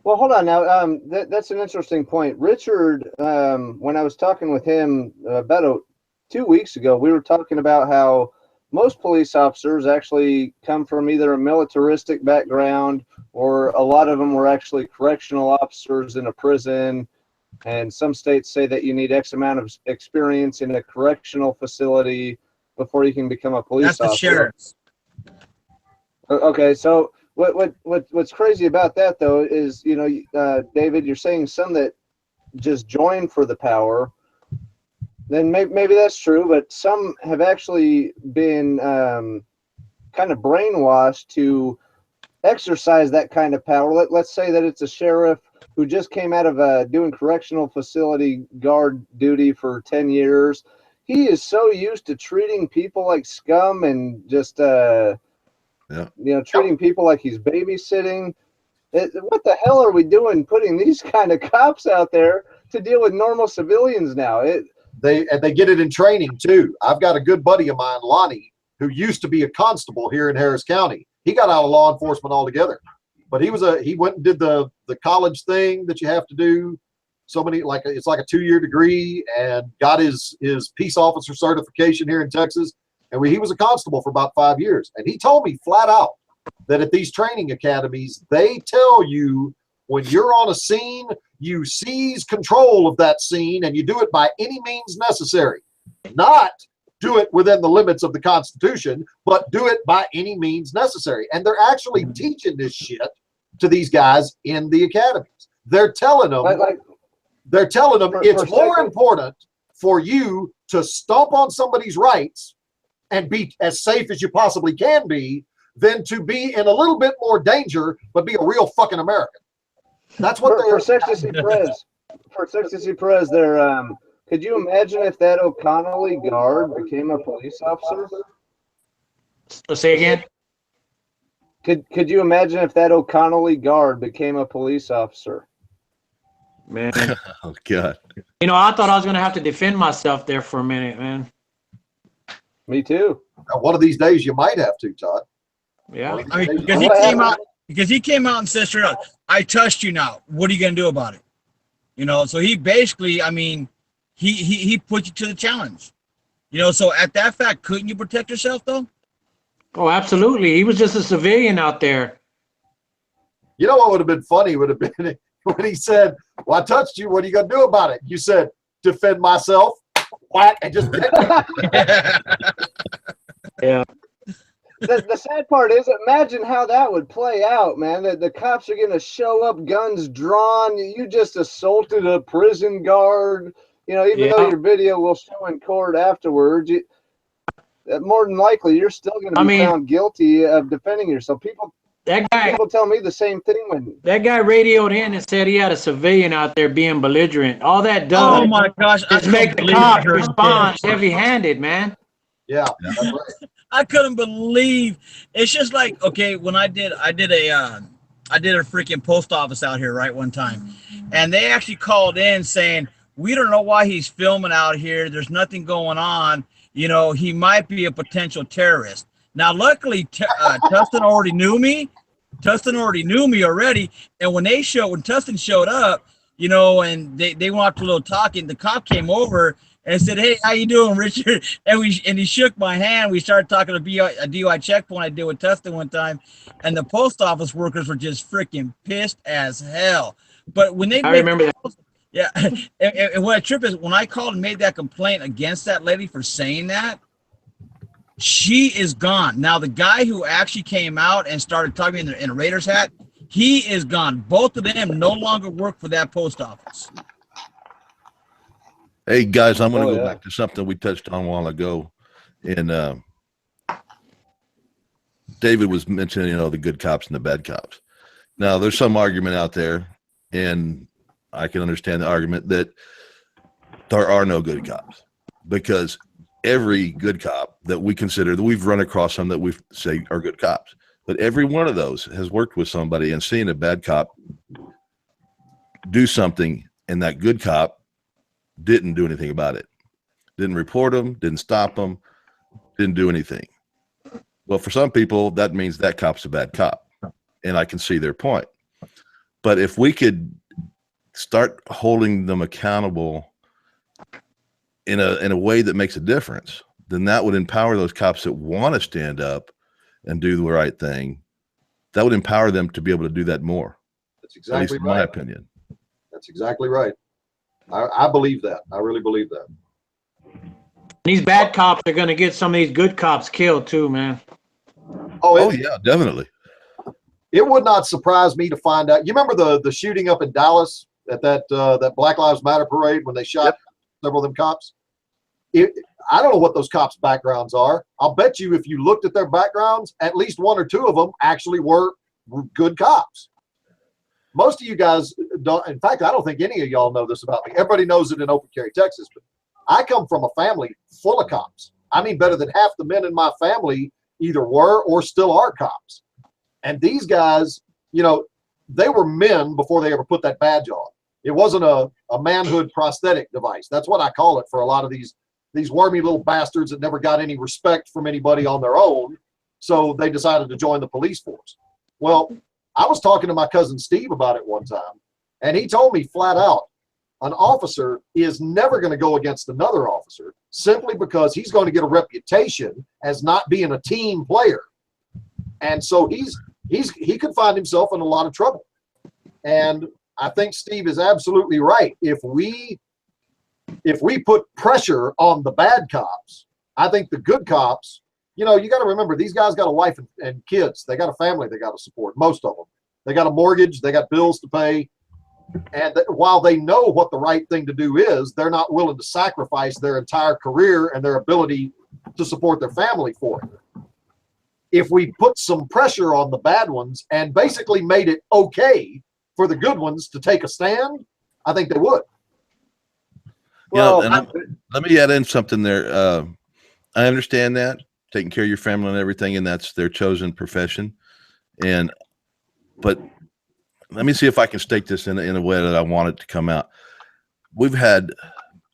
Well, hold on now. That's an interesting point. Richard, when I was talking with him about 2 weeks ago, we were talking about how most police officers actually come from either a militaristic background or a lot of them were actually correctional officers in a prison. And some states say that you need X amount of experience in a correctional facility before you can become a police officer. That's the sheriffs. Okay, so what's crazy about that though is, you know, David, you're saying some that just join for the power. Then maybe that's true, but some have actually been kind of brainwashed to exercise that kind of power. Let's say that it's a sheriff who just came out of doing correctional facility guard duty for 10 years. He is so used to treating people like scum and just, you know, treating people like he's babysitting. What the hell are we doing putting these kind of cops out there to deal with normal civilians now? They get it in training too. I've got a good buddy of mine, Lonnie, who used to be a constable here in Harris County. He got out of law enforcement altogether, but he went and did the college thing that you have to do. So many, it's like a 2-year degree, and got his peace officer certification here in Texas. And he was a constable for about 5 years. And he told me flat out that at these training academies, they tell you when you're on a scene, you seize control of that scene and you do it by any means necessary. Not do it within the limits of the Constitution, but do it by any means necessary. And they're actually teaching this shit to these guys in the academies. They're telling them, it's more important for you to stomp on somebody's rights and be as safe as you possibly can be than to be in a little bit more danger, but be a real fucking American. That's what for Sextus Perez. For Sextus Perez, they're could you imagine if that O'Connelly guard became a police officer? Say again? Could you imagine if that O'Connelly guard became a police officer? Man. Oh God. You know, I thought I was gonna have to defend myself there for a minute, man. Me too. Now, one of these days you might have to, Todd. Yeah. I mean, because he came out and said straight up, I touched you now. What are you going to do about it? You know, so he basically, I mean, he put you to the challenge. You know, so at that fact, couldn't you protect yourself though? Oh, absolutely. He was just a civilian out there. You know what would have been funny would have been when he said, well, I touched you. What are you going to do about it? You said, defend myself. Whack, and just yeah. The sad part is, imagine how that would play out, man. The cops are going to show up, guns drawn. You just assaulted a prison guard. You know, even though your video will show in court afterwards, more than likely you're still going to be found guilty of defending yourself. People tell me the same thing when that guy radioed in and said he had a civilian out there being belligerent. All that does, oh my gosh, is make the cops respond heavy-handed, man. Yeah, that's right. I couldn't believe it's just like, okay, when I did a freaking post office out here, right, one time, and they actually called in saying, we don't know why he's filming out here. There's nothing going on. You know, he might be a potential terrorist. Now, luckily, Tustin already knew me. Tustin already knew me already. And when Tustin showed up, you know, and they went to a little talking, the cop came over and said, hey, how you doing, Richard? And he shook my hand. We started talking to a DUI checkpoint I did with Tustin one time. And the post office workers were just freaking pissed as hell. But when I remember that. Yeah. And what a trip is, when I called and made that complaint against that lady for saying that, she is gone. Now, the guy who actually came out and started talking in a Raiders hat, he is gone. Both of them no longer work for that post office. Hey, guys, I'm going to go back to something we touched on a while ago. And David was mentioning, you know, the good cops and the bad cops. Now, there's some argument out there, and I can understand the argument that there are no good cops, because every good cop that we consider, that we've run across some that we say are good cops, but every one of those has worked with somebody and seen a bad cop do something, and that good cop didn't do anything about it. Didn't report them, didn't stop them, didn't do anything. Well, for some people, that means that cop's a bad cop, and I can see their point. But if we could start holding them accountable in a way that makes a difference, then that would empower those cops that want to stand up and do the right thing. That would empower them to be able to do that more. That's exactly at least in right. my opinion. That's exactly right. I believe that. I really believe that. These bad cops are going to get some of these good cops killed too, man. Oh yeah, definitely. It would not surprise me to find out. You remember the shooting up in Dallas at that Black Lives Matter parade when they shot several of them cops? I don't know what those cops' backgrounds are. I'll bet you if you looked at their backgrounds, at least one or two of them actually were good cops. Most of you guys don't. In fact, I don't think any of y'all know this about me. Everybody knows it in Open Carry, Texas, but I come from a family full of cops. I mean, better than half the men in my family either were or still are cops. And these guys, you know, they were men before they ever put that badge on. It wasn't a manhood prosthetic device. That's what I call it for a lot of these wormy little bastards that never got any respect from anybody on their own. So they decided to join the police force. Well, I was talking to my cousin Steve about it one time, and he told me flat out, an officer is never going to go against another officer simply because he's going to get a reputation as not being a team player. And so he could find himself in a lot of trouble. And I think Steve is absolutely right. If we put pressure on the bad cops, I think the good cops, you know, you got to remember, these guys got a wife and kids. They got a family they got to support, most of them. They got a mortgage. They got bills to pay. And while they know what the right thing to do is, they're not willing to sacrifice their entire career and their ability to support their family for it. If we put some pressure on the bad ones and basically made it okay for the good ones to take a stand, I think they would. Well, let me add in something there. I understand that, taking care of your family and everything, and that's their chosen profession. But let me see if I can state this in a way that I want it to come out. We've had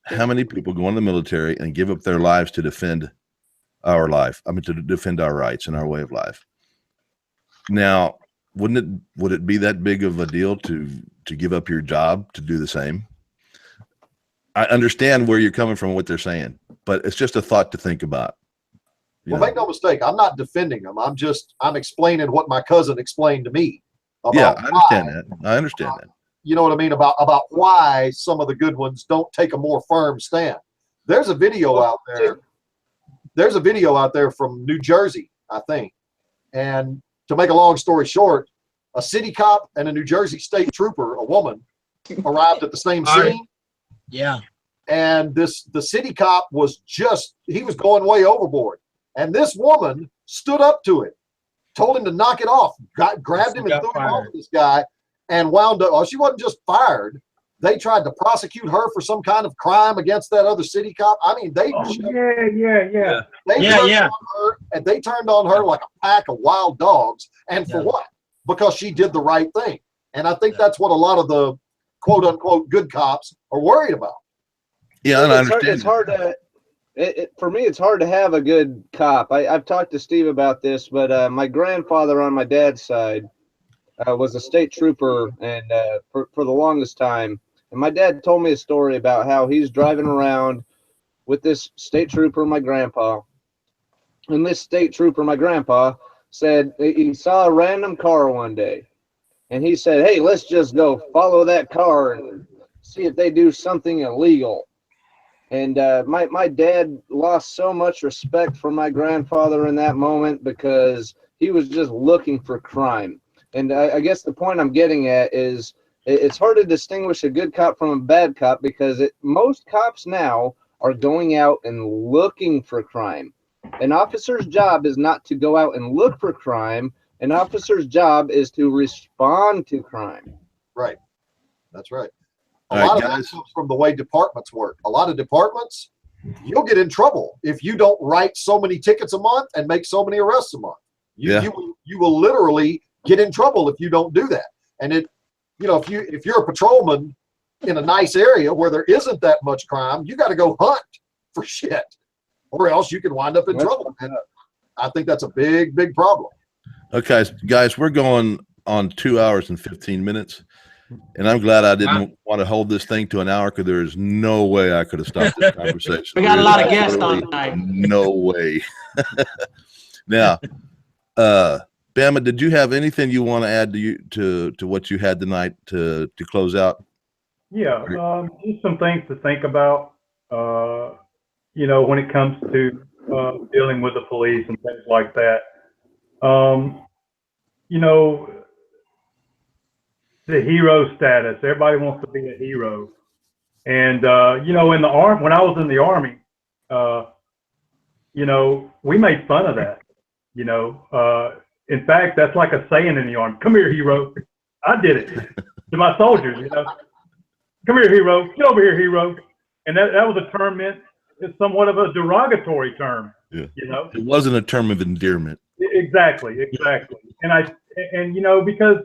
how many people go in the military and give up their lives to defend our life? I mean, to defend our rights and our way of life. Now, would it be that big of a deal to give up your job to do the same? I understand where you're coming from, what they're saying, but it's just a thought to think about. Well, make no mistake, I'm not defending them. I'm explaining what my cousin explained to me. Yeah, I understand that. I understand that. You know what I mean about why some of the good ones don't take a more firm stand. There's a video out there. There's a video out there from New Jersey, I think. And to make a long story short, a city cop and a New Jersey state trooper, a woman, arrived at the same scene. Yeah. And the city cop he was going way overboard. And this woman stood up to it, told him to knock it off, grabbed him and threw him off this guy, and wound up. Oh, she wasn't just fired. They tried to prosecute her for some kind of crime against that other city cop. I mean, they turned on her like a pack of wild dogs. And for what? Because she did the right thing. And I think that's what a lot of the quote unquote good cops are worried about. Yeah, and I understand. It's hard to. For me, it's hard to have a good cop. I've talked to Steve about this, but my grandfather on my dad's side was a state trooper, and for the longest time. And my dad told me a story about how he's driving around with this state trooper, my grandpa. And this state trooper, my grandpa, said he saw a random car one day. And he said, hey, let's just go follow that car and see if they do something illegal. And my dad lost so much respect for my grandfather in that moment because he was just looking for crime. And I guess the point I'm getting at is it's hard to distinguish a good cop from a bad cop because most cops now are going out and looking for crime. An officer's job is not to go out and look for crime. An officer's job is to respond to crime. Right. That's right. A lot of that comes from the way departments work. A lot of departments, you'll get in trouble if you don't write so many tickets a month and make so many arrests a month. You will literally get in trouble if you don't do that. And if you're a patrolman in a nice area where there isn't that much crime, you got to go hunt for shit, or else you can wind up in trouble. And I think that's a big, big problem. Okay, guys, we're going on 2 hours and 15 minutes. And I'm glad I didn't want to hold this thing to an hour, because there is no way I could have stopped this conversation. We got a There lot is of guests on absolutely tonight. no way. Now, Bama, did you have anything you want to add to what you had tonight to close out? Yeah, just some things to think about, you know, when it comes to dealing with the police and things like that. You know, the hero status. Everybody wants to be a hero. And, you know, in the army, when I was in the army, you know, we made fun of that, you know. In fact, that's like a saying in the army. Come here, hero. I did it to my soldiers, you know. Come here, hero. Get over here, hero. And that was a term meant, it's somewhat of a derogatory term, Yeah. you know. It wasn't a term of endearment. Exactly. And you know, because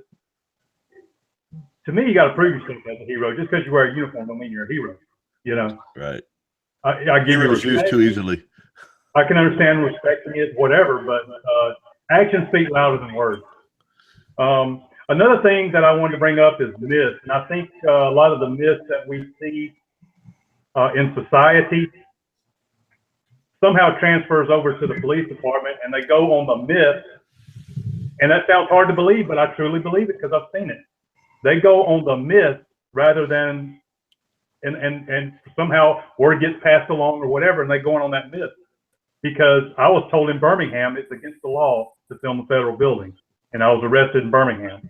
to me, you got to prove yourself as a hero. Just because you wear a uniform don't mean you're a hero, you know. Right. I give you Heroes used respect. too easily. I can understand respecting it, whatever, but actions speak louder than words. Another thing that I wanted to bring up is myths. And I think a lot of the myths that we see in society somehow transfers over to the police department, and they go on the myth. And that sounds hard to believe, but I truly believe it because I've seen it. They go on the myth rather than, and somehow word gets passed along or whatever, and they go on that myth. Because I was told in Birmingham it's against the law to film a federal building, and I was arrested in Birmingham.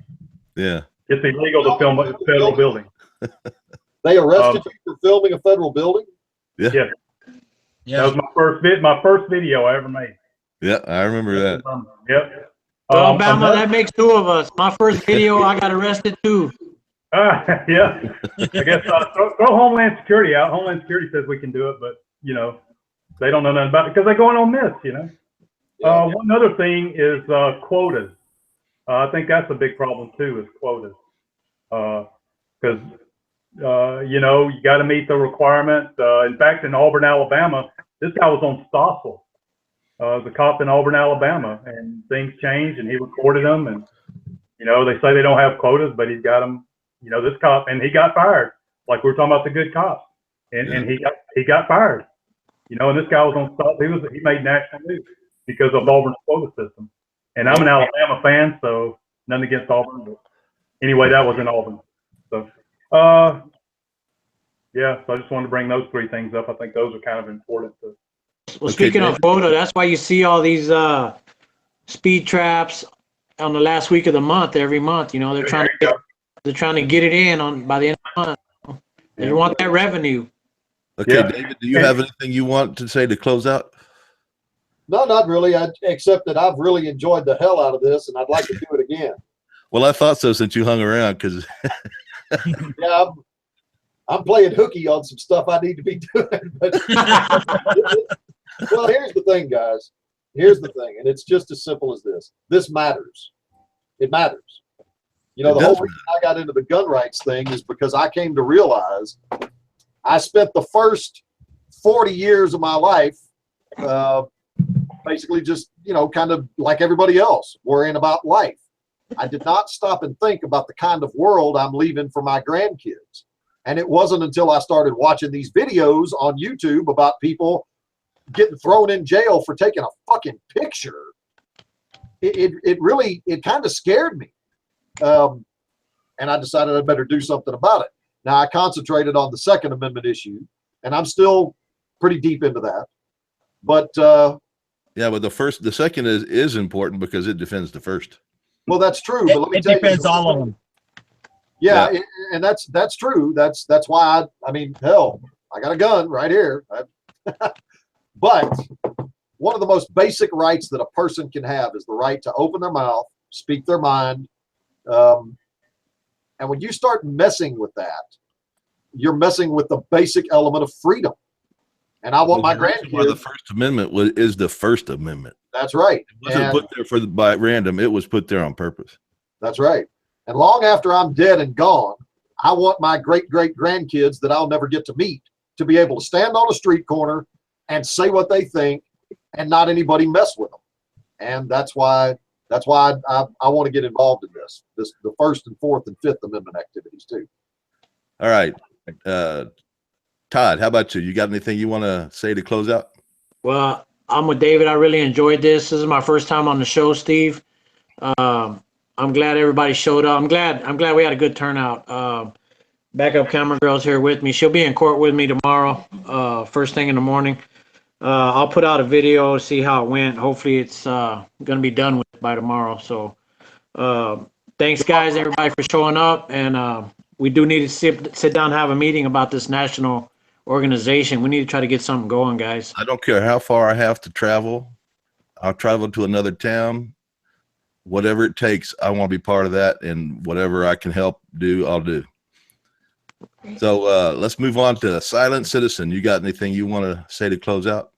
Yeah. It's illegal to film a federal building. They arrested you for filming a federal building? Yeah. Yes. Yeah. That was my first video I ever made. Yeah, I remember that. Yep. Well, Bama, that makes two of us. My first video, I got arrested too. Yeah. I guess throw Homeland Security out. Homeland Security says we can do it, but you know, they don't know nothing about it because they're going on myths, you know. Yeah. One other thing is quotas. I think that's a big problem too, is quotas. Because you know, you got to meet the requirement. In fact, in Auburn, Alabama, this guy was on Stossel, the cop in Auburn, Alabama, and things changed, and he recorded them, and you know, they say they don't have quotas, but he's got them. You know, this cop, and he got fired. Like we were talking about the good cops, and he got fired. You know, and this guy was on Stossel. He made national news because of Auburn's quota system. And I'm an Alabama fan, so nothing against Auburn, but anyway, that was in Auburn. So, yeah, so I just wanted to bring those three things up. I think those are kind of important. Well, speaking of quota, that's why you see all these speed traps on the last week of the month, every month. You know, they're trying to get it in by the end of the month. They want that revenue. Okay, Yeah. David, do you have anything you want to say to close out? No, not really. Except that I've really enjoyed the hell out of this, and I'd like to do it again. Well, I thought so since you hung around, because Yeah, I'm playing hooky on some stuff I need to be doing. But well, here's the thing, guys. Here's the thing, and it's just as simple as this. This matters. It matters. You know, the whole reason I got into the gun rights thing is because I came to realize I spent the first 40 years of my life basically just, you know, kind of like everybody else, worrying about life. I did not stop and think about the kind of world I'm leaving for my grandkids. And it wasn't until I started watching these videos on YouTube about people getting thrown in jail for taking a fucking picture. It really kind of scared me. And I decided I'd better do something about it. Now I concentrated on the Second Amendment issue, and I'm still pretty deep into that. But yeah, but the second is important because it defends the first. Well, that's true. But let me It tell you, defends all of them. Yeah, and that's true. That's why I mean, hell, I got a gun right here. But one of the most basic rights that a person can have is the right to open their mouth, speak their mind. And when you start messing with that, you're messing with the basic element of freedom. And I want my grandkids. The First Amendment is the First Amendment. That's right. It wasn't put there by random. It was put there on purpose. That's right. And long after I'm dead and gone, I want my great-great-grandkids that I'll never get to meet to be able to stand on a street corner and say what they think and not anybody mess with them. And that's why That's why I want to get involved in the First and Fourth and Fifth Amendment activities too. All right. Todd, how about you? You got anything you want to say to close out? Well, I'm with David. I really enjoyed this. This is my first time on the show, Steve. I'm glad everybody showed up. I'm glad we had a good turnout. Backup camera girl's here with me. She'll be in court with me tomorrow, first thing in the morning. I'll put out a video to see how it went. Hopefully it's going to be done with by tomorrow. So thanks, guys, everybody, for showing up. And we do need to sit down and have a meeting about this national organization. We need to try to get something going, guys. I don't care how far I have to travel. I'll travel to another town. Whatever it takes, I want to be part of that, and whatever I can help do, I'll do. So let's move on to Silent Citizen. You got anything you want to say to close out?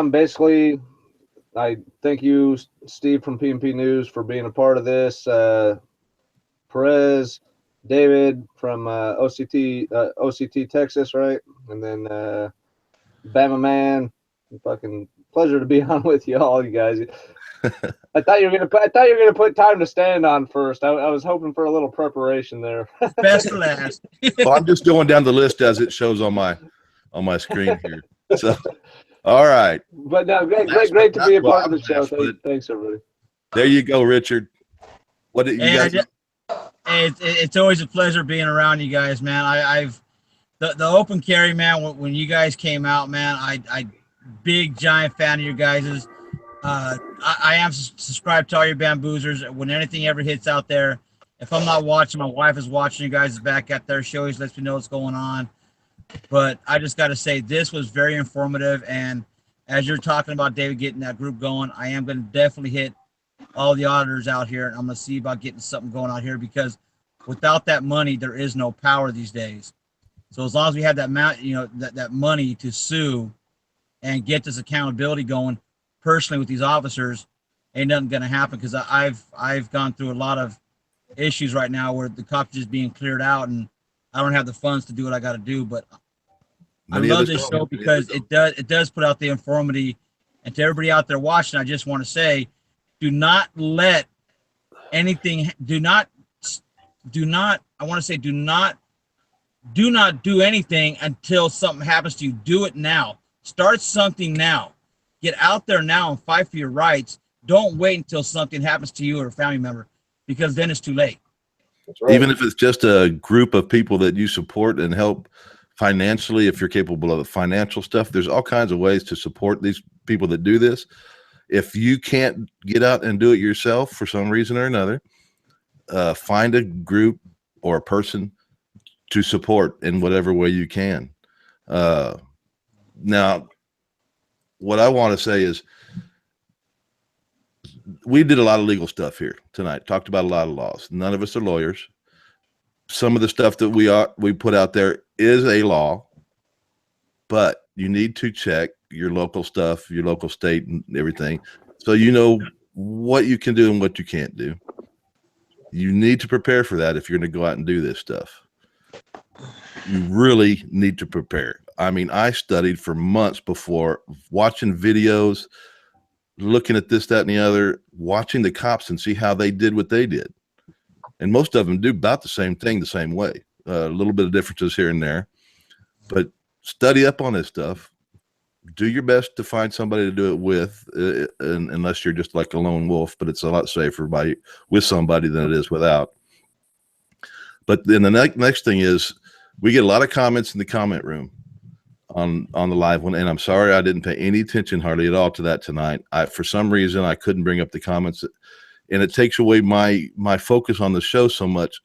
Basically, I thank you, Steve from PMP News, for being a part of this. Perez, David from OCT Texas, right? And then Bama Man, fucking pleasure to be on with you all, you guys. I thought you were gonna put time to stand on first. I was hoping for a little preparation there. Best for last. Well, I'm just going down the list as it shows on my screen here. So, all right. But no, great to be a part of the show. Thanks, everybody. There you go, Richard. What did you guys? It's always a pleasure being around you guys, man. I've the open carry, man. When you guys came out, man, I big giant fan of your guys's. I am subscribed to all your bamboozers. When anything ever hits out there, if I'm not watching, my wife is watching. You guys back at there. She always lets me know what's going on. But I just got to say, this was very informative. And as you're talking about David getting that group going, I am going to definitely hit all the auditors out here, and I'm going to see about getting something going out here, because without that money, there is no power these days. So as long as we have that that money to sue and get this accountability going, personally with these officers, ain't nothing gonna happen, because I've gone through a lot of issues right now where the cops are just being cleared out, and I don't have the funds to do what I got to do. But I love this show because it does put out the informity. And to everybody out there watching, I just want to say, do not let anything. Do not do anything until something happens to you. Do it now. Start something now. Get out there now and fight for your rights. Don't wait until something happens to you or a family member, because then it's too late. That's right. Even if it's just a group of people that you support and help financially, if you're capable of the financial stuff, there's all kinds of ways to support these people that do this. If you can't get out and do it yourself for some reason or another, find a group or a person to support in whatever way you can. Now, what I want to say is, we did a lot of legal stuff here tonight, talked about a lot of laws. None of us are lawyers. Some of the stuff that we put out there is a law, but you need to check your local stuff, your local state and everything, so you know what you can do and what you can't do. You need to prepare for that if you're going to go out and do this stuff. You really need to prepare. I mean, I studied for months before, watching videos, looking at this, that, and the other, watching the cops and see how they did what they did. And most of them do about the same thing the same way. A little bit of differences here and there. But study up on this stuff. Do your best to find somebody to do it with, unless you're just like a lone wolf, but it's a lot safer with somebody than it is without. But then the next thing is, we get a lot of comments in the comment room on the live one, and I'm sorry I didn't pay any attention hardly at all to that tonight. For some reason I couldn't bring up the comments, and it takes away my focus on the show so much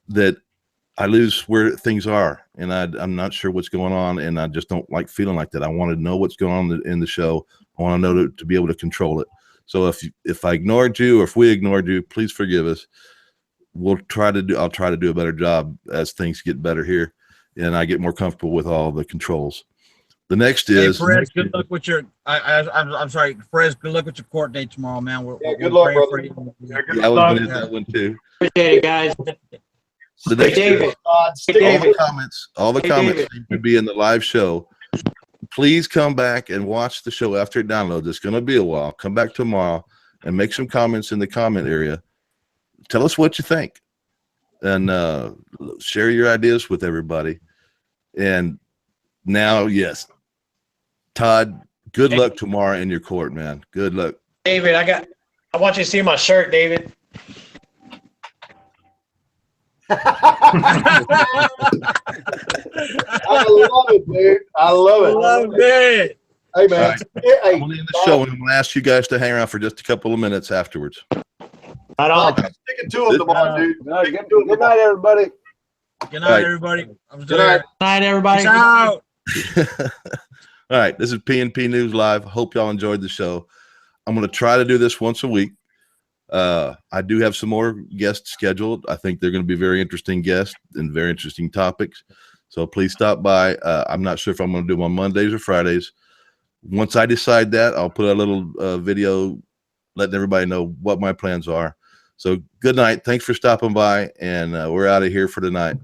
that I lose where things are, and I'm not sure what's going on, and I just don't like feeling like that. I want to know what's going on in the show. I want to know to be able to control it. So if I ignored you, or if we ignored you, please forgive us. I'll try to do a better job as things get better here, and I get more comfortable with all the controls. The next is Perez, good luck with your. I'm sorry, Perez. Good luck with your court date tomorrow, man. Good luck, brother. I was going to hit that one too. Appreciate it, guys. The next David. All the comments seem to be in the live show. Please come back and watch the show after it downloads. It's going to be a while. Come back tomorrow and make some comments in the comment area. Tell us what you think, and share your ideas with everybody. And now, yes, Todd, good luck tomorrow in your court, man. Good luck. David, I want you to see my shirt, David. I love it, dude. I love it. Love it. Hey, man. Right. Hey, We'll end the show, and I'm going to ask you guys to hang around for just a couple of minutes afterwards. Right on. Sticking to them tomorrow, dude. Good night, everybody. Good night, Right. everybody. I'm Good night. Good night, everybody. Peace out. All right, this is PNP News Live. Hope y'all enjoyed the show. I'm going to try to do this once a week. I do have some more guests scheduled. I think they're going to be very interesting guests and very interesting topics. So please stop by. I'm not sure if I'm going to do them on Mondays or Fridays. Once I decide that, I'll put a little video letting everybody know what my plans are. So good night. Thanks for stopping by, and we're out of here for tonight.